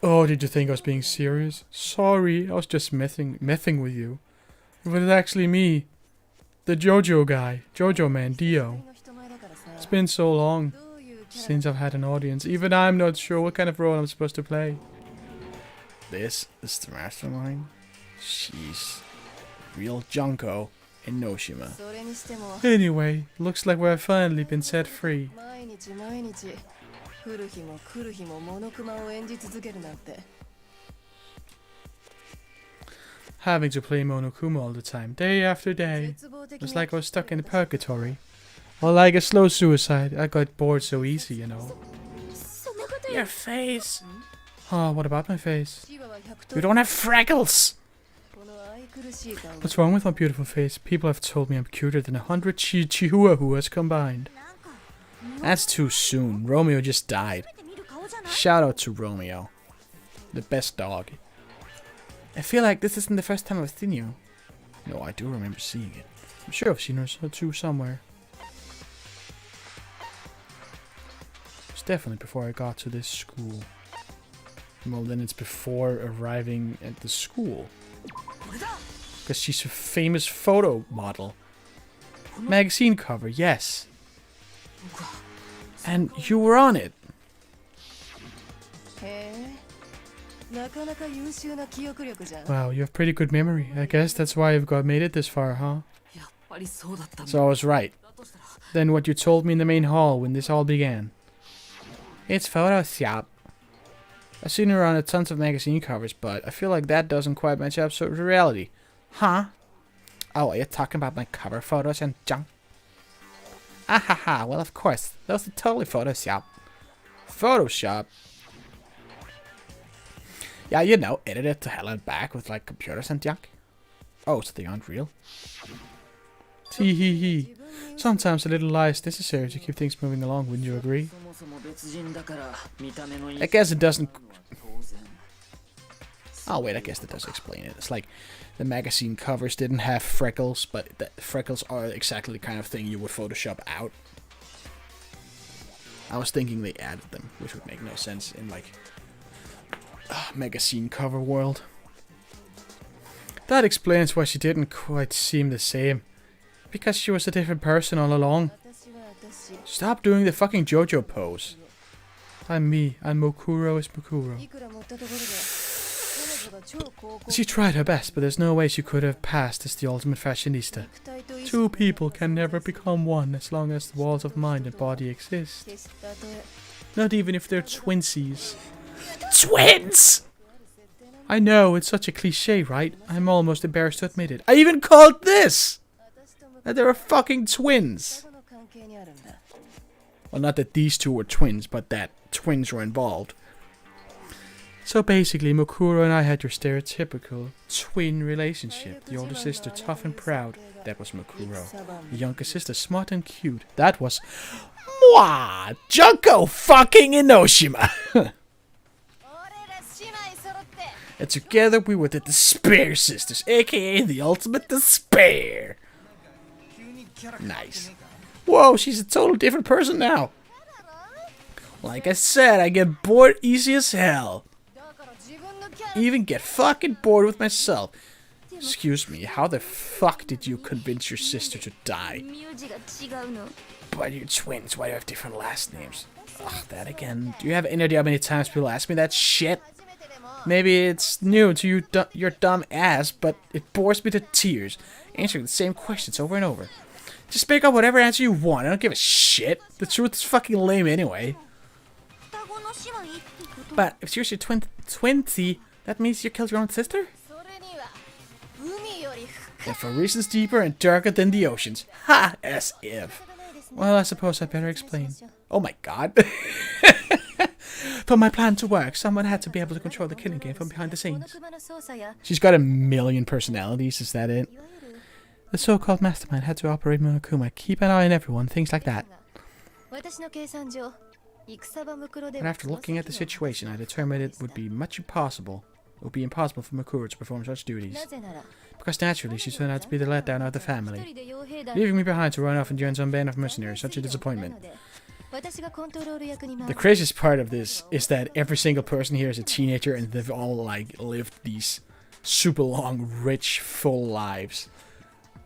Oh, did you think I was being serious? Sorry, I was just messing with you. It was actually me. The JoJo guy. JoJo man, Dio. It's been so long since I've had an audience. Even I'm not sure what kind of role I'm supposed to play. This is the mastermind? Jeez. Real Junko Enoshima. Anyway, looks like we've finally been set free. Having to play Monokuma all the time, day after day. It's like I was stuck in purgatory. Or like a slow suicide. I got bored so easy, you know. Your face. Oh, what about my face? You don't have freckles! What's wrong with my beautiful face? People have told me I'm cuter than 100 chihuahuas combined. That's too soon. Romeo just died. Shout out to Romeo. The best dog. I feel like this isn't the first time I've seen you. No, I do remember seeing it. I'm sure I've seen her too somewhere. It's definitely before I got to this school. Well, then it's before arriving at the school. Because she's a famous photo model. Magazine cover, yes. And you were on it. Wow, you have pretty good memory. I guess that's why you've made it this far, huh? So I was right. Then what you told me in the main hall when this all began. It's Photoshop. I've seen her on tons of magazine covers, but I feel like that doesn't quite match up to reality. Huh? Oh, are you talking about my cover photos and junk? Ah ha ha, well of course, those are totally Photoshop. Photoshop? Yeah, you know, edited to hell and back with like computers and junk. Oh, so they aren't real? Tee hee hee. Sometimes a little lie is necessary to keep things moving along, wouldn't you agree? I guess it doesn't... Oh wait, I guess that does explain it. It's like the magazine covers didn't have freckles, but the freckles are exactly the kind of thing you would Photoshop out. I was thinking they added them, which would make no sense in like magazine cover world. That explains why she didn't quite seem the same. Because she was a different person all along. Stop doing the fucking JoJo pose. I'm me, and Mokuro is Mokuro. She tried her best, but there's no way she could have passed as the ultimate fashionista. Two people can never become one as long as the walls of mind and body exist. Not even if they're twinsies. Twins! I know, it's such a cliche, right? I'm almost embarrassed to admit it. I even called this! That they were fucking twins. Well, not that these two were twins, but that twins were involved. So basically, Mokuro and I had your stereotypical twin relationship. The older sister tough and proud. That was Mokuro. The younger sister smart and cute. That was Mwah! Junko fucking Enoshima! And together we were the Despair Sisters, aka the ultimate despair. Nice. Whoa, she's a total different person now. Like I said, I get bored easy as hell. Even get fucking bored with myself. Excuse me, how the fuck did you convince your sister to die? But you're twins, why do you have different last names? Ugh, that again. Do you have any idea how many times people ask me that shit? Maybe it's new to you, your dumb ass, but it bores me to tears. Answering the same questions over and over. Just make up whatever answer you want, I don't give a shit. The truth is fucking lame anyway. But if you're 20, that means you killed your own sister? And for reasons deeper and darker than the oceans. Ha! As if. Well, I suppose I better explain. Oh my god. For my plan to work, someone had to be able to control the killing game from behind the scenes. She's got a million personalities, is that it? The so-called mastermind had to operate Monokuma, keep an eye on everyone, things like that. But after looking at the situation, I determined it would be impossible for Mokuro to perform such duties. Because naturally, she turned out to be the letdown of the family. Leaving me behind to run off and join some band of mercenaries, such a disappointment. The craziest part of this is that every single person here is a teenager and they've all, like, lived these super long, rich, full lives.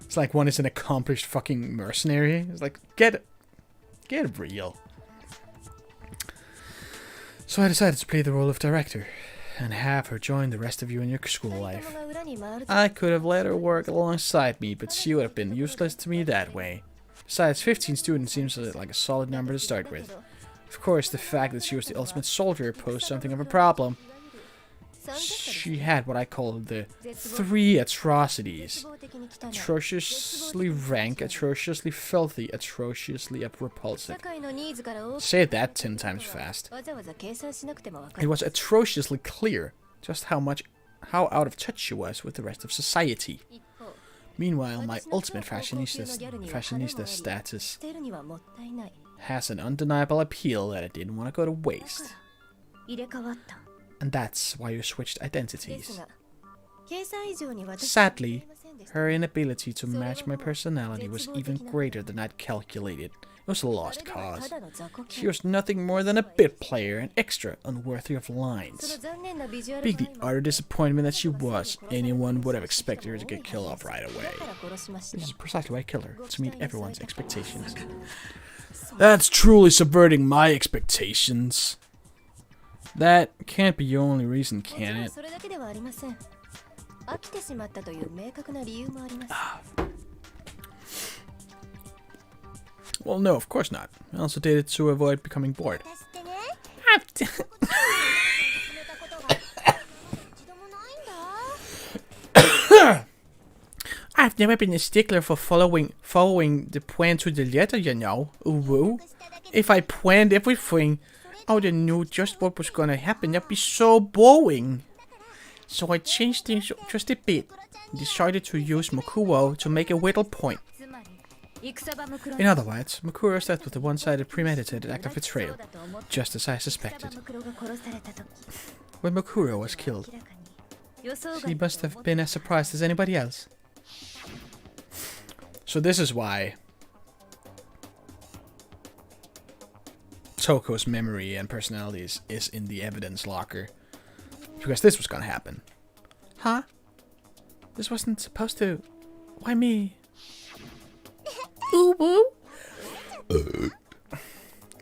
It's like one is an accomplished fucking mercenary. It's like, get real. So I decided to play the role of director and have her join the rest of you in your school life. I could have let her work alongside me, but she would have been useless to me that way. Besides, 15 students seems like a solid number to start with. Of course, the fact that she was the ultimate soldier posed something of a problem. She had what I call the 3 atrocities. Atrociously rank, atrociously filthy, atrociously repulsive. Say that 10 times fast. It was atrociously clear just how out of touch she was with the rest of society. Meanwhile, my ultimate fashionista status has an undeniable appeal that I didn't want to go to waste. And that's why you switched identities. Sadly, her inability to match my personality was even greater than I'd calculated. It was a lost cause. She was nothing more than a bit player, an extra unworthy of lines. Being the utter disappointment that she was, anyone would have expected her to get killed off right away. This is precisely why I killed her, to meet everyone's expectations. That's truly subverting my expectations. That can't be your only reason, can it? Well, no, of course not. I also did it to avoid becoming bored. I've never been a stickler for following the plan to the letter, you know. Ooh, if I planned everything, I would have knew just what was gonna happen. That'd be so boring. So I changed things just a bit and decided to use Mokuro to make a whittle point. In other words, Mokuro started with a one-sided premeditated act of betrayal, just as I suspected. When Mokuro was killed, he must have been as surprised as anybody else. So this is why Toko's memory and personalities is in the evidence locker. Because this was gonna happen. Huh? This wasn't supposed to... Why me? Ooh woo?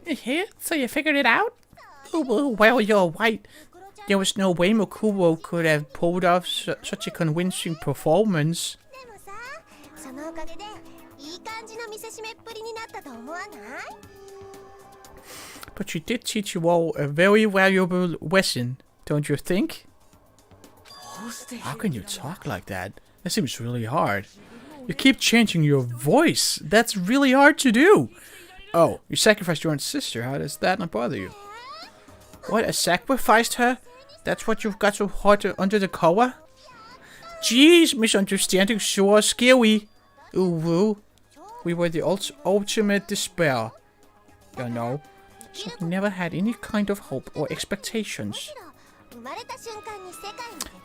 Yeah, so you figured it out? Ooh woo, well you're right. There was no way Mokuro could have pulled off such a convincing performance. But she did teach you all a very valuable lesson, don't you think? How can you talk like that? That seems really hard. You keep changing your voice. That's really hard to do. Oh, you sacrificed your own sister. How does that not bother you? What, I sacrificed her? That's what you've got so hot under the cover? Jeez, misunderstanding sure scary. Ooh, we were the ultimate despair. You know, so we never had any kind of hope or expectations.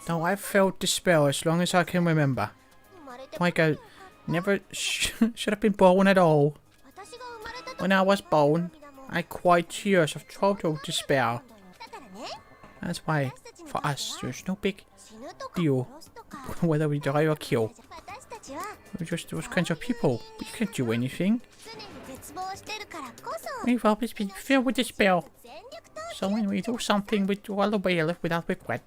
Now I've felt despair as long as I can remember. Like I never should have been born at all. When I was born, I cried tears of total despair. That's why, for us, there's no big deal whether we die or kill. We're just those kinds of people. We can't do anything. We've always been filled with despair. So when we do something, we do all the way without regret.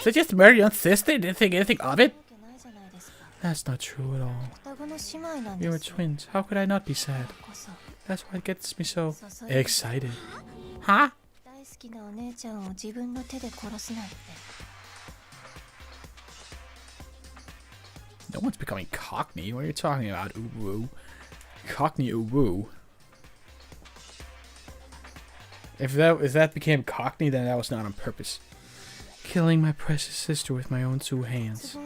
So just marry your sister and didn't think anything of it? That's not true at all. We were twins. How could I not be sad? That's what gets me so excited. Huh? No one's becoming Cockney. What are you talking about? Ooh woo. Cockney ooh woo. If that became Cockney, then that was not on purpose. Killing my precious sister with my own 2 hands.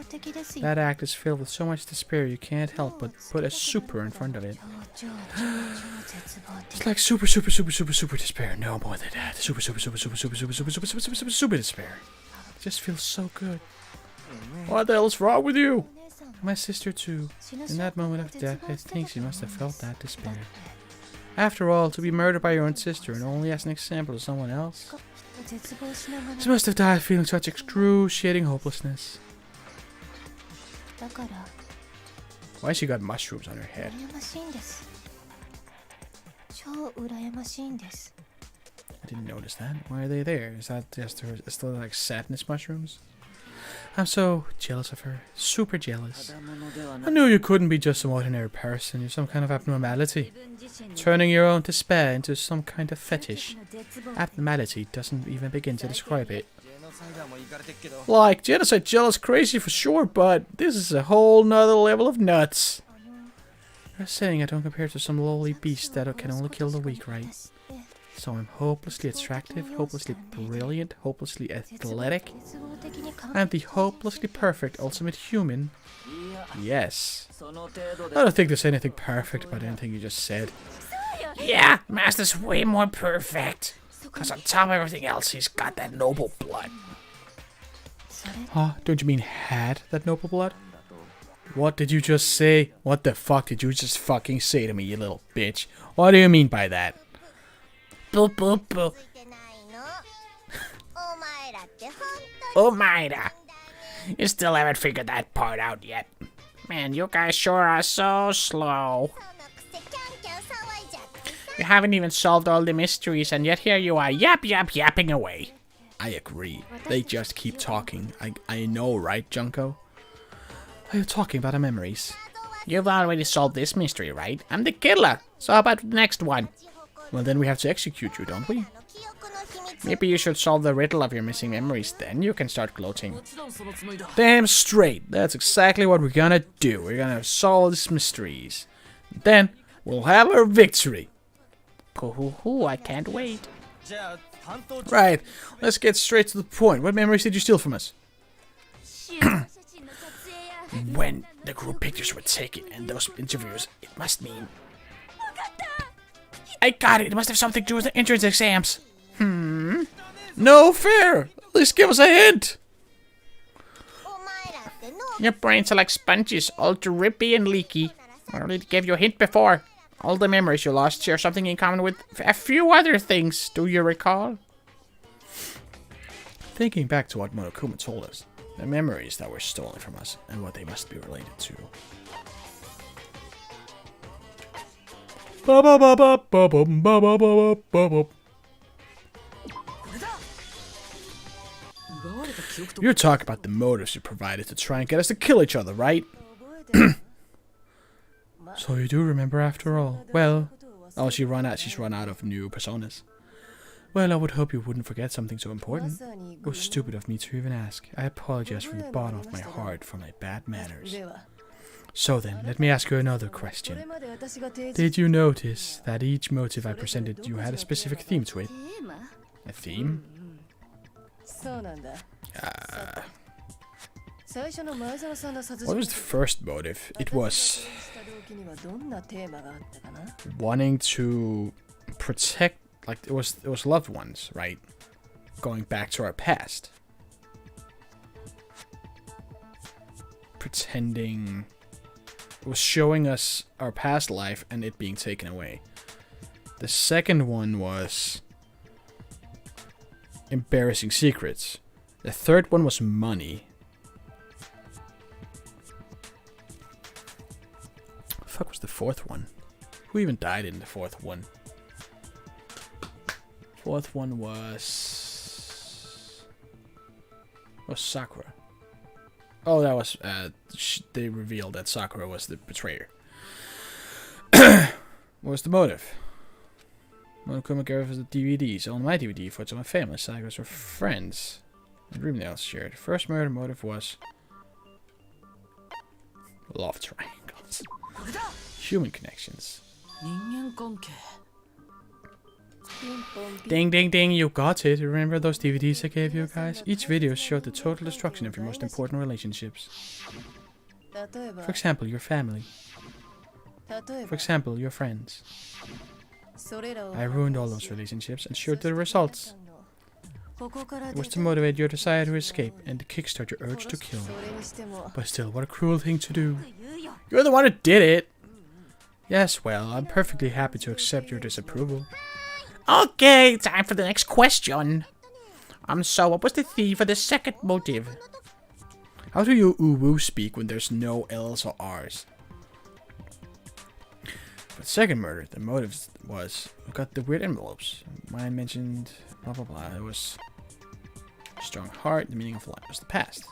That act is filled with so much despair you can't help but put a super in front of it. It's like super despair. No more than that. Super despair. It just feels so good. What the hell is wrong with you? My sister too. In that moment of death, I think she must have felt that despair. After all, to be murdered by your own sister and only as an example of someone else. She must have died feeling such excruciating hopelessness. Why she got mushrooms on her head? I didn't notice that. Why are they there? Is that just her, still like sadness mushrooms? I'm so jealous of her. Super jealous. I knew you couldn't be just some ordinary person. You're some kind of abnormality. Turning your own despair into some kind of fetish. Abnormality doesn't even begin to describe it. Like, genocide jealous crazy for sure, but this is a whole nother level of nuts. You're saying I don't compare to some lowly beast that can only kill the weak, right? So I'm hopelessly attractive, hopelessly brilliant, hopelessly athletic. I'm the hopelessly perfect ultimate human. Yes. I don't think there's anything perfect about anything you just said. Yeah, Master's way more perfect. Because on top of everything else, he's got that noble blood. Huh? Don't you mean had that noble blood? What did you just say? What the fuck did you just fucking say to me, you little bitch? What do you mean by that? Boo boo boo. Oh Maida. You still haven't figured that part out yet. Man, you guys sure are so slow. You haven't even solved all the mysteries and yet here you are yapping away. I agree. They just keep talking. I know, right, Junko? Are you talking about our memories? You've already solved this mystery, right? I'm the killer. So how about the next one? Well, then we have to execute you, don't we? Maybe you should solve the riddle of your missing memories, then you can start gloating. Damn straight. That's exactly what we're gonna do. We're gonna solve these mysteries. Then, we'll have our victory. Hoo-hoo-hoo, I can't wait. Right, let's get straight to the point. What memories did you steal from us? When the group pictures were taken and those interviews, it must mean... I got it. It must have something to do with the entrance exams. No fair. At least give us a hint. Your brains are like sponges, all drippy and leaky. I already gave you a hint before. All the memories you lost share something in common with a few other things. Do you recall? Thinking back to what Monokuma told us, the memories that were stolen from us and what they must be related to. You're talking about the motives you provided to try and get us to kill each other, right? So you do remember after all. Well, she's run out of new personas. Well, I would hope you wouldn't forget something so important. It was stupid of me to even ask. I apologize from the bottom of my heart for my bad manners. So then, let me ask you another question. Did you notice that each motive I presented you had a specific theme to it? A theme? What was the first motive? It was wanting to protect, like it was loved ones, right? Going back to our past. Pretending it was showing us our past life and it being taken away. The second one was embarrassing secrets. The third one was money. Fuck was the fourth one? Who even died in the fourth one? Fourth one was Sakura. Oh, that was they revealed that Sakura was the betrayer. What was the motive? Monokuma gave us the DVDs. On my DVD, photos of my family, Sakura's were friends. And room nails shared. The first murder motive was love triangles. Human connections. Ding ding ding, you got it. Remember those DVDs I gave you guys? Each video showed the total destruction of your most important relationships. For example, your family. For example, your friends. I ruined all those relationships and showed the results. It was to motivate your desire to escape and to kickstart your urge to kill. But still, what a cruel thing to do. You're the one who did it! Yes, well, I'm perfectly happy to accept your disapproval. Okay, time for the next question. So what was the theme for the second motive? How do you uwu speak when there's no L's or R's? For the second murder, the motive was, we got the weird envelopes. Mine mentioned blah blah blah. It was strong heart, the meaning of life was the past.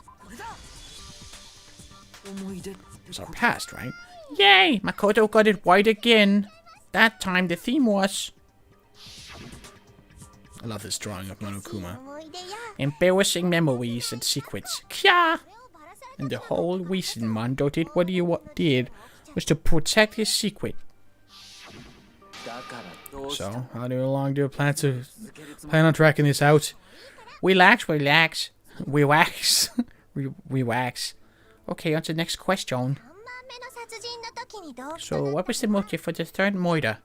It's our past, right? Yay! Makoto got it right again. That time the theme was... I love this drawing of Monokuma. Embarrassing memories and secrets. Kya! And the whole reason Mondo did what he did was to protect his secret. So, how long do you plan on tracking this out? Relax. We wax. Okay, on to the next question. So, what was the motive for the third murder?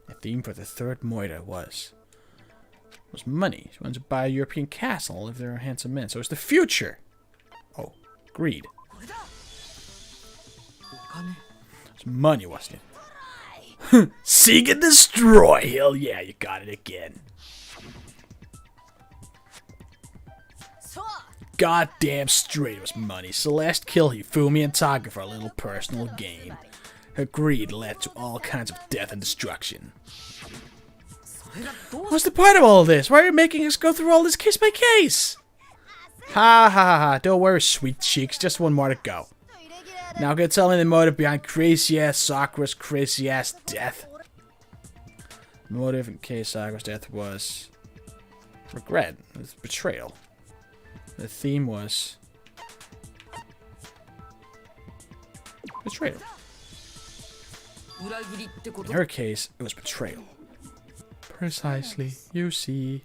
The theme for the third murder was money. She wanted to buy a European castle if there are handsome men. So it's the future. Oh, greed. It's money, wasn't it? Seek and destroy. Hell yeah, you got it again. Goddamn straight it was money. Celeste killed Hifumi and Taka for a little personal gain. Her greed led to all kinds of death and destruction. What's the point of all this? Why are you making us go through all this case by case? Ha ha ha ha. Don't worry, sweet cheeks. Just one more to go. Now go tell me the motive behind crazy ass Sakura's crazy ass death. The motive in case Sakura's death was regret. It was betrayal. The theme was betrayal. In her case, it was betrayal. Precisely, you see.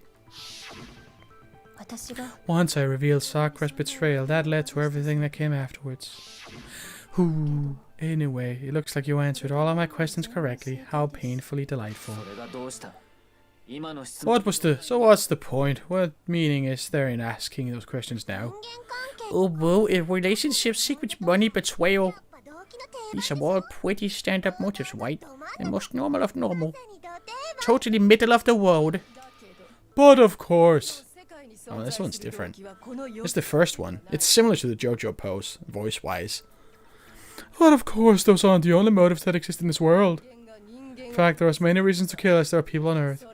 Once I revealed Sakura's betrayal, that led to everything that came afterwards. Whoo. Anyway, it looks like you answered all of my questions correctly. How painfully delightful. What's the point? What meaning is there in asking those questions now? Oh, well, in relationships, secrets, money, betrayal. These are all pretty stand-up motives, right? And most normal of normal. Totally middle of the road. But of course. Oh, this one's different. It's the first one. It's similar to the JoJo pose, voice-wise. But of course, those aren't the only motives that exist in this world. In fact, there are as many reasons to kill as there are people on Earth.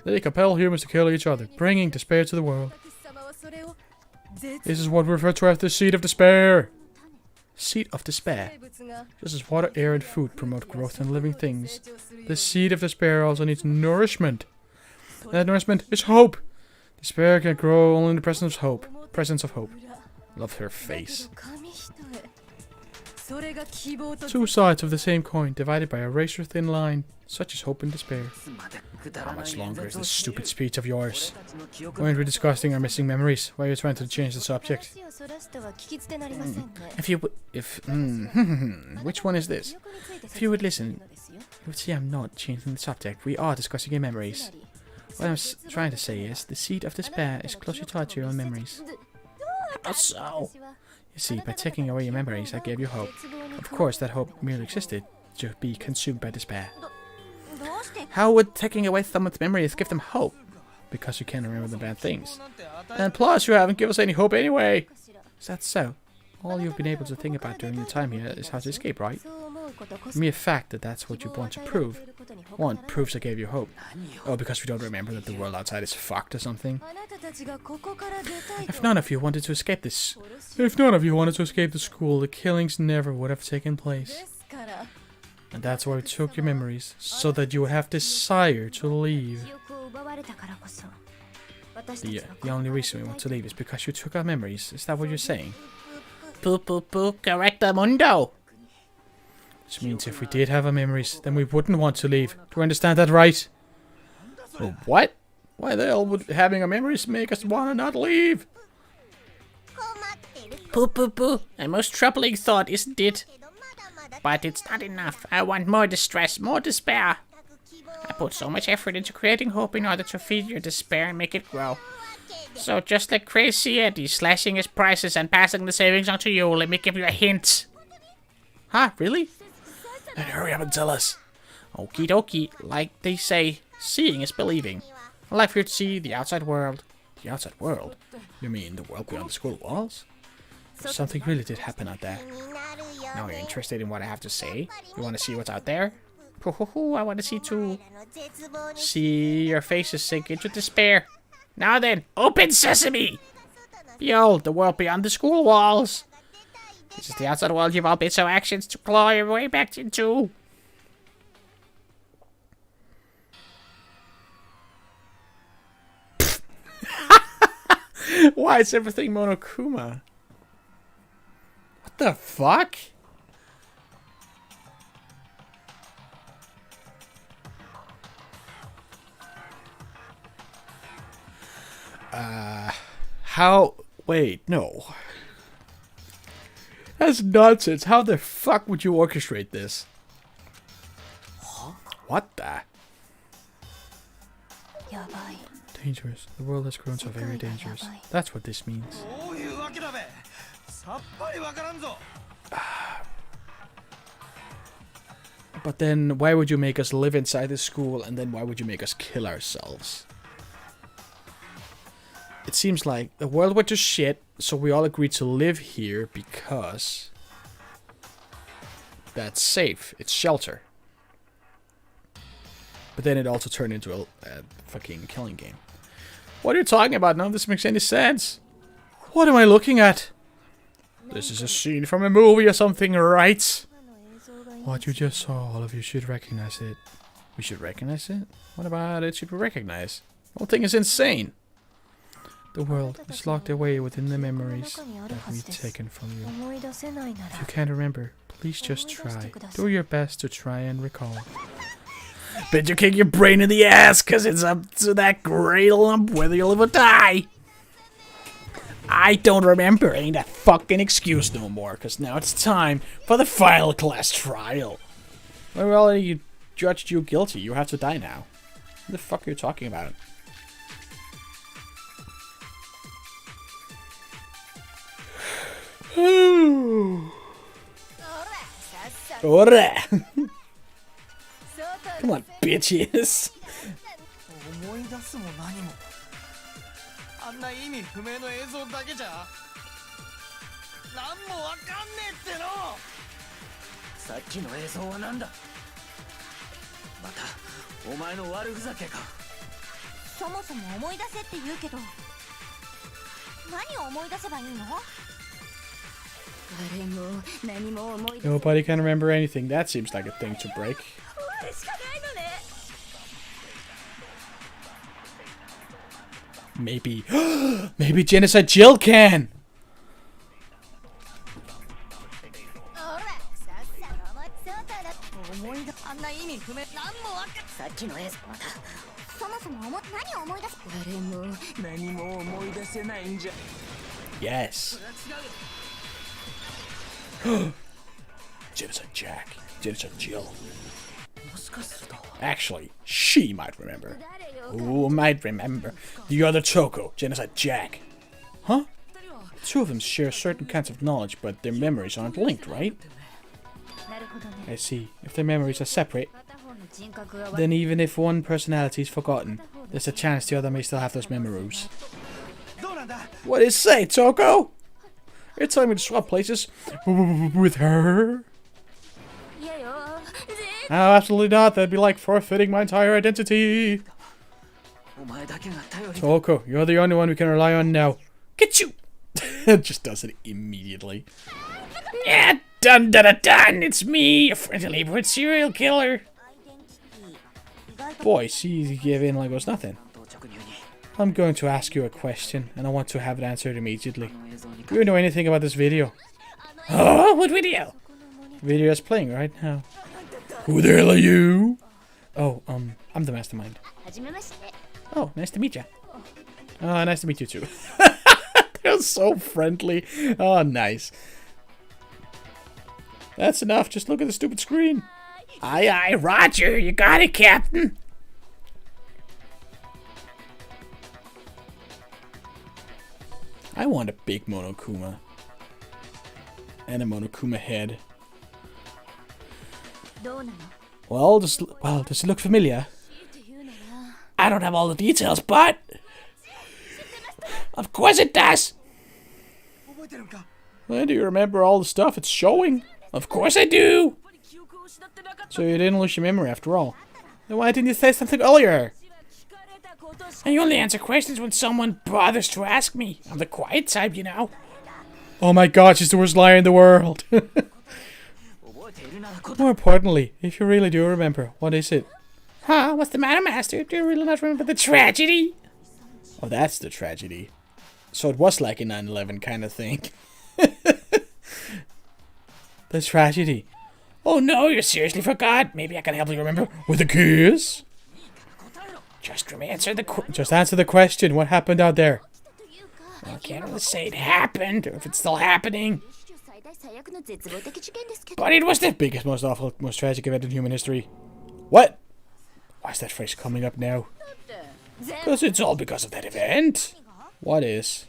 They compel humans to kill each other, bringing despair to the world. This is what we refer to as the seed of despair. Seed of despair. Just as water, air, and food promote growth in living things, the seed of despair also needs nourishment. And that nourishment is hope. Despair can grow only in the presence of hope. Love her face. Two sides of the same coin, divided by a razor-thin line. Such is hope and despair. How much longer is this stupid speech of yours? Weren't we discussing our missing memories? Why are you trying to change the subject? Which one is this? If you would listen, you would see I'm not changing the subject. We are discussing your memories. What I'm trying to say is, the seed of despair is closer tied to your own memories. How so? You see, by taking away your memories, I gave you hope. Of course, that hope merely existed to be consumed by despair. How would taking away someone's memories give them hope? Because you can't remember the bad things. And plus, you haven't given us any hope anyway. Is that so? All you've been able to think about during your time here is how to escape, right? The mere fact that that's what you want to prove. One, proves I gave you hope. Oh, because we don't remember that the world outside is fucked or something. If none of you wanted to escape the school, the killings never would have taken place. And that's why we took your memories, so that you would have desire to leave. The only reason we want to leave is because you took our memories. Is that what you're saying? Poo poo poo, correcto mundo. Which means if we did have our memories, then we wouldn't want to leave. Do you understand that right? Well, what? Why the hell would having our memories make us want to not leave? Poo poo poo, a most troubling thought, isn't it? But it's not enough. I want more distress, more despair. I put so much effort into creating hope in order to feed your despair and make it grow. So just like Crazy Eddie slashing his prices and passing the savings on to you, let me give you a hint. Huh, really? Then hurry up and tell us. Okie dokie, like they say, seeing is believing. I'd like for you to see the outside world. The outside world? You mean the world beyond the school walls? Something really did happen out there. Now you're interested in what I have to say? You want to see what's out there? I want to see too. See your faces sink into despair. Now then, open sesame! Behold, the world beyond the school walls. This is the outside world you've all been so anxious to claw your way back into. Why is everything Monokuma? What the fuck? How? Wait, no. That's nonsense. How the fuck would you orchestrate this? What the? Dangerous. The world has grown so very dangerous. That's what this means. But then, why would you make us live inside the school, and then why would you make us kill ourselves? It seems like the world went to shit, so we all agreed to live here because that's safe. It's shelter. But then it also turned into a fucking killing game. What are you talking about? None of this makes any sense. What am I looking at? This is a scene from a movie or something, right? What you just saw, all of you should recognize it. We should recognize it? What about it should we recognize? The whole thing is insane. The world is locked away within the memories that we've taken from you. If you can't remember, please just try. Do your best to try and recall. Bet you kick your brain in the ass, cause it's up to that great lump whether you'll live or die. I don't remember ain't a fucking excuse no more, cause now it's time for the final class trial. We already judged you guilty, you have to die now. What the fuck are you talking about? Ora! Come on, bitches! Nobody can remember anything. That seems like a thing to break. Maybe. Maybe Genocide Jill can! あんな意味不明何もわかさっきの映像またそもそも何を思い出す誰も何も思い出せないんじゃ Yes. Genocide Jack. Genocide Jill. Actually, she might remember. Who might remember? The other Toko, Genocide Jack. Huh? The two of them share certain kinds of knowledge, but their memories aren't linked, right? I see. If their memories are separate, then even if one personality is forgotten, there's a chance the other may still have those memories. What do you say, Toko? You're telling me to swap places with her? Oh, absolutely not. That'd be like forfeiting my entire identity. Toko, you're the only one we can rely on now. Get you! Just does it immediately. Yeah, dun dun dun dun! It's me, a friendly neighborhood serial killer. Boy, she gave in like it was nothing. I'm going to ask you a question, and I want to have it answered immediately. Do you know anything about this video? Oh, what video? The video is playing right now. Who the hell are you? Oh, I'm the mastermind. Oh, nice to meet you. Oh, nice to meet you too. They're so friendly. Oh, nice. That's enough. Just look at the stupid screen. Aye, aye, Roger. You got it, Captain. I want a big Monokuma. And a Monokuma head. Well, does it look familiar? I don't have all the details, but of course it does. Well, do you remember all the stuff it's showing? Of course I do. So you didn't lose your memory after all. Then why didn't you say something earlier? And you only answer questions when someone bothers to ask me. I'm the quiet type, you know. Oh my god, she's the worst liar in the world. More importantly, if you really do remember, what is it? Huh? What's the matter, Master? Do you really not remember the tragedy? Oh, that's the tragedy. So it was like a 9/11 kind of thing. The tragedy. Oh no, you seriously forgot? Maybe I can help you remember with a kiss? Just answer the question. What happened out there? Well, I can't really say it happened, or if it's still happening. But it was the biggest, most awful, most tragic event in human history. What? Why is that phrase coming up now? Because it's all because of that event. What is?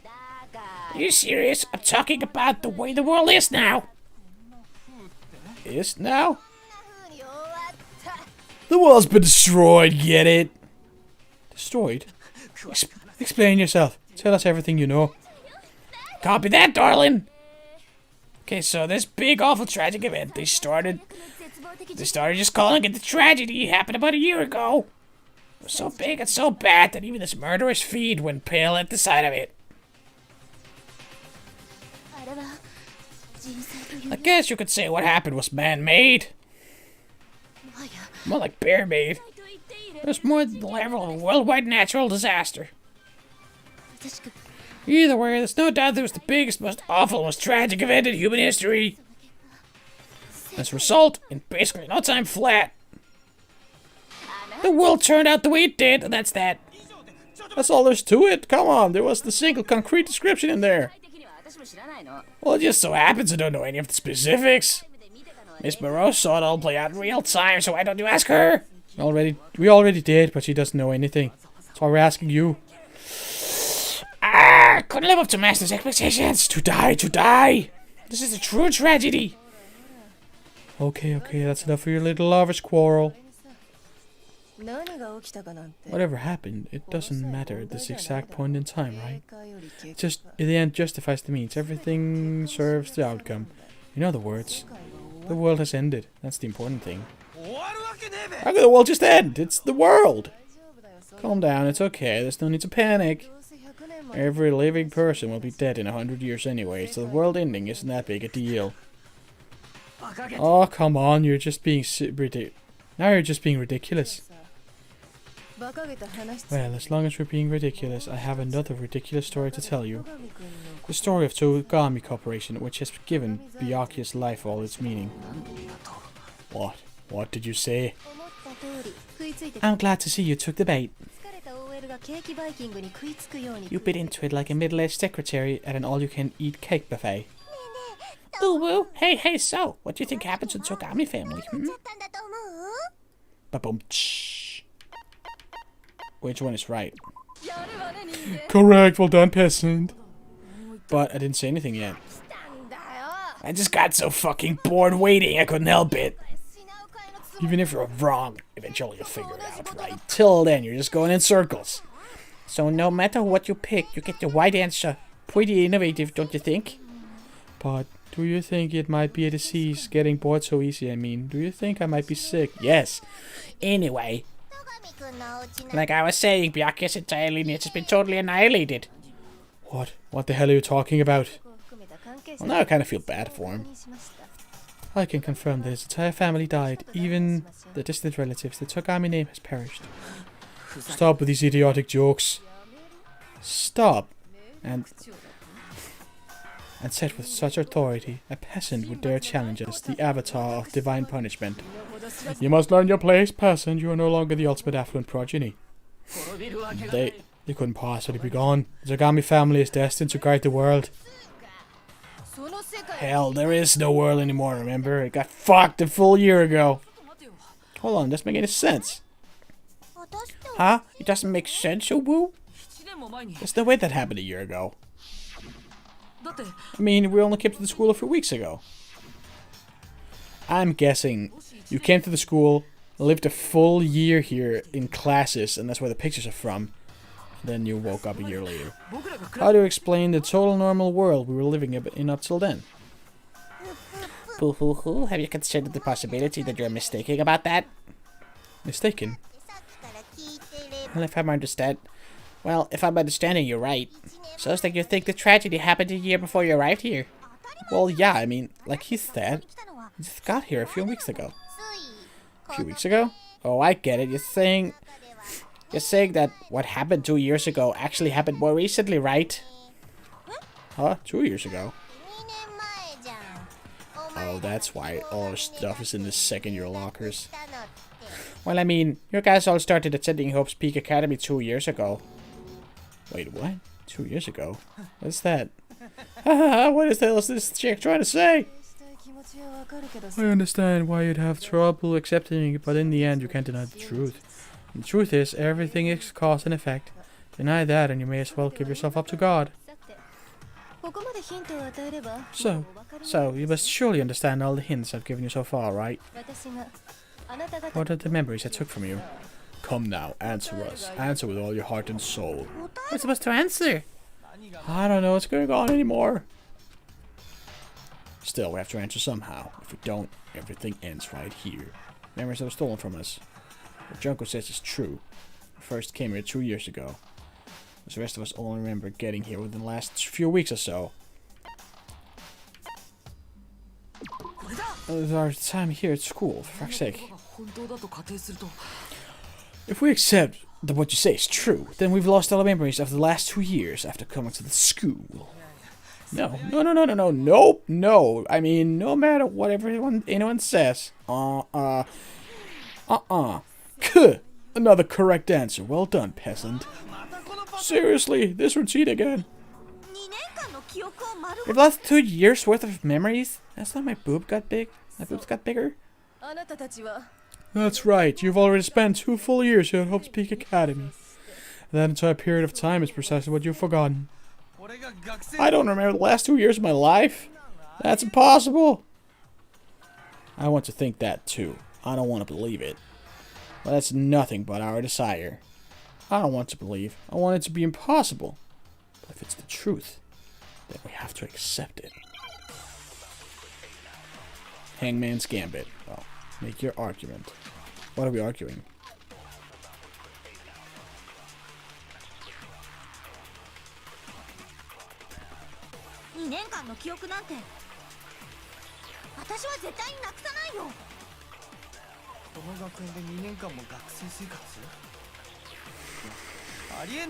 Are you serious? I'm talking about the way the world is now. Is now? The world's been destroyed, get it? Destroyed? Explain yourself. Tell us everything you know. Copy that, darling. Okay, so this big, awful, tragic event, they started just calling it the tragedy. It happened about a year ago. It was so big and so bad that even this murderous feed went pale at the sight of it. I guess you could say what happened was man-made. More like bear-made. It was more than the level of a worldwide natural disaster. Either way, there's no doubt that it was the biggest, most awful, most tragic event in human history. As a result, in basically no time flat, the world turned out the way it did, and that's that. That's all there's to it. Come on, there was the single concrete description in there. Well, it just so happens I don't know any of the specifics. Miss Moreau saw it all play out in real time, so why don't you ask her? We already did, but she doesn't know anything. That's why we're asking you. Couldn't live up to Master's expectations. To die. This is a true tragedy. Okay, that's enough for your little lovers' quarrel. Whatever happened, it doesn't matter at this exact point in time, right? Just, in the end, justifies the means. Everything serves the outcome. In other words, the world has ended. That's the important thing. How could the world just end? It's the world! Calm down, it's okay. There's no need to panic. Every living person will be dead in 100 years anyway, so the world ending isn't that big a deal. Oh, come on, you're just being now you're just being ridiculous. Well, as long as we're being ridiculous, I have another ridiculous story to tell you. The story of Togami Corporation, which has given Byakuya's life all its meaning. What? What did you say? I'm glad to see you took the bait. You bit into it like a middle-aged secretary at an all-you-can-eat cake buffet. Ooh, hey, so, what do you think happened to the Togami family? Ba-boom. Which one is right? Correct, well done, peasant. But I didn't say anything yet. I just got so fucking bored waiting, I couldn't help it. Even if you're wrong, eventually you'll figure it out, right? Till then, you're just going in circles. So no matter what you pick, you get the right answer. Pretty innovative, don't you think? But do you think it might be a disease, getting bored so easy, I mean? Do you think I might be sick? Yes. Anyway. Like I was saying, Byakuya's entire lineage has been totally annihilated. What? What the hell are you talking about? Well, now I kind of feel bad for him. I can confirm that his entire family died. Even the distant relatives. The Togami name has perished. Stop with these idiotic jokes. Stop. And said with such authority, a peasant would dare challenge us, the avatar of divine punishment. You must learn your place, peasant. You are no longer the ultimate affluent progeny. They couldn't possibly be gone. The Togami family is destined to guide the world. Hell, there is no world anymore, remember? It got fucked a full year ago. Hold on, doesn't make any sense. Huh? It doesn't make sense, Obu? There's no way that happened a year ago. I mean, we only came to the school a few weeks ago. I'm guessing you came to the school, lived a full year here in classes, and that's where the pictures are from. Then you woke up a year later. How do you explain the total normal world we were living in up till then? Boo-hoo-hoo, have you considered the possibility that you're mistaken about that? Mistaken? Well, if I'm understanding you right, so it's like you think the tragedy happened a year before you arrived here. Well, yeah, I mean, like he said, he just got here a few weeks ago. A few weeks ago? Oh, I get it. You're saying that what happened 2 years ago actually happened more recently, right? Huh? 2 years ago? Oh, that's why all our stuff is in the second-year lockers. Well, I mean, you guys all started attending Hope's Peak Academy 2 years ago. Wait, what? 2 years ago? What's that? What the hell is this chick trying to say? I understand why you'd have trouble accepting it, but in the end, you can't deny the truth. And the truth is, everything is cause and effect. Deny that, and you may as well give yourself up to God. So, you must surely understand all the hints I've given you so far, right? What are the memories I took from you? Come now, answer us. Answer with all your heart and soul. We're supposed to answer. I don't know what's going on anymore. Still, we have to answer somehow. If we don't, everything ends right here. Memories that were stolen from us. What Junko says is true. We first came here 2 years ago. The rest of us only remember getting here within the last few weeks or so. Our time here at school, for fuck's sake. If we accept that what you say is true, then we've lost all our memories of the last 2 years after coming to the school. No. Nope, no. I mean, no matter what anyone says. Another correct answer. Well done, peasant. Seriously, this routine again. We've lost 2 years worth of memories? That's why my boob got big. My boobs got bigger. That's right. You've already spent 2 full years here at Hope's Peak Academy. That entire period of time is precisely what you've forgotten. I don't remember the last 2 years of my life. That's impossible. I want to think that too. I don't want to believe it. But that's nothing but our desire. I don't want to believe. I want it to be impossible. But if it's the truth, then we have to accept it. Hangman's Gambit. Well, make your argument. What are we arguing?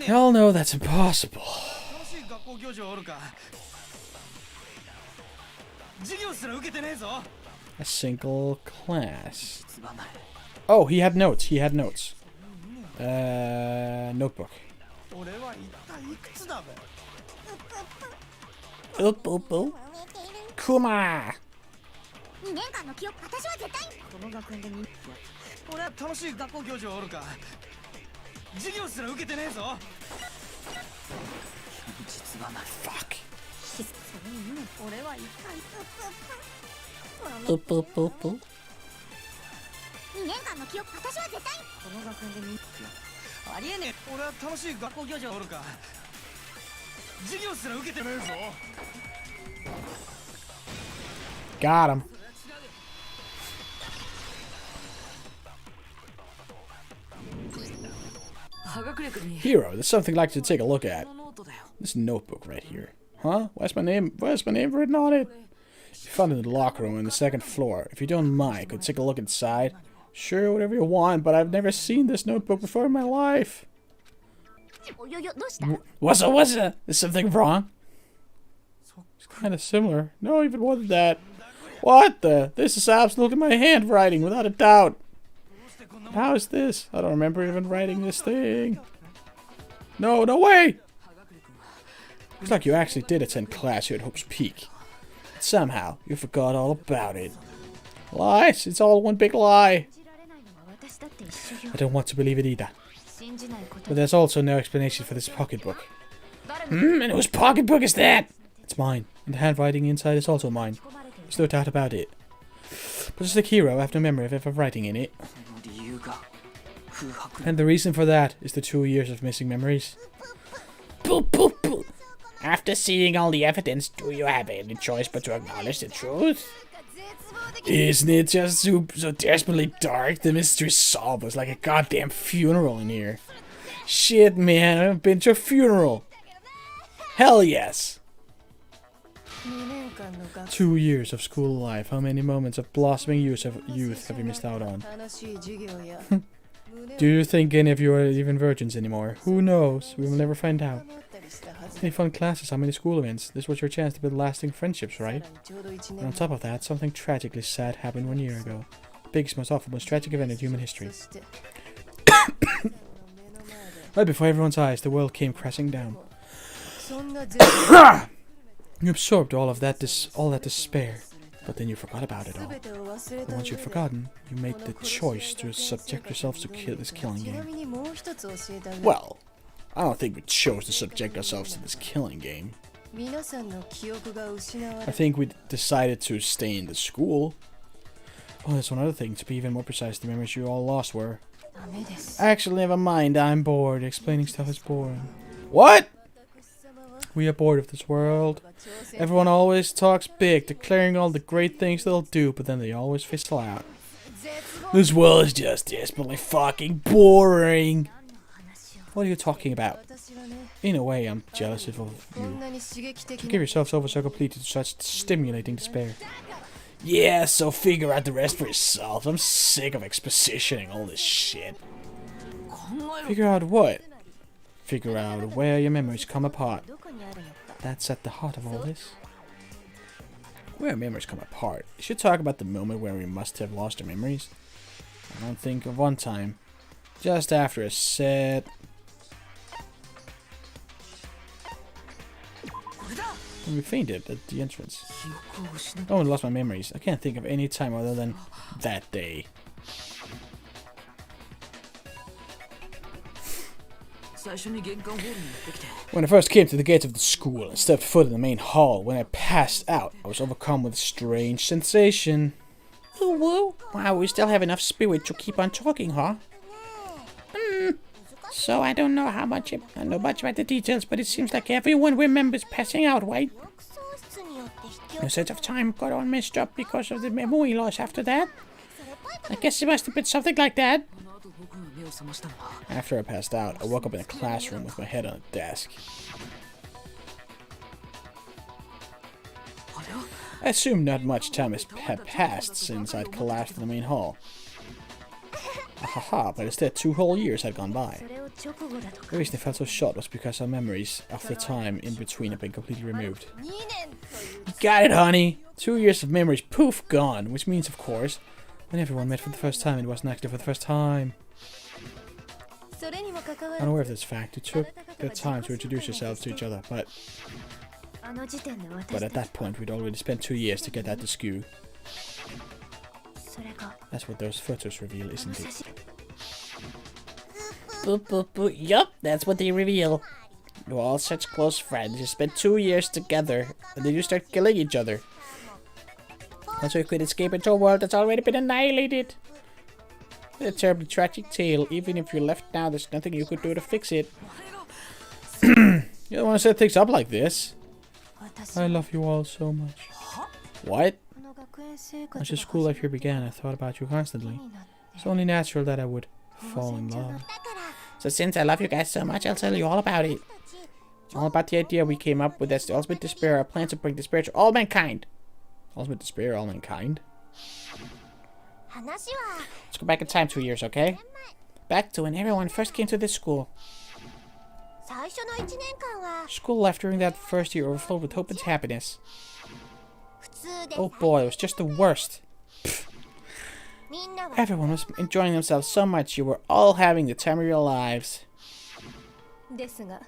Hell no, that's impossible. a single class. Oh, he had notes. He had notes. Notebook. Kuma! 2年間の記憶、私は絶対この学園で俺は楽しい学校行事はおるか授業すら受けてねえぞ実はない Fuck. 俺は一体2年間の記憶、私は絶対この学園でありえねえ俺は楽しい学校行事はおるか授業すら受けてねえぞ Got him. Hero, there's something I'd like to take a look at. This notebook right here. Huh? Where's my name written on it? You found it in the locker room on the second floor. If you don't mind, could take a look inside? Sure, whatever you want, but I've never seen this notebook before in my life. What's up? Is something wrong? It's kind of similar. No, even more than that. What the? This is absolutely my handwriting, without a doubt. How is this? I don't remember even writing this thing. No way! Looks like you actually did attend class here at Hope's Peak. But somehow, you forgot all about it. Lies! It's all one big lie! I don't want to believe it either. But there's also no explanation for this pocketbook. And whose pocketbook is that? It's mine. And the handwriting inside is also mine. There's no doubt about it. But just like Hero, I have no memory of ever writing in it. And the reason for that is the 2 years of missing memories. After seeing all the evidence, do you have any choice but to acknowledge the truth? Isn't it just so desperately dark? The mystery solved was like a goddamn funeral in here. Shit, man, I've been to a funeral. Hell yes. 2 years of school life. How many moments of blossoming youth have you missed out on? Do you think any of you are even virgins anymore? Who knows? We will never find out. Any fun classes, how many school events? This was your chance to build lasting friendships, right? And on top of that, something tragically sad happened 1 year ago. The biggest, most awful, most tragic event in human history. Right before everyone's eyes, the world came crashing down. You absorbed all that despair, but then you forgot about it all. And once you'd forgotten, you made the choice to subject yourselves to this killing game. Well, I don't think we chose to subject ourselves to this killing game. I think we decided to stay in the school. Oh, there's one other thing. To be even more precise, the memories you all lost were... Actually, never mind. I'm bored. Explaining stuff is boring. What? We are bored of this world. Everyone always talks big, declaring all the great things they'll do, but then they always fizzle out. This world is just desperately fucking boring. What are you talking about? In a way, I'm jealous of you. To give yourselves over so completely to such stimulating despair. Yeah, so figure out the rest for yourselves. I'm sick of expositioning all this shit. Figure out what? Figure out where your memories come apart. That's at the heart of all this. Where memories come apart. You should talk about the moment where we must have lost our memories. I don't think of one time. Just after a set... when we fainted at the entrance. Oh, I lost my memories. I can't think of any time other than that day. When I first came to the gates of the school and stepped foot in the main hall, when I passed out, I was overcome with a strange sensation. Ooh, woo. Wow, we still have enough spirit to keep on talking, huh? So I don't know much about the details, but it seems like everyone remembers passing out, right? No sense of time got all messed up because of the memory loss after that. I guess it must have been something like that. After I passed out, I woke up in a classroom with my head on a desk. I assume not much time had passed since I'd collapsed in the main hall. Haha, but instead 2 whole years had gone by. それを直後だとか The reason it felt so short was because our memories of the time in between had been completely removed. 2年という You got it, honey! 2 years of memories, poof, gone. Which means, of course, when everyone met for the first time, it wasn't actually for the first time. それにもかかわら Unaware of ず this fact, you took the time to introduce yourselves to each other, but あの時点で私 at た that ち point, we'd already spent 2 years to get that to skew. それが That's what those photos reveal, あの isn't 写 it? 真 Boop, boop, boop. Yup, that's what they reveal. You're all such close friends. You spent 2 years together, and then you start killing each other. And so you could escape into a world that's already been annihilated. A terribly tragic tale. Even if you're left now, there's nothing you could do to fix it. You don't want to set things up like this. 私 I love you all so much. What? この学園生 As 活 your が school life here began, I thought about you 初め constantly. になって It's only natural that I would 当 fall in 然じゃない love. So since I love you guys so much, I'll tell you all about it. All about the idea we came up with as the ultimate despair, our plan to bring despair to all mankind. Ultimate despair, all mankind? 話は Let's go back in time 2 years, okay? Back to when everyone first came to this school. 最初の1年間は School life during that first year overflowed with hope and happiness. 普通で Oh boy, it was just the worst. みんなは Everyone was enjoying themselves so much, you were all having the time of your lives. ですが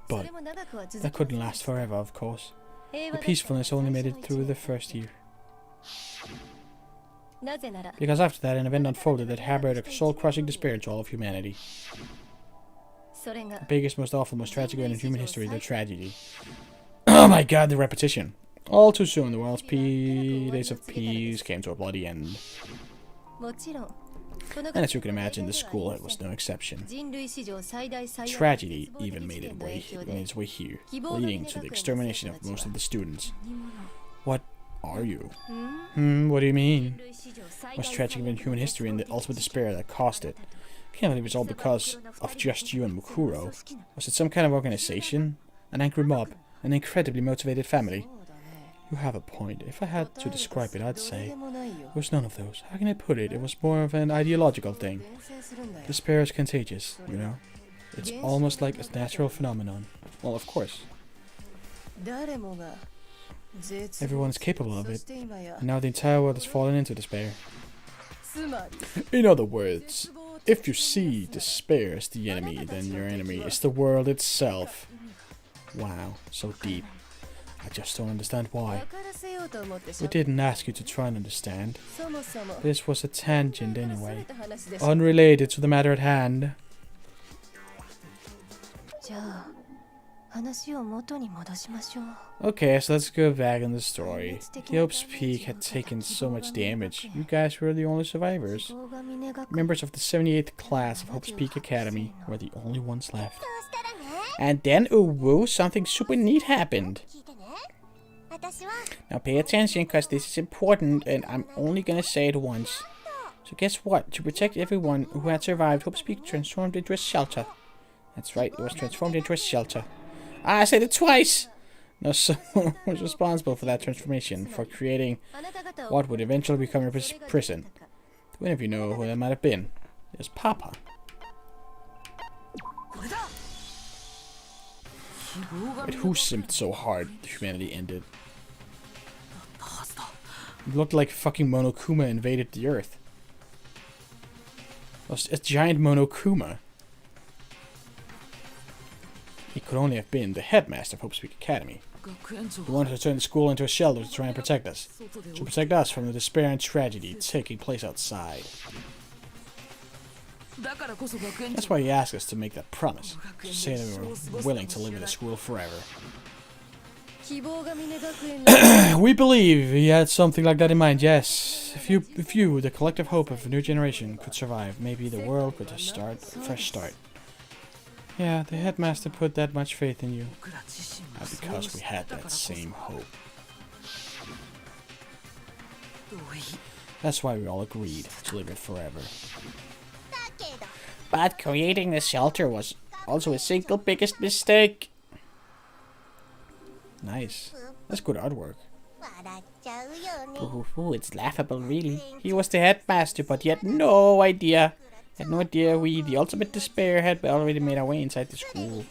そ But れも長くは続 that き couldn't last forever, of course. 平 The 和だった peacefulness only made it 最初の through the 1 first year. なぜなら Because after that, an event unfolded that harbored a soul-crushing despair to all of humanity. それが The biggest, most awful, most tragic event in human history, the tragedy. Oh my god, the repetition. All too soon, the world's days of peace came to a bloody end. もちろんこの And as you can imagine, the school was no exception. 人類史上最大最悪の Tragedy 絶望的 even 事 made 件 it の影響 made で its way here, 希望が leading to the extermination of most of the students. 何者 What are you? うん What do you mean? 人類史上最大 Most tragic event in human history and the ultimate despair that caused it. I can't believe it's all because of just you and Mukuro. Was it some kind of organization? An angry mob? An incredibly motivated family? そうだね You have a point. If I had to describe it, I'd どれ say でもないよ it was none of those. How can I put it? It was more of an ideological thing. 伝染するんだよ Despair is contagious, you know? It's almost like a natural phenomenon. Well, of course. 誰もが絶 Everyone is capable of そ it. して今や And now the entire world has fallen into despair. つまり In other words, 絶望を if you see despair as the enemy, then your enemy is the world itself. Wow, so deep. I just don't understand 分 why. からせようと思ってし We ょ didn't ask you to try and understand. そもそも This was a tangent それ anyway. た話でしょ Unrelated to the matter at hand. じゃあ話を元に戻しましょう Okay, so let's go back in the story. The Hope's Peak had taken so much damage. You guys were the only survivors. 大神根学 Members of the 78th class of Hope's Peak Academy were the only ones left. どうしたらね And then, ooh woo, something super neat happened. 聞いてね私は Now pay attention, because this is important, and I'm only gonna say it once. So guess what? To protect everyone who had survived, Hope's Peak transformed into a shelter. That's right, it was transformed into a shelter. Ah, I said it twice! Now someone was responsible for that transformation, for creating あなた方を what would eventually become a prison. Do any of you know who that might have been? It was Papa. これだ希望が But who simped so hard humanity ended? はずだ It looked like fucking Monokuma invaded the Earth. It was a giant Monokuma. He could only have been the headmaster of Hope's Peak Academy. 学園長 He wanted to turn the school into a shelter to try and protect us. 外で To protect us from the despair and tragedy taking place outside. だからこそ学園 That's 長 why he asked us to make that promise. To say that we were willing to live in the school forever. 希望が峰学園の We believe he had something like that in mind, yes. If you, the collective hope of a new generation, could survive, maybe the world could start a fresh start. Yeah, the headmaster put that much faith in you. 僕ら自身も And because we had that same hope. 同意 That's why we all agreed to live it forever. だけど But creating the shelter was also a single biggest mistake. Nice. That's good artwork. 笑っちゃうよね Ooh, it's laughable, really. He was the headmaster, but he had no idea Had no idea we, the ultimate despair, had already made our way inside the school.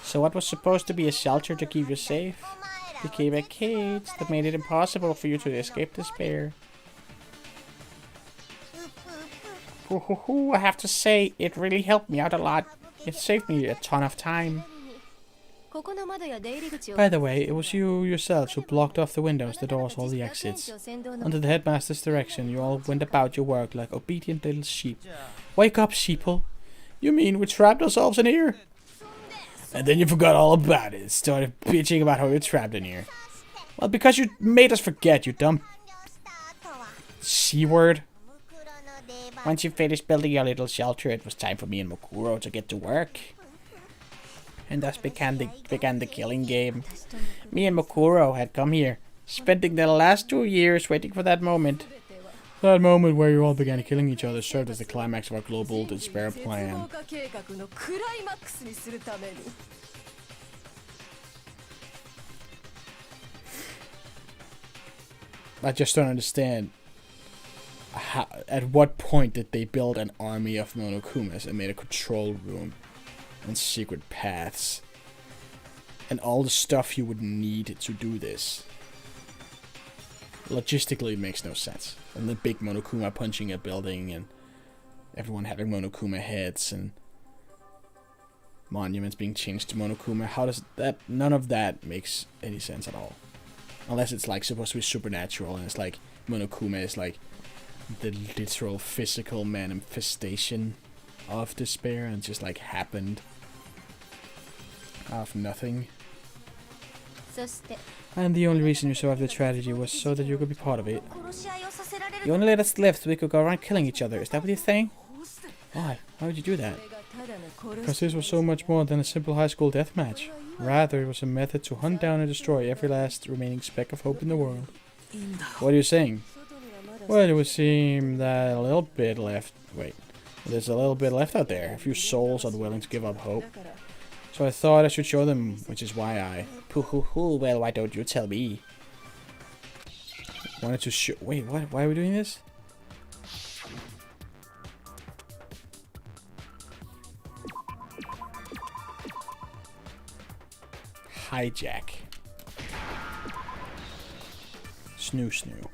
So what was supposed to be a shelter to keep you safe became a cage that made it impossible for you to escape despair. I have to say, it really helped me out a lot. It saved me a ton of time. By the way, it was you yourselves who blocked off the windows, the doors, all the exits. Under the headmaster's direction, you all went about your work like obedient little sheep. Wake up, sheeple. You mean we trapped ourselves in here? And then you forgot all about it and started bitching about how you're trapped in here. Well, because you made us forget, you dumb C-word. Once you finished building your little shelter, it was time for me and Mokuro to get to work. And thus began the killing game. Me and Mokuro had come here, spending the last 2 years waiting for that moment. That moment where you all began killing each other served as the climax of our global despair plan. I just don't understand. At what point did they build an army of Monokumas and made a control room and secret paths and all the stuff you would need to do this? Logistically, it makes no sense. And the big Monokuma punching a building and everyone having Monokuma heads and monuments being changed to Monokuma. How does that? None of that makes any sense at all. Unless it's like supposed to be supernatural and it's like Monokuma is like the literal physical manifestation of despair and just like happened out of nothing. And the only reason you survived the tragedy was so that you could be part of it. You only let us live so we could go around killing each other. Is that what you're saying? Why? Why would you do that? Because this was so much more than a simple high school death match. Rather, it was a method to hunt down and destroy every last remaining speck of hope in the world. What are you saying? Well, it would seem that a little bit left. Wait. There's a little bit left out there. A few souls unwilling to give up hope. So I thought I should show them, which is why I... Pooh-hoo-hoo, well, why don't you tell me? Wanted to show... Wait, what? Why are we doing this? Hijack. Snoo snoo.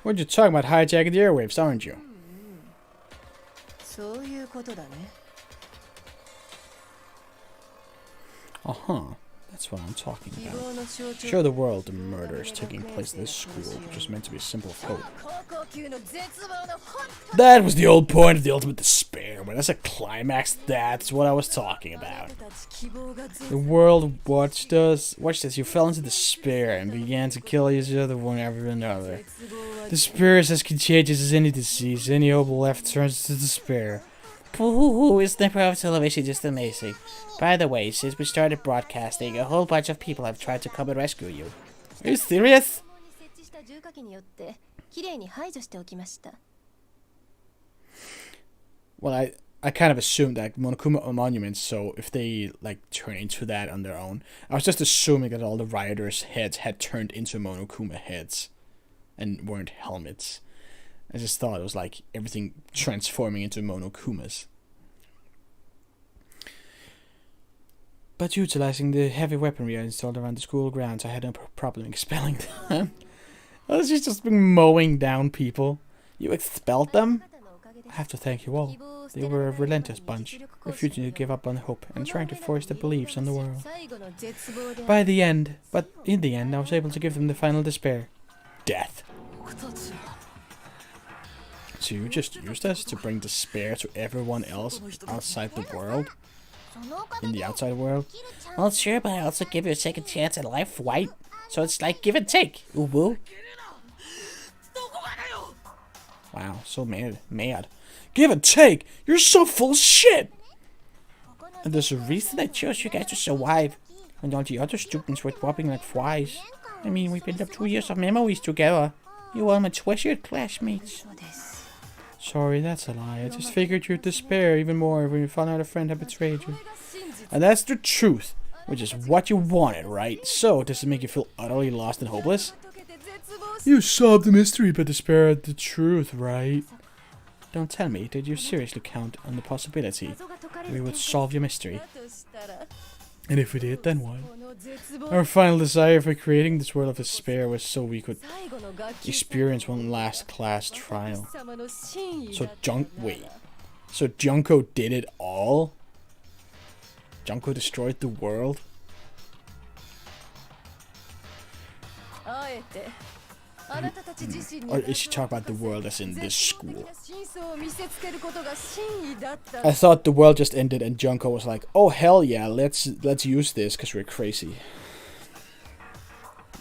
What you talking about hijacking the airwaves, aren't you? Uh-huh. That's what I'm talking about. Show the world the murders taking place in this school, which was meant to be a symbol of hope. That was the old point of the ultimate despair. When that's a climax, that's what I was talking about. The world watched us. Watched as you fell into despair and began to kill each other one after another. Despair is as contagious as any disease. Any hope left turns to despair. Pooh-hoo-hoo, is the power of television just amazing. By the way, since we started broadcasting, a whole bunch of people have tried to come and rescue you. Are you serious? Well, I kind of assumed that Monokuma are monuments, so if they like turn into that on their own, I was just assuming that all the rioters' heads had turned into Monokuma heads and weren't helmets. I just thought it was like everything transforming into Monokumas. But utilizing the heavy weaponry I installed around the school grounds, I had no problem expelling them. I was just been mowing down people. You expelled them? I have to thank you all. They were a relentless bunch, refusing to give up on hope and trying to force their beliefs on the world. In the end, I was able to give them the final despair. Death. So you just used us to bring despair to everyone else outside the world? In the outside world? Well, sure, but I also give you a second chance at life, white. So it's like give and take. Ooh woo. Wow, so mad. Give and take? You're so full of shit! And there's a reason I chose you guys to survive. When all the other students were dropping like flies. I mean, we built up 2 years of memories together. You are my treasured classmates. Sorry, that's a lie. I just figured you'd despair even more when you found out a friend had betrayed you. And that's the truth, which is what you wanted, right? So, does it make you feel utterly lost and hopeless? You solved the mystery but despair at the truth, right? Don't tell me, did you seriously count on the possibility we would solve your mystery? And if we did, then what? Our final desire for creating this world of despair was so we could experience one last class trial. So So Junko did it all? Junko destroyed the world? Or is she talking about the world as in this school? I thought the world just ended and Junko was like, oh hell yeah, let's use this because we're crazy.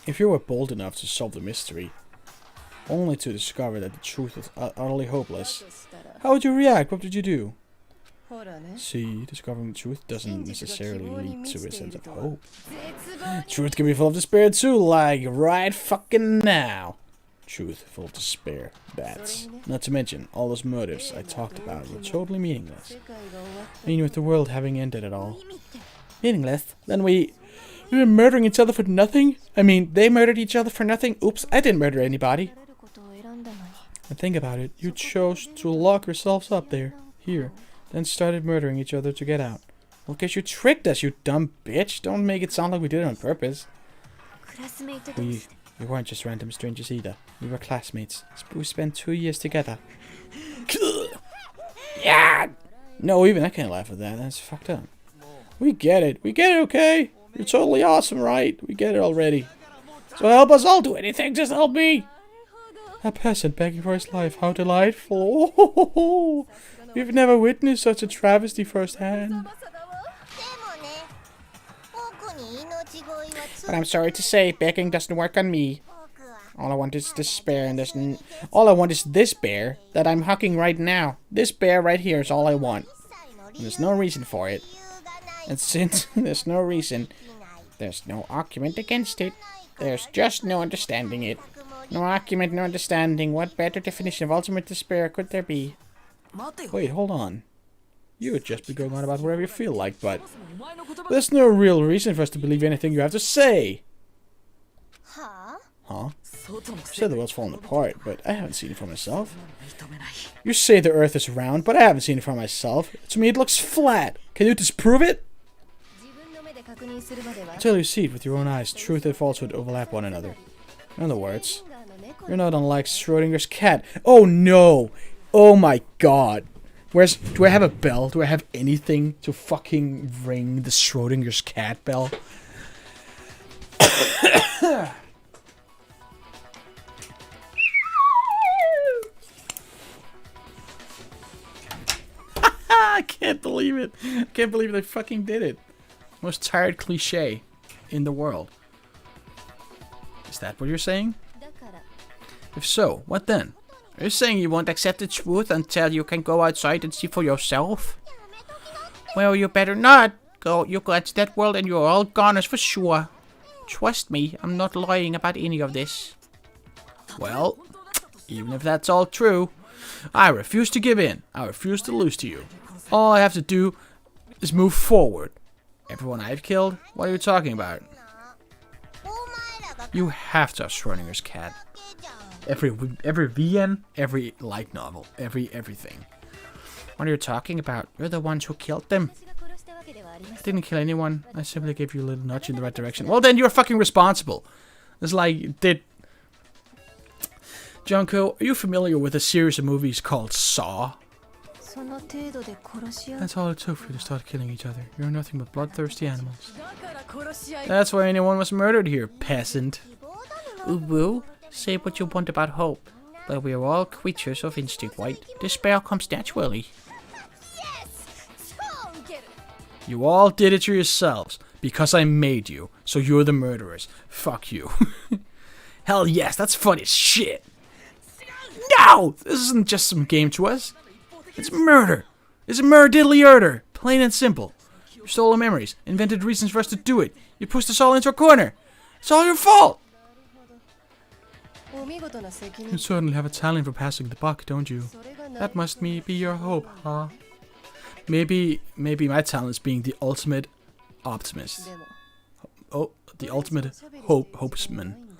If you were bold enough to solve the mystery, only to discover that the truth was utterly hopeless, how would you react? What would you do? See, discovering the truth doesn't necessarily lead to a sense of hope. Truth can be full of despair too, like right fucking now. Truth full of despair. That's not to mention all those motives I talked about were totally meaningless. I mean, with the world having ended it all. Meaningless? Then we were murdering each other for nothing? I mean, they murdered each other for nothing? Oops, I didn't murder anybody. And think about it, you chose to lock yourselves up there, here, then started murdering each other to get out. Well, guess you tricked us, you dumb bitch. Don't make it sound like we did it on purpose. We weren't just random strangers either. We were classmates. We spent 2 years together. Yeah. No, even I can't laugh at that. That's fucked up. We get it. We get it, okay? You're totally awesome, right? We get it already. So help us, I'll do anything. Just help me. A peasant begging for his life. How delightful. Oh, we've never witnessed such a travesty firsthand. But I'm sorry to say, begging doesn't work on me. All I want is despair, and all I want is this bear that I'm hugging right now. This bear right here is all I want. And there's no reason for it. And since there's no reason, there's no argument against it. There's just no understanding it. No argument, no understanding. What better definition of ultimate despair could there be? Wait, hold on. You would just be going on about whatever you feel like, but there's no real reason for us to believe anything you have to say. Huh? You said the world's falling apart, but I haven't seen it for myself. You say the earth is round, but I haven't seen it for myself. To me, it looks flat. Can you disprove it? Until you see it with your own eyes, truth and falsehood overlap one another. In other words, you're not unlike Schrodinger's cat. Oh no! Oh my god. Do I have a bell? Do I have anything to fucking ring the Schrodinger's cat bell? I can't believe it. I can't believe they fucking did it. Most tired cliche in the world. Is that what you're saying? If so, what then? Are you saying you won't accept the truth until you can go outside and see for yourself? Well, you better not. You go to that world and you're all goners for sure. Trust me, I'm not lying about any of this. Well, even if that's all true, I refuse to give in. I refuse to lose to you. All I have to do is move forward. Everyone I've killed? What are you talking about? You have to have Schrodinger's cat. Every VN, every light novel, everything. What are you talking about? You're the ones who killed them. I didn't kill anyone. I simply gave you a little nudge in the right direction. Well, then you're fucking responsible. It's like, Junko, are you familiar with a series of movies called Saw? That's all it took for you to start killing each other. You're nothing but bloodthirsty animals. That's why anyone was murdered here, peasant. Uwu, say what you want about hope, but we are all creatures of instinct, right? Despair comes naturally. You all did it to yourselves, because I made you, so you're the murderers. Fuck you. Hell yes, that's funny as shit. No! This isn't just some game to us. It's murder. It's murder-diddly-urder. Plain and simple. You stole our memories, invented reasons for us to do it. You pushed us all into a corner. It's all your fault. You certainly have a talent for passing the buck, don't you? That must be your hope, huh? Maybe my talent is being the ultimate optimist. Oh, the ultimate hopesman.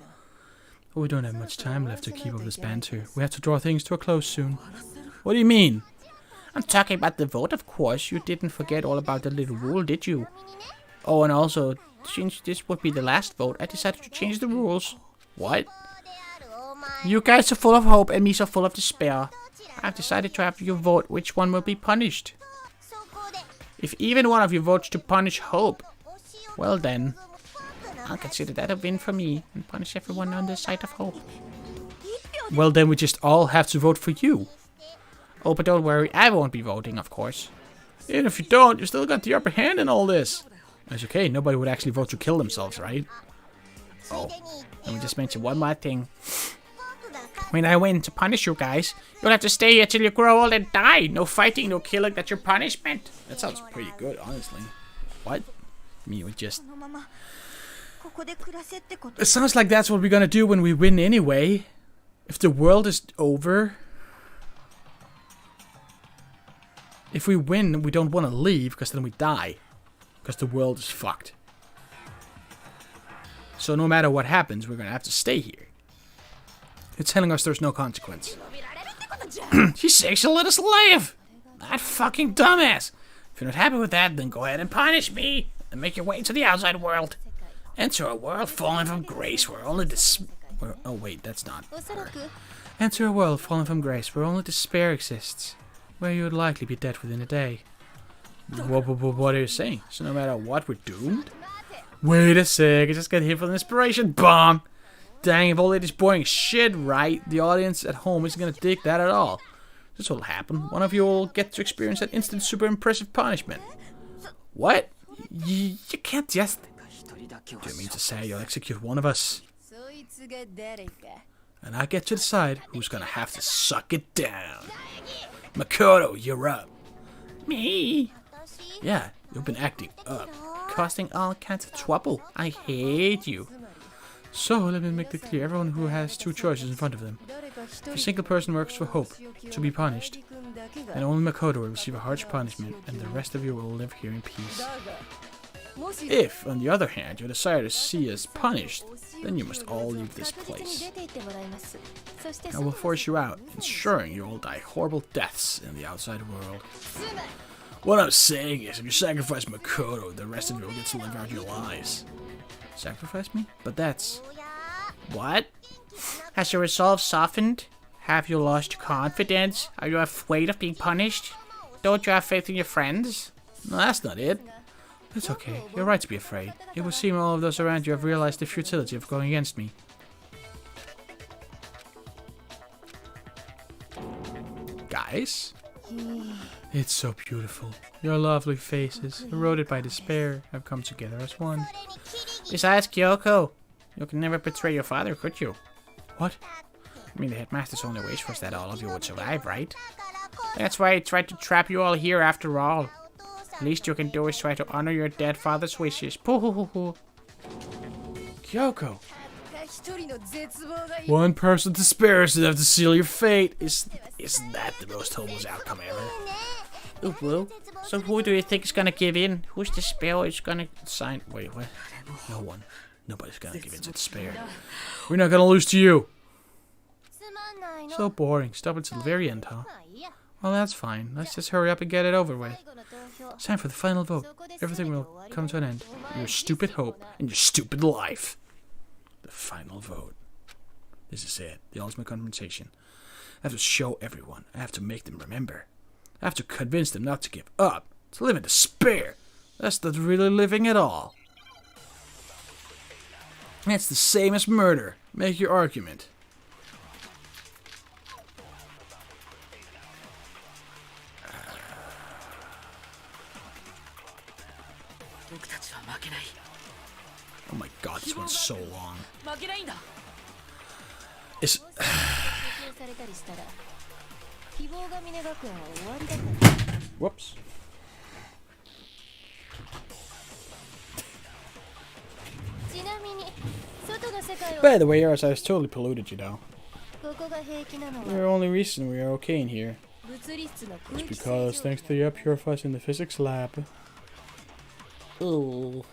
Oh, we don't have much time left to keep up this banter. We have to draw things to a close soon. What do you mean? I'm talking about the vote, of course. You didn't forget all about the little rule, did you? Oh, and also, since this would be the last vote, I decided to change the rules. What? You guys are full of hope and me so full of despair. I've decided to have you vote which one will be punished. If even one of you votes to punish hope, well then, I'll consider that a win for me and punish everyone on the side of hope. Well then we just all have to vote for you. Oh, but don't worry, I won't be voting, of course. And if you don't, you still got the upper hand in all this. That's okay, nobody would actually vote to kill themselves, right? Oh, let me just mention one more thing. When I win to punish you guys, you'll have to stay here till you grow old and die. No fighting, no killing, that's your punishment. That sounds pretty good, honestly. What? Me would just... It sounds like that's what we're gonna do when we win anyway. If the world is over... If we win, we don't want to leave, because then we die. Because the world is fucked. So no matter what happens, we're gonna have to stay here. It's telling us there's no consequence. She's saying she'll let us live! That fucking dumbass! If you're not happy with that, then go ahead and punish me! And make your way to the outside world. Enter a world fallen from grace where only oh wait, that's not her. Enter a world fallen from grace where only despair exists. Where you would likely be dead within a day. What are you saying? So no matter what, we're doomed? Wait a sec, I just got hit with an inspiration bomb! Dang, if all that is boring shit, right? The audience at home isn't gonna dig that at all. This will happen. One of you will get to experience that instant super impressive punishment. What? You can't just... Do you mean to say you'll execute one of us? And I get to decide who's gonna have to suck it down. Makoto, you're up. Me? Yeah, you've been acting up. Causing all kinds of trouble. I hate you. So, let me make it clear. Everyone who has two choices in front of them. If a single person works for hope, to be punished, and only Makoto will receive a harsh punishment, and the rest of you will live here in peace. If, on the other hand, you desire to see us punished, then you must all leave this place. I will force you out, ensuring you all die horrible deaths in the outside world. What I'm saying is, if you sacrifice Makoto, the rest of you will get to live out your lives. Sacrifice me? But that's... What? Has your resolve softened? Have you lost your confidence? Are you afraid of being punished? Don't you have faith in your friends? No, that's not it. It's okay. You're right to be afraid. It would seem all of those around you have realized the futility of going against me. Guys? It's so beautiful. Your lovely faces, eroded by despair, have come together as one. Besides, Kyoko, you can never betray your father, could you? What? I mean, the headmaster's only wish was that all of you would survive, right? That's why he tried to trap you all here after all. Least you can do is try to honor your dead father's wishes. Pooh. Kyoko. One person to spare is enough to seal your fate. Isn't that the most hopeless outcome ever? Oh, well. So who do you think is gonna give in? Who's the spell is gonna sign? Wait, what? No one. Nobody's gonna give in to despair. We're not gonna lose to you. So boring. Stop until the very end, huh? Well, that's fine. Let's just hurry up and get it over with. It's time for the final vote. Everything will come to an end. Your stupid hope and your stupid life. The final vote. This is it. The ultimate confrontation. I have to show everyone. I have to make them remember. I have to convince them not to give up. To live in despair. That's not really living at all. It's the same as murder. Make your argument. Oh my god, this one's so long. It's... Whoops. By the way, yours is totally polluted, you know. ここが平気なの The は only reason we are okay in here 物理室の is 空気清 because 浄 thanks to the purifiers in the physics lab. Ugh.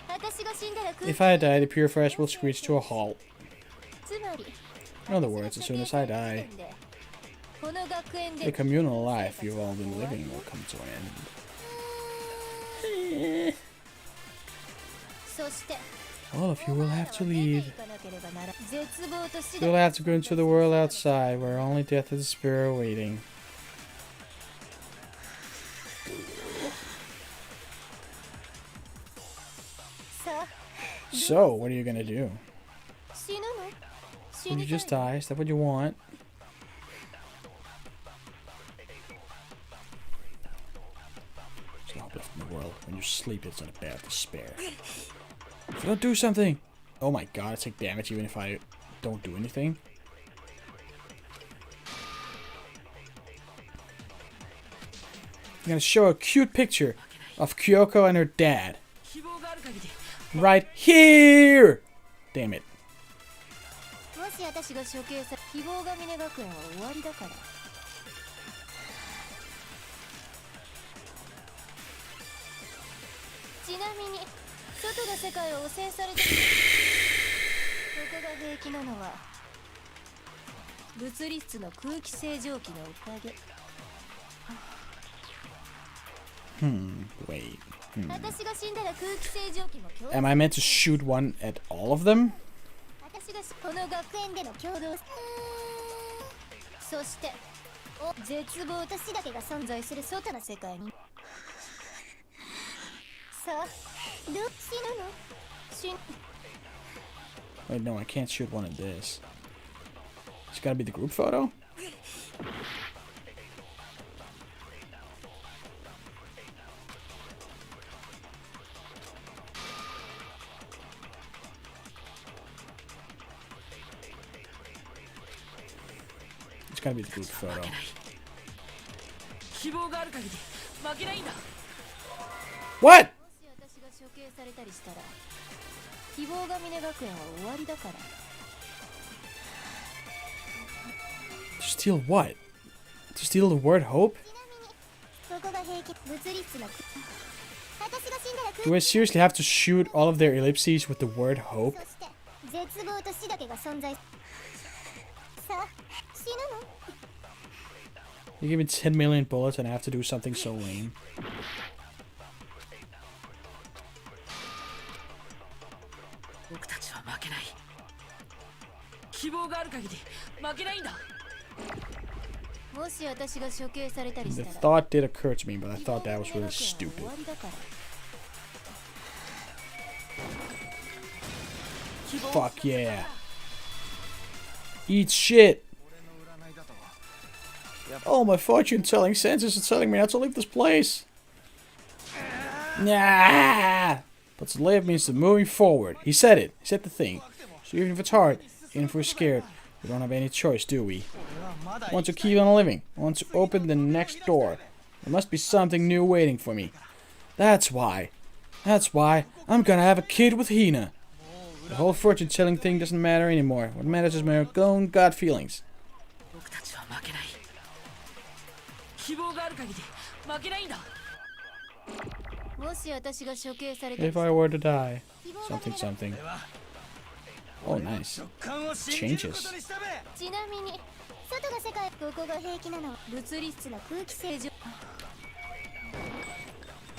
私が死んだら空 If 気 I die, the purifiers will screech to a halt. つまり In other words, as soon as I die, この学園 the で communal life you've all been living will come to an end. そして All of you will have to 出て leave. いかなければなら絶望と死 You'll だ have to go into the world outside, where only death and despair are waiting. So, what are you gonna do? 死ぬの死 Will に you たい just die? Is that what you want? There's no hope left in the world. When you sleep, it's not a bad despair. If you don't do something! Oh my god, I take damage even if I don't do anything. I'm gonna show a cute picture of Kyoko and her dad. 希望がある限り Right here! Damn it. もし私が処刑さ希望が峰学園は終わりだからちなみに外の世界を汚染されてここが平気なのは物理室の空気清浄機のおかげ Wait. 私が死んだら空気清浄機も共同 Am I meant to shoot one at all of them? 私がこの学園での共同そして絶望と死だけが存在する外の世界にさあどっちなの死 Wait, no, I can't shoot one of this. It's gotta be the group photo? It's gotta be the group photo. 希望がある限り負けないんだ What? もし私が処刑されたりしたら希望が峰学園は終わりだから To steal what? To steal the word hope? ここが平気物理室の私が死んだら Do I seriously have to shoot all of their ellipses with the word hope? そして絶望と死だけが存在さあ死ぬの You give me 10 million bullets and I have to do something so lame. 僕たちは負けない希望がある限り負けないんだもし私が処刑されたりし The たら thought did occur to me, but I thought that was really 終 stupid. わりだから Fuck yeah. Eat shit. Oh, my fortune-telling senses are telling me not to leave this place. Nah. But to live means to moving forward. He said it. He said the thing. So even if it's hard, even if we're scared, we don't have any choice, do we? I want to keep on living. I want to open the next door. There must be something new waiting for me. That's why. That's why I'm gonna have a kid with Hina. The whole fortune-telling thing doesn't matter anymore. What matters is my own gut feelings. 僕たちは負けない希望がある限り負けないんだもし私が処刑されたり If I were to die. Something, something. Oh, nice. 直感を信じることにしたべちなみに外の世界ここが平気なのは物理室の空気清浄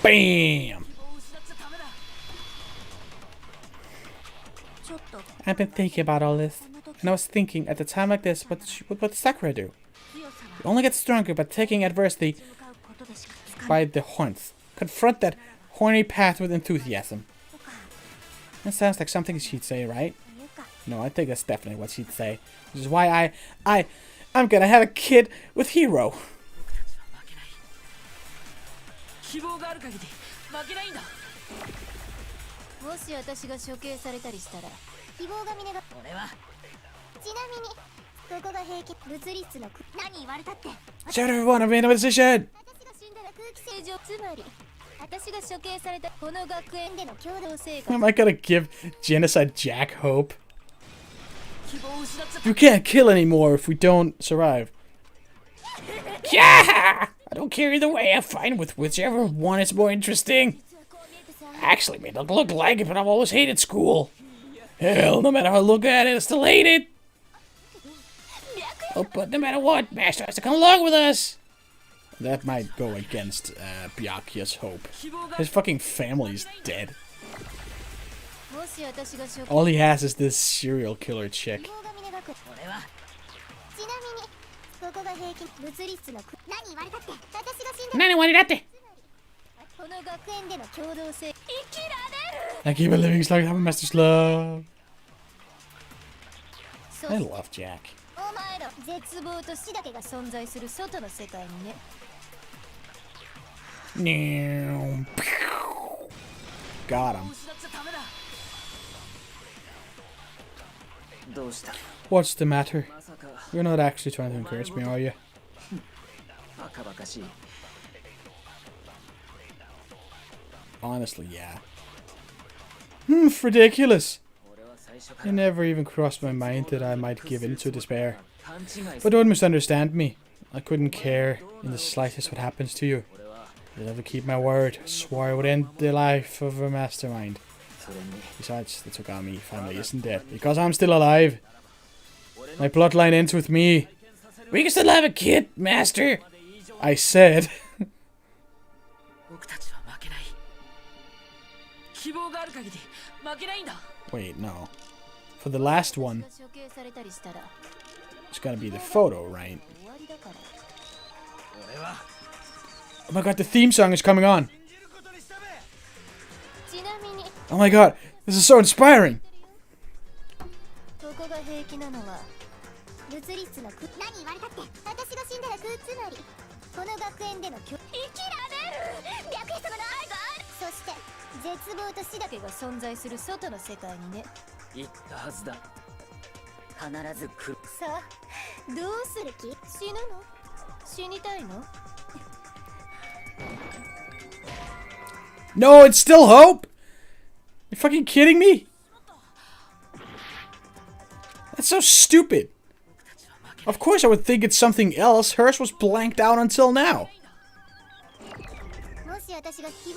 BAM! 希望を失っちゃダメだ ちょっと I've been thinking about all this. And I was thinking, at a time like this, what would Sakura do? 強さは You only get stronger by taking adversity 向かうことでしかつかない by the horns. Confront that horny path with enthusiasm. That sounds like something she'd say, right? というか No, I think that's definitely what she'd say. Which is why I'm gonna have a kid with Hero. 僕たちは負けない希望がある限り負けないんだもし私が処刑されたりしたら希望が峰が俺はちなみにここが平気物理室の何言われたって Shout everyone, I've made a decision! 私が死んだら空気清浄つまり Am I gonna give Genocide Jack hope? You can't kill anymore if we don't survive. Yeah! I don't care either way. I'm fine with whichever one is more interesting. Actually, may not look like it, but I've always hated school. Hell, no matter how I look at it, I still hate it. Oh, but no matter what, Master has to come along with us. That might go against Byakuya's hope. His fucking family's dead. All he has is this serial killer chick. I keep on living like I'm a master's love. I love Jack. Got him. What's the matter? You're not actually trying to encourage me, are you? Honestly, yeah. It's ridiculous. It never even crossed my mind that I might give in to despair. But don't misunderstand me. I couldn't care in the slightest what happens to you. I'll never keep my word. I swore I would end the life of a mastermind. Besides, the Togami family isn't dead because I'm still alive. My bloodline ends with me. We can still have a kid, Master. I said. Wait, no. For the last one, it's gonna be the photo, right? Oh my god, the theme song is coming on. Oh my god, this is so inspiring. No, it's still hope. You fucking kidding me? That's so stupid. Of course I would think it's something else. Hers was blanked out until now.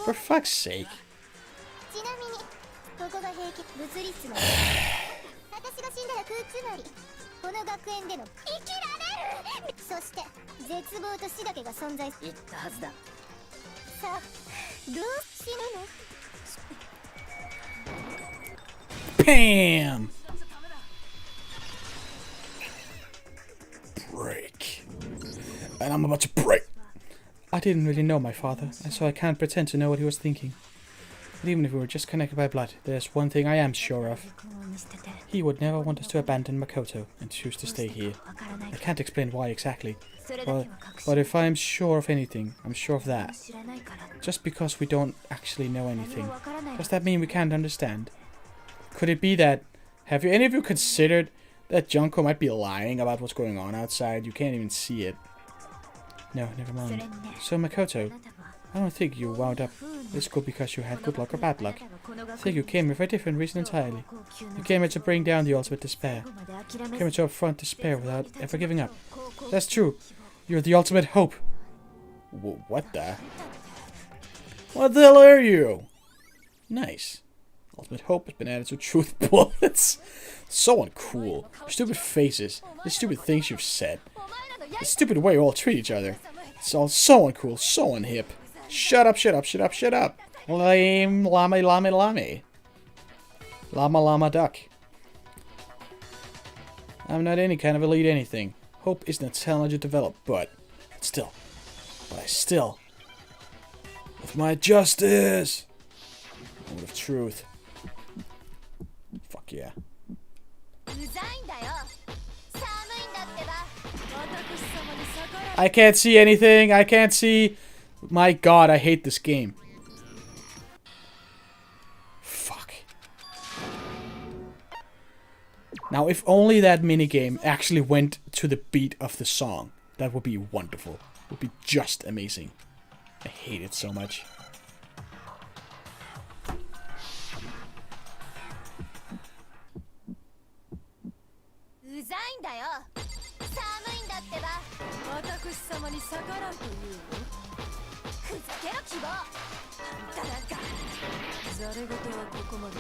For fuck's sake. Bam! Break. And I'm about to break. I didn't really know my father, and so I can't pretend to know what he was thinking. But even if we were just connected by blood, there's one thing I am sure of. He would never want us to abandon Makoto and choose to stay here. I can't explain why exactly. But if I'm sure of anything, I'm sure of that. Just because we don't actually know anything, does that mean we can't understand? Could it be that... Have you any of you considered that Junko might be lying about what's going on outside? You can't even see it. No, never mind. So Makoto, I don't think you wound up this school because you had good luck or bad luck. I think you came here for a different reason entirely. You came here to bring down the ultimate despair. You came here to upfront despair without ever giving up. That's true. You're the ultimate hope. What the? What the hell are you? Nice. Ultimate hope has been added to truth bullets. So uncool. Your stupid faces. The stupid things you've said. The stupid way you all treat each other. It's all so uncool, so unhip. Shut up, shut up, shut up, shut up. Lame, lame, lame, lame. Llama, llama, duck. I'm not any kind of elite anything. Hope isn't a talent you develop, but still. With my justice. And with truth. Fuck yeah. I can't see anything. I can't see. My god, I hate this game. Fuck. Now, if only that minigame actually went to the beat of the song, that would be wonderful. It would be just amazing. I hate it so much. うざいんだよ。寒いんだってば。私様に逆らうというふざけろ希望。あんたなんかざれ言はここまで。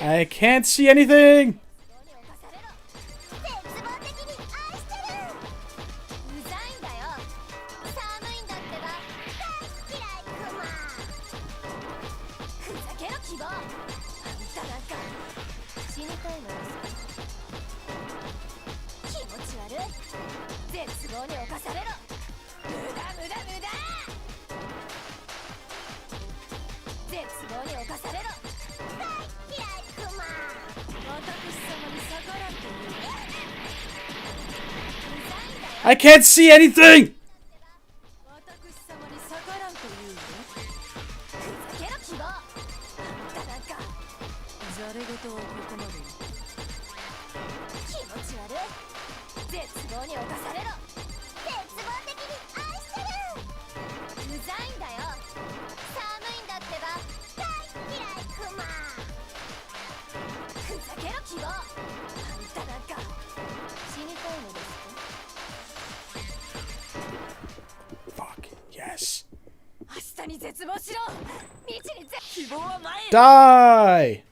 I can't see anything! 絶望的に愛してる。うざいんだよ。寒いんだってば。大嫌いクマ。ふざけろ希望。あんたなんか死にたいのですか。気持ち悪い。絶望に侵されろ。無駄無駄無駄。絶望に侵されろ。大嫌いクマ。私様に逆らうという I can't see anything! 私様に逆らうというふざけろ希望。あんたなんかざれ言はここまで。気持ち悪い。絶望に侵されろ。絶望的に愛してる。うざいんだよ。寒いんだってば。大嫌いクマ。ふざけろ希望。あんたなんか死にたいのですか。 Fuck, yes. 明日に絶望しろ。道に希望は前へ。 Die!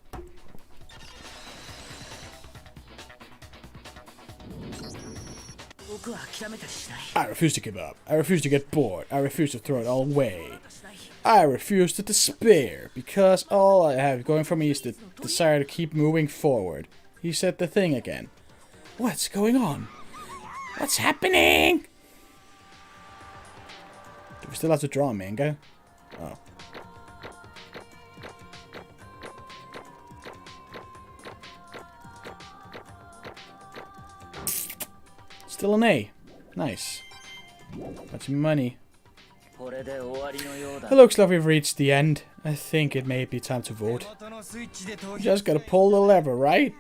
僕は諦めたりしない。 I refuse to give up. I refuse to get bored. I refuse to throw it all away. I refuse to despair, because all I have going for me is the desire to keep moving forward. He said the thing again. What's going on? What's happening? Do we still have to draw a manga? Oh. Still an A. Nice. Got some money. It looks like we've reached the end. I think it may be time to vote. Just gotta pull the lever, right?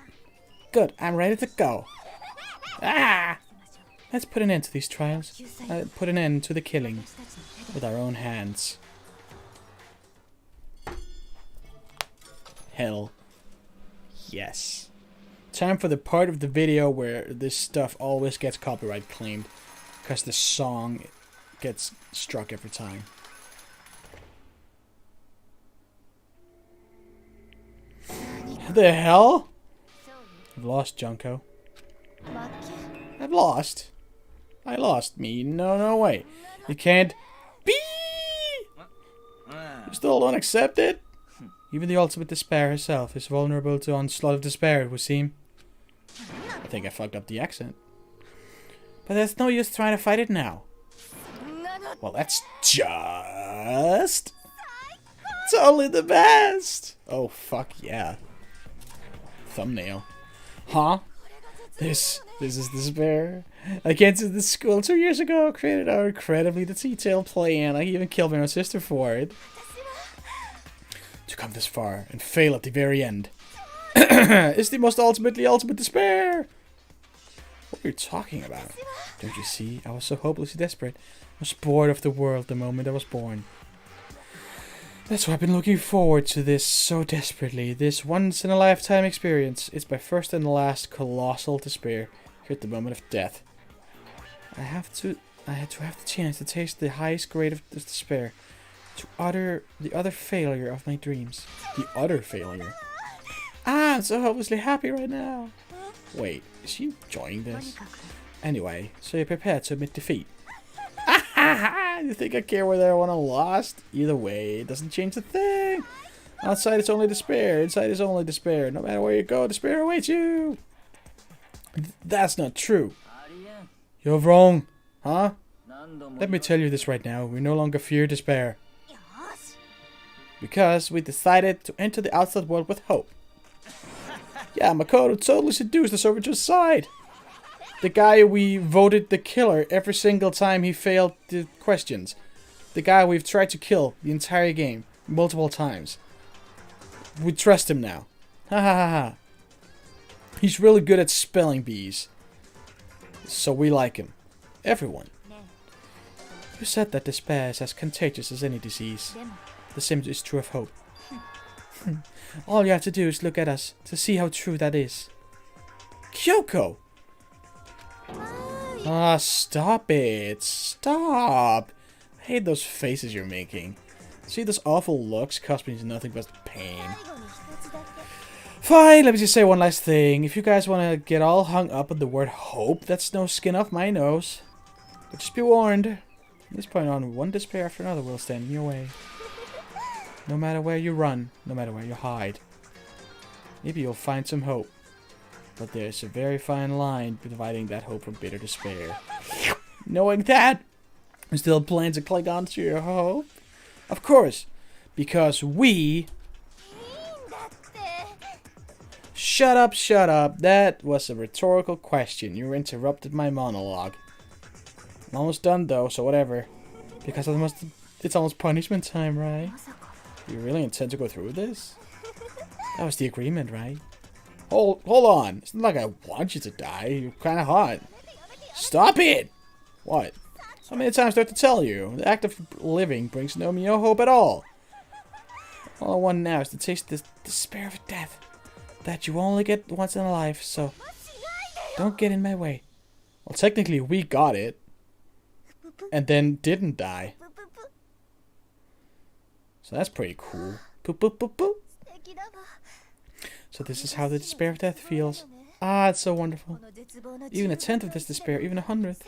Good, I'm ready to go. Ah! Let's put an end to these trials. Put an end to the killing with our own hands. Hell. Yes. Time for the part of the video where this stuff always gets copyright claimed. Because the song gets struck every time. The hell? I've lost Junko. I've lost. I lost me. No way. You can't be. You still don't accept it? Even the ultimate despair herself is vulnerable to onslaught of despair, it would seem. I think I fucked up the accent. But there's no use trying to fight it now. Well, that's just totally the best. Oh, fuck yeah. Thumbnail. Huh? This is despair. I came to this school 2 years ago, created our incredibly detailed plan. I even killed my own sister for it. To come this far and fail at the very end. It's the most ultimate despair. What are you talking about? Don't you see? I was so hopelessly desperate. I was bored of the world the moment I was born. That's why I've been looking forward to this so desperately. This once-in-a-lifetime experience. It's my first and last colossal despair. Here at the moment of death. I had to have the chance to taste the highest grade of despair. To utter the utter failure of my dreams. The utter failure? Ah, I'm so hopelessly happy right now. Wait, is she enjoying this? Anyway, so you're prepared to admit defeat. You think I care whether I won or lost? Either way, it doesn't change a thing. Outside it's only despair, inside is only despair. No matter where you go, despair awaits you. That's not true. You're wrong, huh? Let me tell you this right now, we no longer fear despair. Because we decided to enter the outside world with hope. Yeah, Makoto totally seduced us over to his side. The guy we voted the killer every single time he failed the questions. The guy we've tried to kill the entire game, multiple times. We trust him now. Ha ha ha ha. He's really good at spelling bees. So we like him. Everyone. You said that despair is as contagious as any disease. The same is true of hope. All you have to do is look at us to see how true that is. Kyoko! Ah, stop it. Stop. I hate those faces you're making. See, those awful looks cost me nothing but pain. Fine, let me just say one last thing. If you guys want to get all hung up on the word hope, that's no skin off my nose. But just be warned. From this point on, one despair after another will stand in your way. No matter where you run, no matter where you hide. Maybe you'll find some hope. But there's a very fine line dividing that hope from bitter despair. Knowing that, you still plan to cling on to your hope? Of course, because we... Shut up, shut up. That was a rhetorical question. You interrupted my monologue. I'm almost done though, so whatever. Because it's almost punishment time, right? You really intend to go through with this? That was the agreement, right? Hold on. It's not like I want you to die. You're kind of hot. Stop it! What? How many times do I have to tell you? The act of living brings no hope at all. All I want now is to taste the despair of death. That you only get once in a life, so don't get in my way. Well, technically we got it. And then didn't die. So that's pretty cool. Boop, boop, boop, boop. So this is how the despair of death feels. Ah, it's so wonderful. Even a tenth of this despair, even 100th.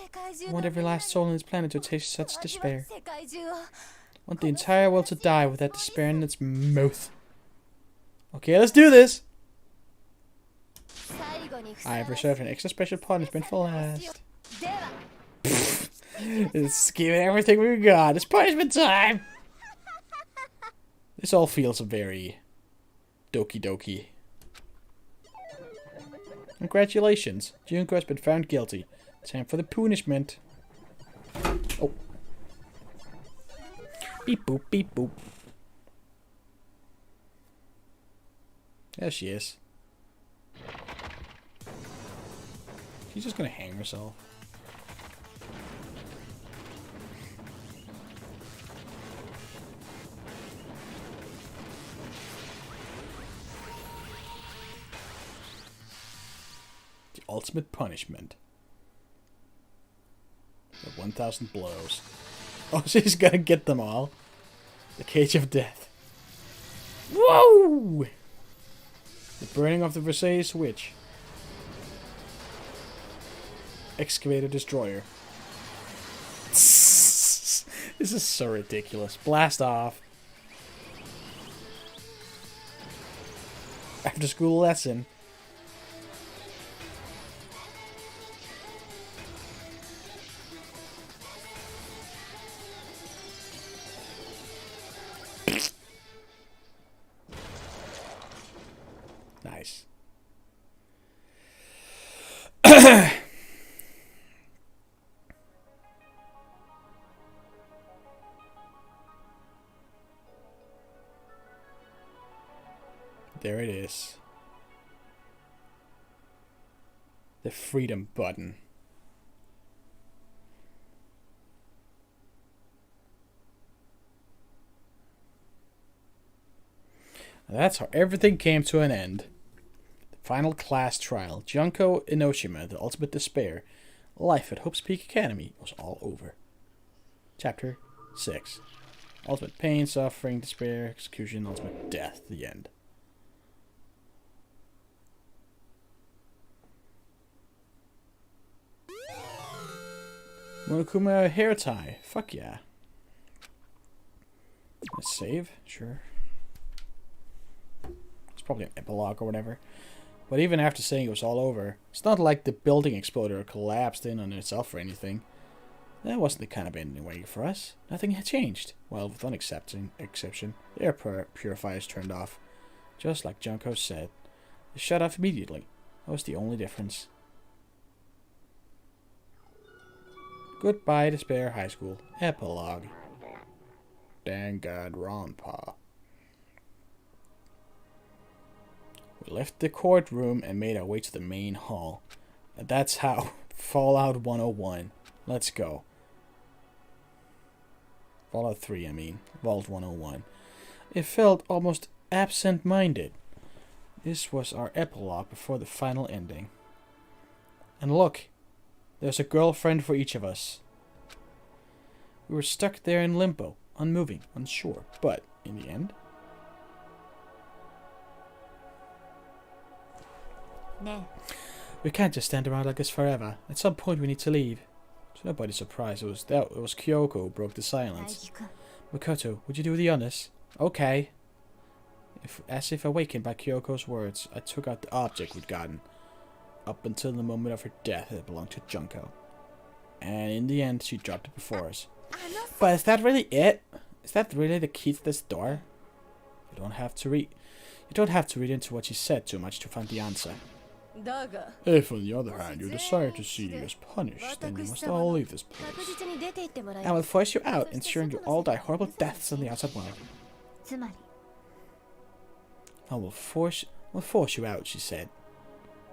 I want every last soul on this planet to taste such despair. I want the entire world to die with that despair in its mouth. Okay, let's do this! I have reserved an extra special punishment for last. It's giving everything we got. It's punishment time! This all feels very doki doki. Congratulations, Junko has been found guilty. Time for the punishment. Oh. Beep boop, beep boop. There she is. She's just gonna hang herself. The ultimate punishment. The 1,000 blows. Oh, she's gonna get them all. The cage of death. Whoa! The burning of the Versailles switch. Excavator destroyer. This is so ridiculous. Blast off. After school lesson. Nice. There it is. The freedom button. That's how everything came to an end. The final class trial. Junko Enoshima, the ultimate despair. Life at Hope's Peak Academy was all over. Chapter 6. Ultimate pain, suffering, despair, execution, ultimate death. The end. Monokuma hair tie. Fuck yeah. Let's save. Sure. It's probably an epilogue or whatever. But even after saying it was all over, it's not like the building exploded or collapsed in on itself or anything. That wasn't the kind of ending waiting for us. Nothing had changed. Well, with one exception, the air purifiers turned off. Just like Junko said. They shut off immediately. That was the only difference. Goodbye, Despair High School. Epilogue. Danganronpa. We left the courtroom and made our way to the main hall. And that's how. Fallout 101. Let's go. Fallout 3, I mean. Vault 101. It felt almost absent-minded. This was our epilogue before the final ending. And look, there's a girlfriend for each of us. We were stuck there in limbo, unmoving, unsure, but in the end... We can't just stand around like this forever. At some point we need to leave. To nobody's surprise, it was Kyoko who broke the silence. Makoto, would you do the honors? Okay. As if awakened by Kyoko's words, I took out the object we'd gotten. Up until the moment of her death, it belonged to Junko. And in the end, she dropped it before us. But is that really it? Is that really the key to this door? You don't have to read into what she said too much to find the answer. If, on the other hand, you desire to see us punished, then you must all leave this place. I will force you out, ensuring you all die horrible deaths in the outside world. I will force you out, she said.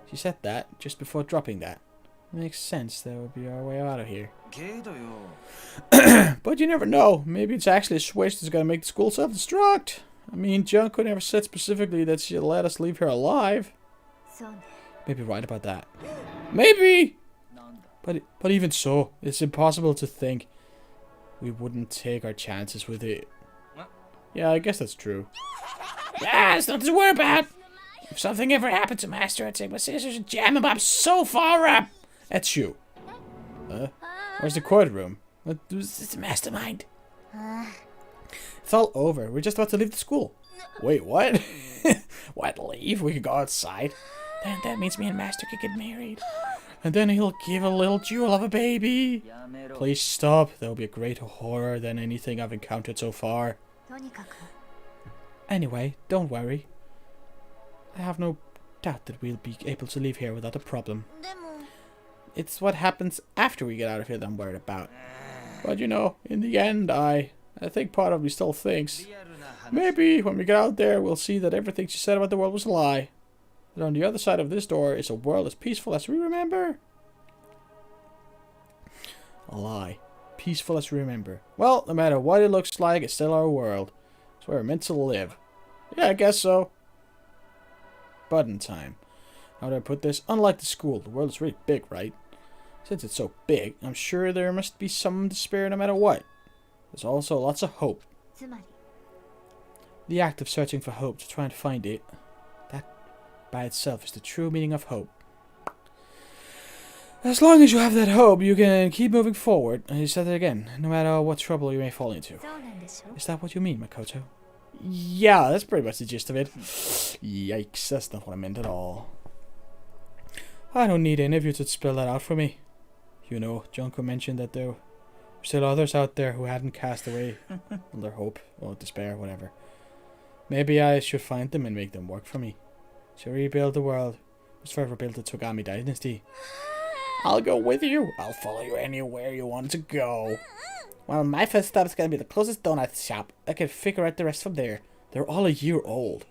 She said that just before dropping that. Makes sense, that would be our way out of here. But you never know. Maybe it's actually a switch that's gonna make the school self-destruct. I mean, Junko never said specifically that she'd let us leave here alive. Maybe right about that. Maybe! But even so, it's impossible to think we wouldn't take our chances with it. Yeah, I guess that's true. Yeah, it's nothing to worry about. If something ever happened to Master, I'd take my scissors and jam him up so far up. That's you. Where's the courtroom? It's a mastermind. It's all over. We're just about to leave the school. Wait, what? What, leave? We could go outside? Then that means me and Master could get married. And then he'll give a little jewel of a baby. Please stop. That'll be a greater horror than anything I've encountered so far. Anyway, don't worry. I have no doubt that we'll be able to leave here without a problem. It's what happens after we get out of here that I'm worried about. But you know, in the end, I think part of me still thinks maybe when we get out there, we'll see that everything she said about the world was a lie. That on the other side of this door is a world as peaceful as we remember. A lie. Peaceful as we remember. Well, no matter what it looks like, it's still our world. It's where we're meant to live. Yeah, I guess so. Button time. How do I put this? Unlike the school, the world is really big, right? Since it's so big, I'm sure there must be some despair no matter what. There's also lots of hope. The act of searching for hope to try and find it, that by itself is the true meaning of hope. As long as you have that hope, you can keep moving forward. And you said it again, no matter what trouble you may fall into. Is that what you mean, Makoto? Yeah, that's pretty much the gist of it. Yikes, that's not what I meant at all. I don't need any of you to spell that out for me. You know, Junko mentioned that there were still others out there who hadn't cast away their hope or despair, whatever. Maybe I should find them and make them work for me. To rebuild the world, was forever built the Togami dynasty. I'll go with you. I'll follow you anywhere you want to go. Well, my first stop is going to be the closest donut shop. I can figure out the rest from there. They're all a year old.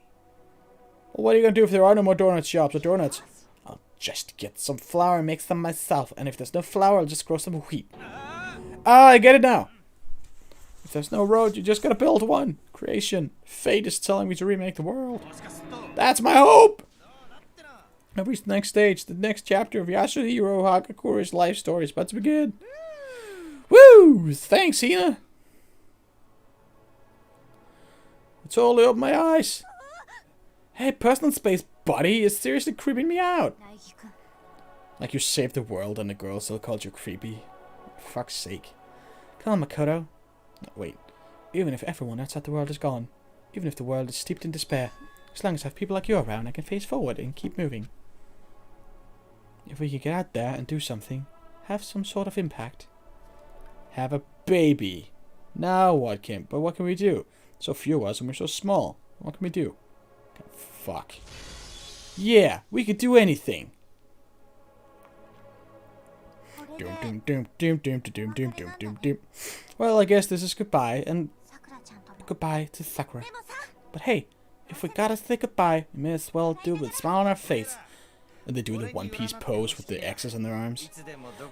Well, what are you going to do if there are no more donut shops or donuts? I'll just get some flour and make some myself. And if there's no flour, I'll just grow some wheat. Ah, I get it now. If there's no road, you just got to build one. Creation. Fate is telling me to remake the world. That's my hope! I've reached the next stage. The next chapter of Yasuhiro Hagakura's life story is about to begin. Woo! Thanks, Hina. It totally opened my eyes. Hey, personal space, buddy, is seriously creeping me out. Like you saved the world and the girl still called you creepy. For fuck's sake. Come on, Makoto. No, wait. Even if everyone outside the world is gone, even if the world is steeped in despair, as long as I have people like you around, I can face forward and keep moving. If we could get out there and do something, have some sort of impact. Have a baby. Now what, Kim? But what can we do? So few of us and we're so small. What can we do? Fuck. Yeah, we could do anything. Well, I guess this is goodbye, and goodbye to Sakura. But hey, if we gotta say goodbye, we may as well do it with a smile on our face. And they do the One Piece pose with the X's on their arms.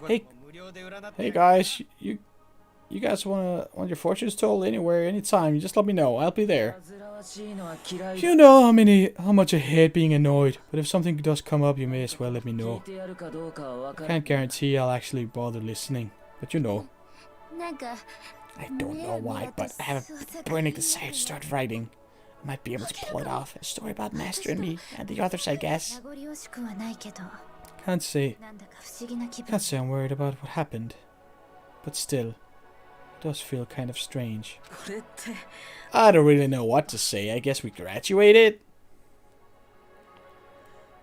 Hey guys, you you guys want your fortunes told anywhere, anytime, you just let me know. I'll be there. You know how much I hate being annoyed, but if something does come up, you may as well let me know. Can't guarantee I'll actually bother listening, but you know. なんか I don't know why, but I have a burning desire to start writing. I might be able to pull it off. A story about Master and me, and the others, I guess. 名残惜しくはないけど Can't say なんだか不思議な気分 Can't say I'm worried about what happened, but still, it does feel kind of strange. これって I don't really know what to say. I guess we graduated.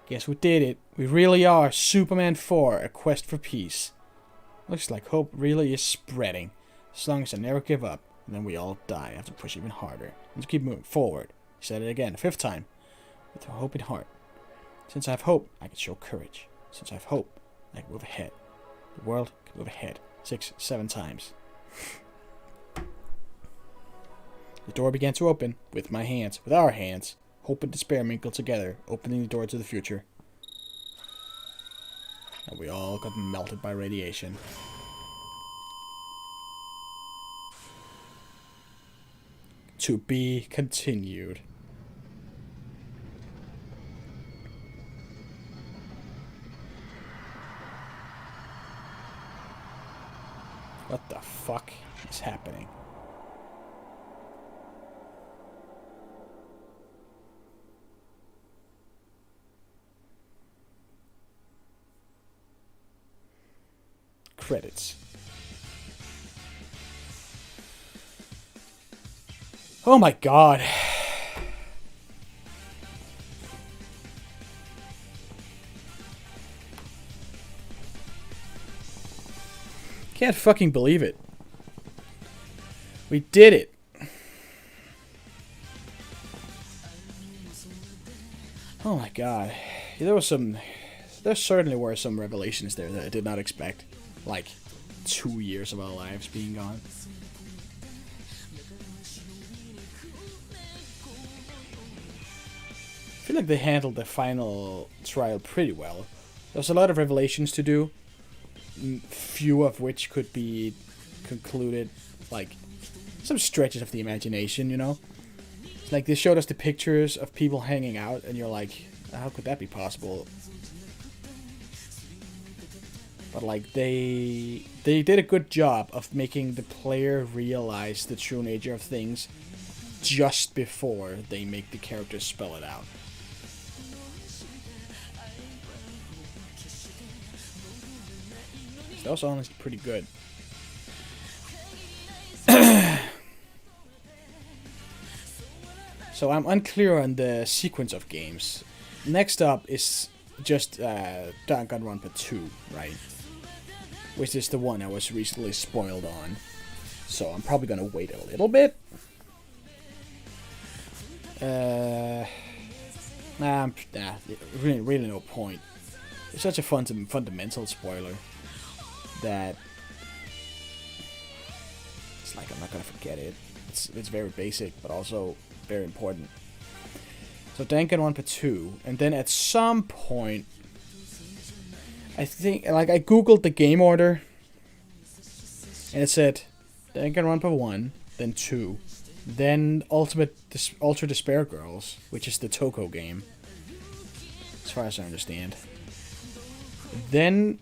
Guess we did it. We really are Superman 4, A Quest for Peace. Looks like hope really is spreading. As long as I never give up, and then we all die. I have to push even harder. Let's keep moving forward. He said it again, a 5th time. With a hope in heart. Since I have hope, I can show courage. Since I have hope, I can move ahead. The world can move ahead. 6, 7 times. The door began to open, with my hands, with our hands. Hope and despair mingled together, opening the door to the future. And we all got melted by radiation. To be continued. What the fuck is happening? Credits. Oh my god. Can't fucking believe it. We did it. Oh my god. There certainly were some revelations there that I did not expect. Like 2 years of our lives being gone. I feel like they handled the final trial pretty well. There's a lot of revelations to do, few of which could be concluded, like some stretches of the imagination, you know? Like they showed us the pictures of people hanging out and you're like, how could that be possible? But like they did a good job of making the player realize the true nature of things just before they make the characters spell it out. That was honestly pretty good. So I'm unclear on the sequence of games. Next up is just Danganronpa 2, right? Which is the one I was recently spoiled on. So I'm probably gonna wait a little bit. Really no point. It's such a fundamental spoiler that it's like I'm not gonna forget it. It's very basic, but also very important. So Danganronpa 2, and then at some point, I think, like, I googled the game order, and it said Danganronpa 1, then 2, then Ultra Despair Girls, which is the Toko game, as far as I understand. Then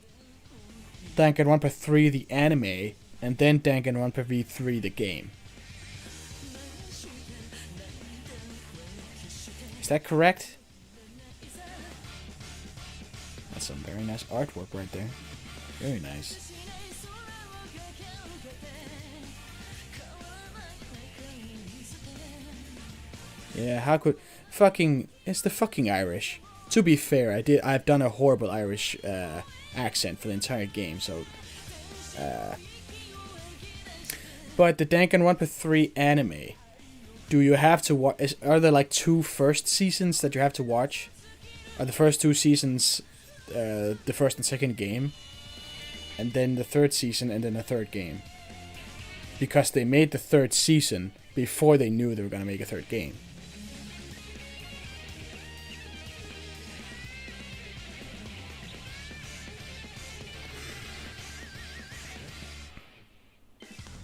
Danganronpa 3, the anime, and then Danganronpa V3, the game. Is that correct? That's some very nice artwork right there. Very nice. Yeah, how could it's the fucking Irish. To be fair, I've done a horrible Irish accent for the entire game, so but the Danganronpa 3 anime, do you have to watch? Are there like 2 first seasons that you have to watch? Are the first 2 seasons the first and second game, and then the 3rd season, and then the 3rd game? Because they made the 3rd season before they knew they were gonna make a 3rd game.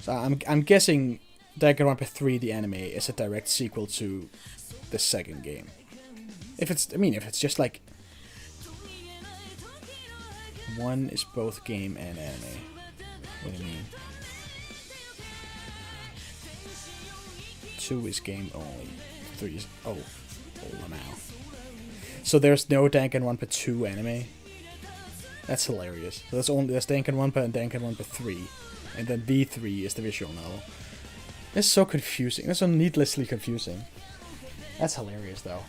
So I'm guessing Danganronpa 3, the anime, is a direct sequel to the second game. If it's just like one is both game and anime. What do you mean? 2 is game only. 3 is oh now. So there's no Danganronpa 2 anime. That's hilarious. So there's Danganronpa and Danganronpa 3, and then V3 is the visual novel. That's so confusing. That's so needlessly confusing. That's hilarious though.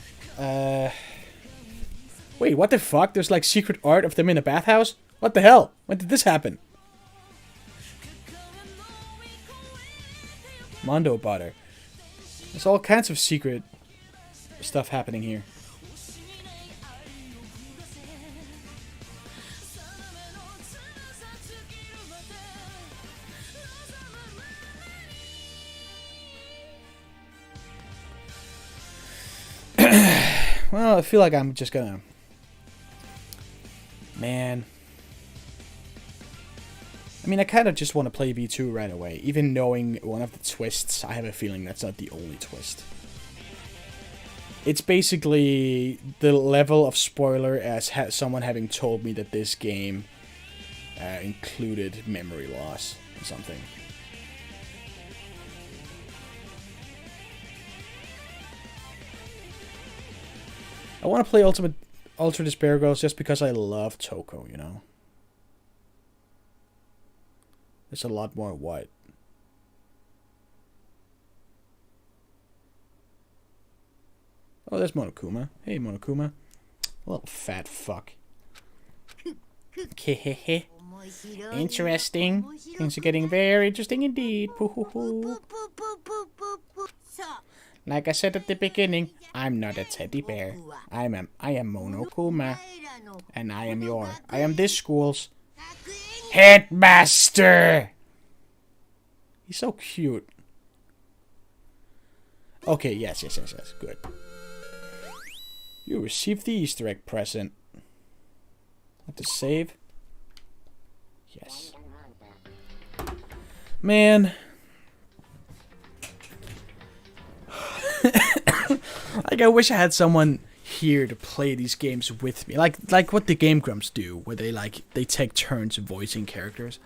Wait, what the fuck? There's like secret art of them in a bathhouse? What the hell? When did this happen? Mondo butter. There's all kinds of secret stuff happening here. Well, I feel like I'm just gonna... Man. I mean, I kind of just want to play V2 right away. Even knowing one of the twists, I have a feeling that's not the only twist. It's basically the level of spoiler as someone having told me that this game included memory loss or something. I want to play Ultra Despair Girls just because I love Toko, you know? There's a lot more what? Oh, there's Monokuma. Hey, Monokuma. Little fat fuck. Hehehe. Interesting. Things are getting very interesting indeed. Like I said at the beginning, I'm not a teddy bear. I am Monokuma. And I am this school's headmaster! He's so cute. Okay, yes. Good. You received the Easter egg present. Have to save? Yes. Man. Like, I wish I had someone here to play these games with me. Like what the Game Grumps do, where they take turns voicing characters.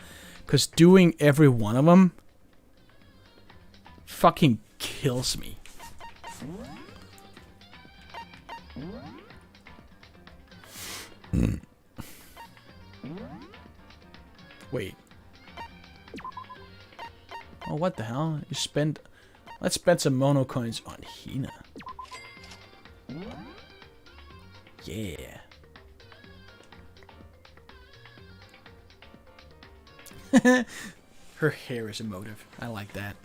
Because doing every one of them fucking kills me. Wait. Oh, what the hell? Let's spend some mono coins on Hina. Yeah. Her hair is emotive. I like that.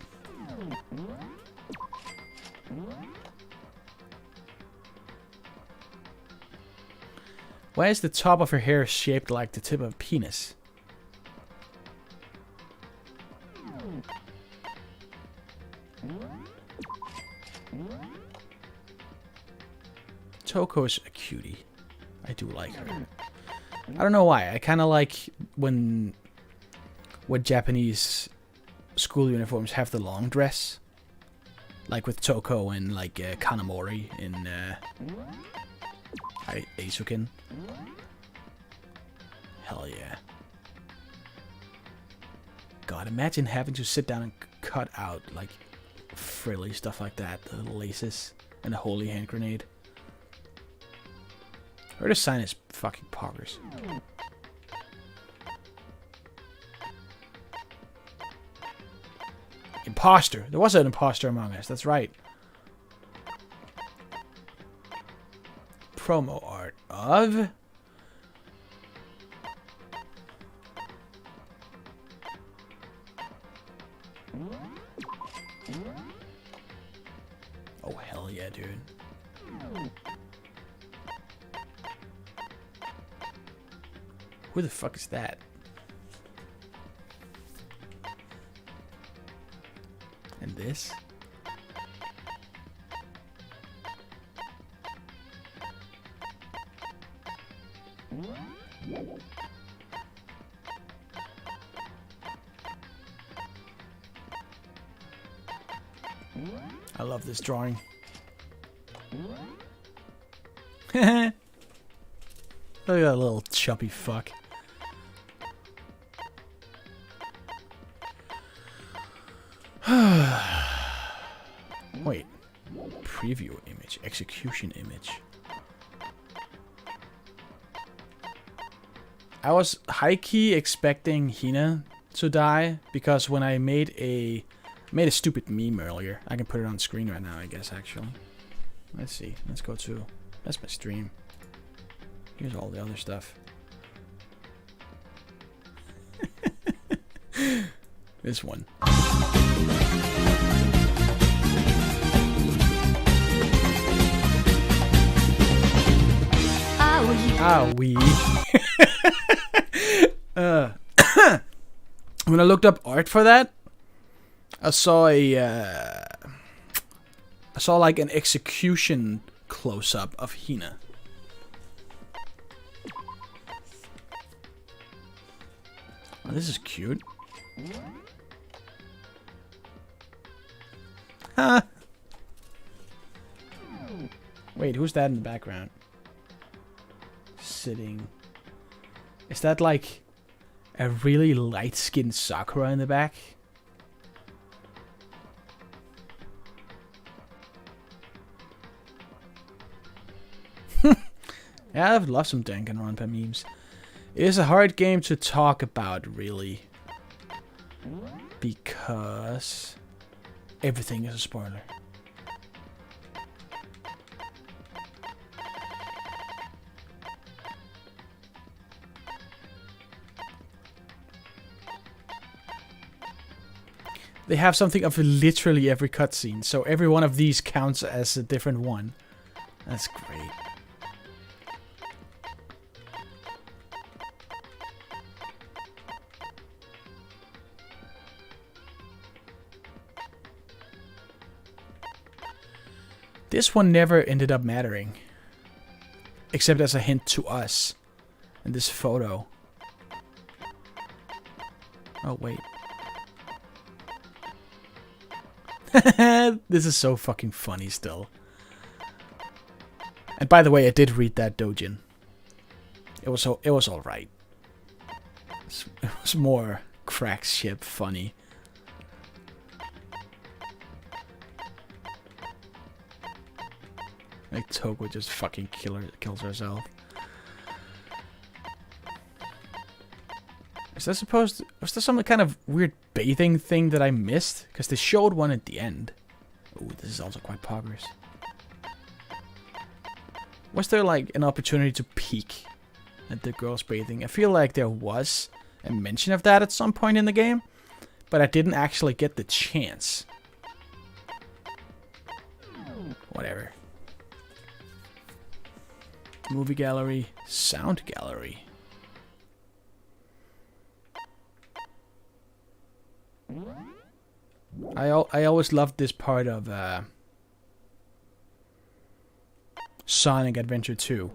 Why is the top of her hair shaped like the tip of a penis? Toko's a cutie. I do like her. I don't know why. I kind of like when Japanese school uniforms have the long dress. Like with Toko and like Kanamori in Eisuken. Hell yeah. God, imagine having to sit down and cut out like frilly stuff like that. The laces and a holy hand grenade. Her design is fucking poggers. Imposter. There was an imposter among us. That's right. Promo art of... Oh, hell yeah, dude. Who the fuck is that? And this? I love this drawing. Look at that little chubby fuck. Wait. Preview image. Execution image. I was high-key expecting Hina to die, because when I made a stupid meme earlier. I can put it on screen right now, I guess, actually. Let's see. Let's go to... That's my stream. Here's all the other stuff. This one. Ah, we. When I looked up art for that, I saw like an execution close-up of Hina. Oh, this is cute. Huh. Wait, who's that in the background? Sitting. Is that like a really light-skinned Sakura in the back? Yeah, I've loved some Danganronpa memes. It is a hard game to talk about, really. Because everything is a spoiler. They have something of literally every cutscene, so every one of these counts as a different one. That's great. This one never ended up mattering. Except as a hint to us. In this photo. Oh, wait. This is so fucking funny still. And by the way, I did read that doujin. It was alright. It was more crack ship funny. Like Toko just fucking kills herself. Was there some kind of weird bathing thing that I missed? Because they showed one at the end. Ooh, this is also quite progress. Was there like an opportunity to peek at the girls bathing? I feel like there was a mention of that at some point in the game, but I didn't actually get the chance. Whatever. Movie gallery, sound gallery. I always loved this part of Sonic Adventure 2.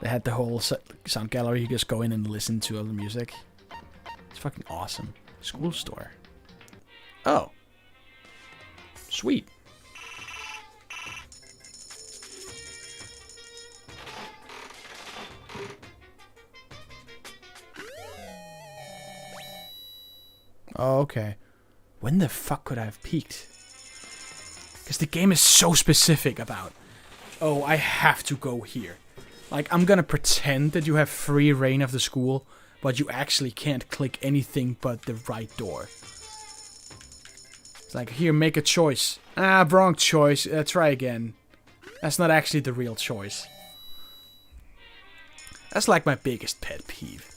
They had the whole sound gallery. You just go in and listen to all the music. It's fucking awesome. School store. Oh. Sweet. Oh, okay. When the fuck could I have peeked? Because the game is so specific about, oh, I have to go here. Like, I'm gonna pretend that you have free reign of the school, but you actually can't click anything but the right door. It's like, here, make a choice. Ah, wrong choice. Try again. That's not actually the real choice. That's like my biggest pet peeve.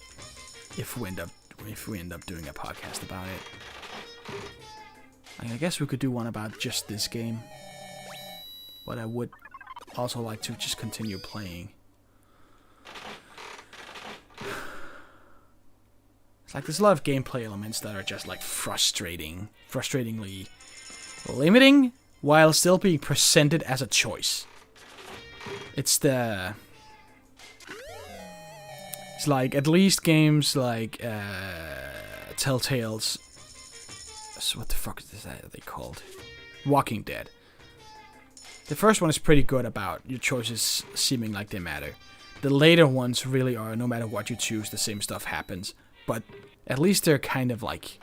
If we end up doing a podcast about it. I guess we could do one about just this game. But I would also like to just continue playing. It's like there's a lot of gameplay elements that are just like frustratingly limiting while still being presented as a choice. It's like at least games like Telltale's, what the fuck is that they called? Walking Dead. The first one is pretty good about your choices seeming like they matter. The later ones really are, no matter what you choose, the same stuff happens. But at least they're kind of like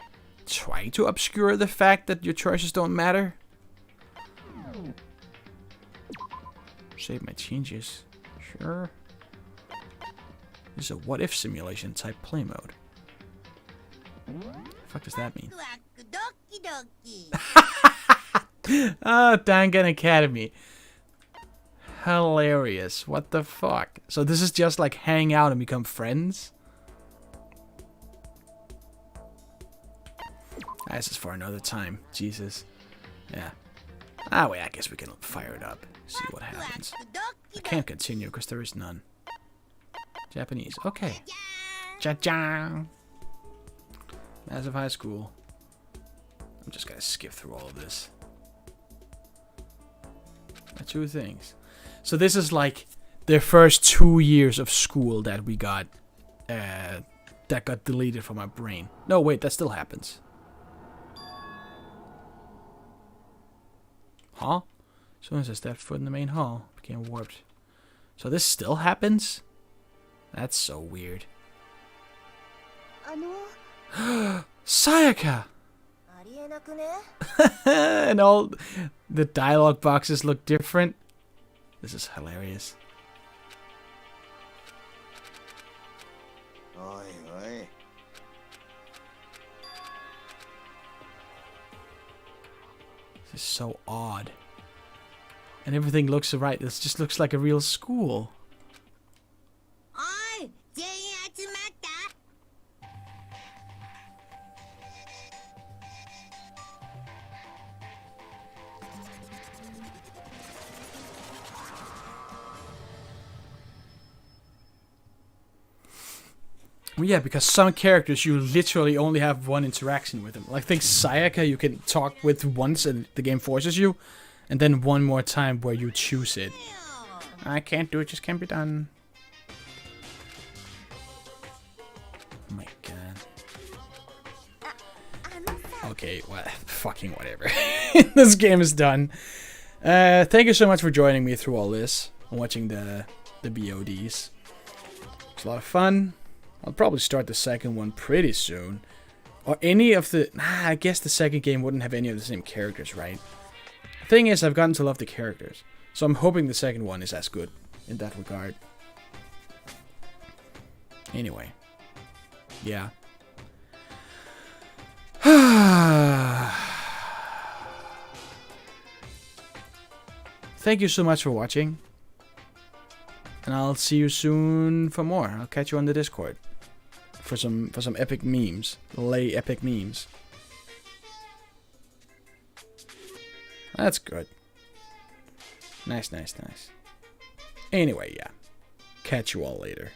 trying to obscure the fact that your choices don't matter. Save my changes. Sure. This is a what if simulation type play mode. What the fuck does that mean? Ah, Dangan Academy. Hilarious. What the fuck? So this is just like hang out and become friends? This is for another time. Jesus. Yeah. Ah, wait, I guess we can fire it up. See what happens. I can't continue because there is none. Japanese. Okay. Cha-cha! Massive high school. I'm just gonna skip through all of this. Two things. So this is like the first 2 years of school that we got, that got deleted from my brain. No, wait, that still happens. Huh? As soon as I stepped foot in the main hall, became warped. So this still happens? That's so weird. Sayaka! And all the dialogue boxes look different. This is hilarious. This is so odd. And everything looks right. This just looks like a real school. Well, yeah, because some characters you literally only have one interaction with them. Like, I think Sayaka you can talk with once and the game forces you, and then one more time where you choose it. I can't do it, just can't be done. Oh my god. Okay, well, fucking whatever. This game is done. Thank you so much for joining me through all this and watching the VODs. It's a lot of fun. I'll probably start the second one pretty soon. Or any of the... Nah, I guess the second game wouldn't have any of the same characters, right? The thing is, I've gotten to love the characters. So I'm hoping the second one is as good in that regard. Anyway. Yeah. Thank you so much for watching. And I'll see you soon for more. I'll catch you on the Discord. For some epic memes. Lay epic memes. That's good. Nice, nice, nice. Anyway, yeah. Catch you all later.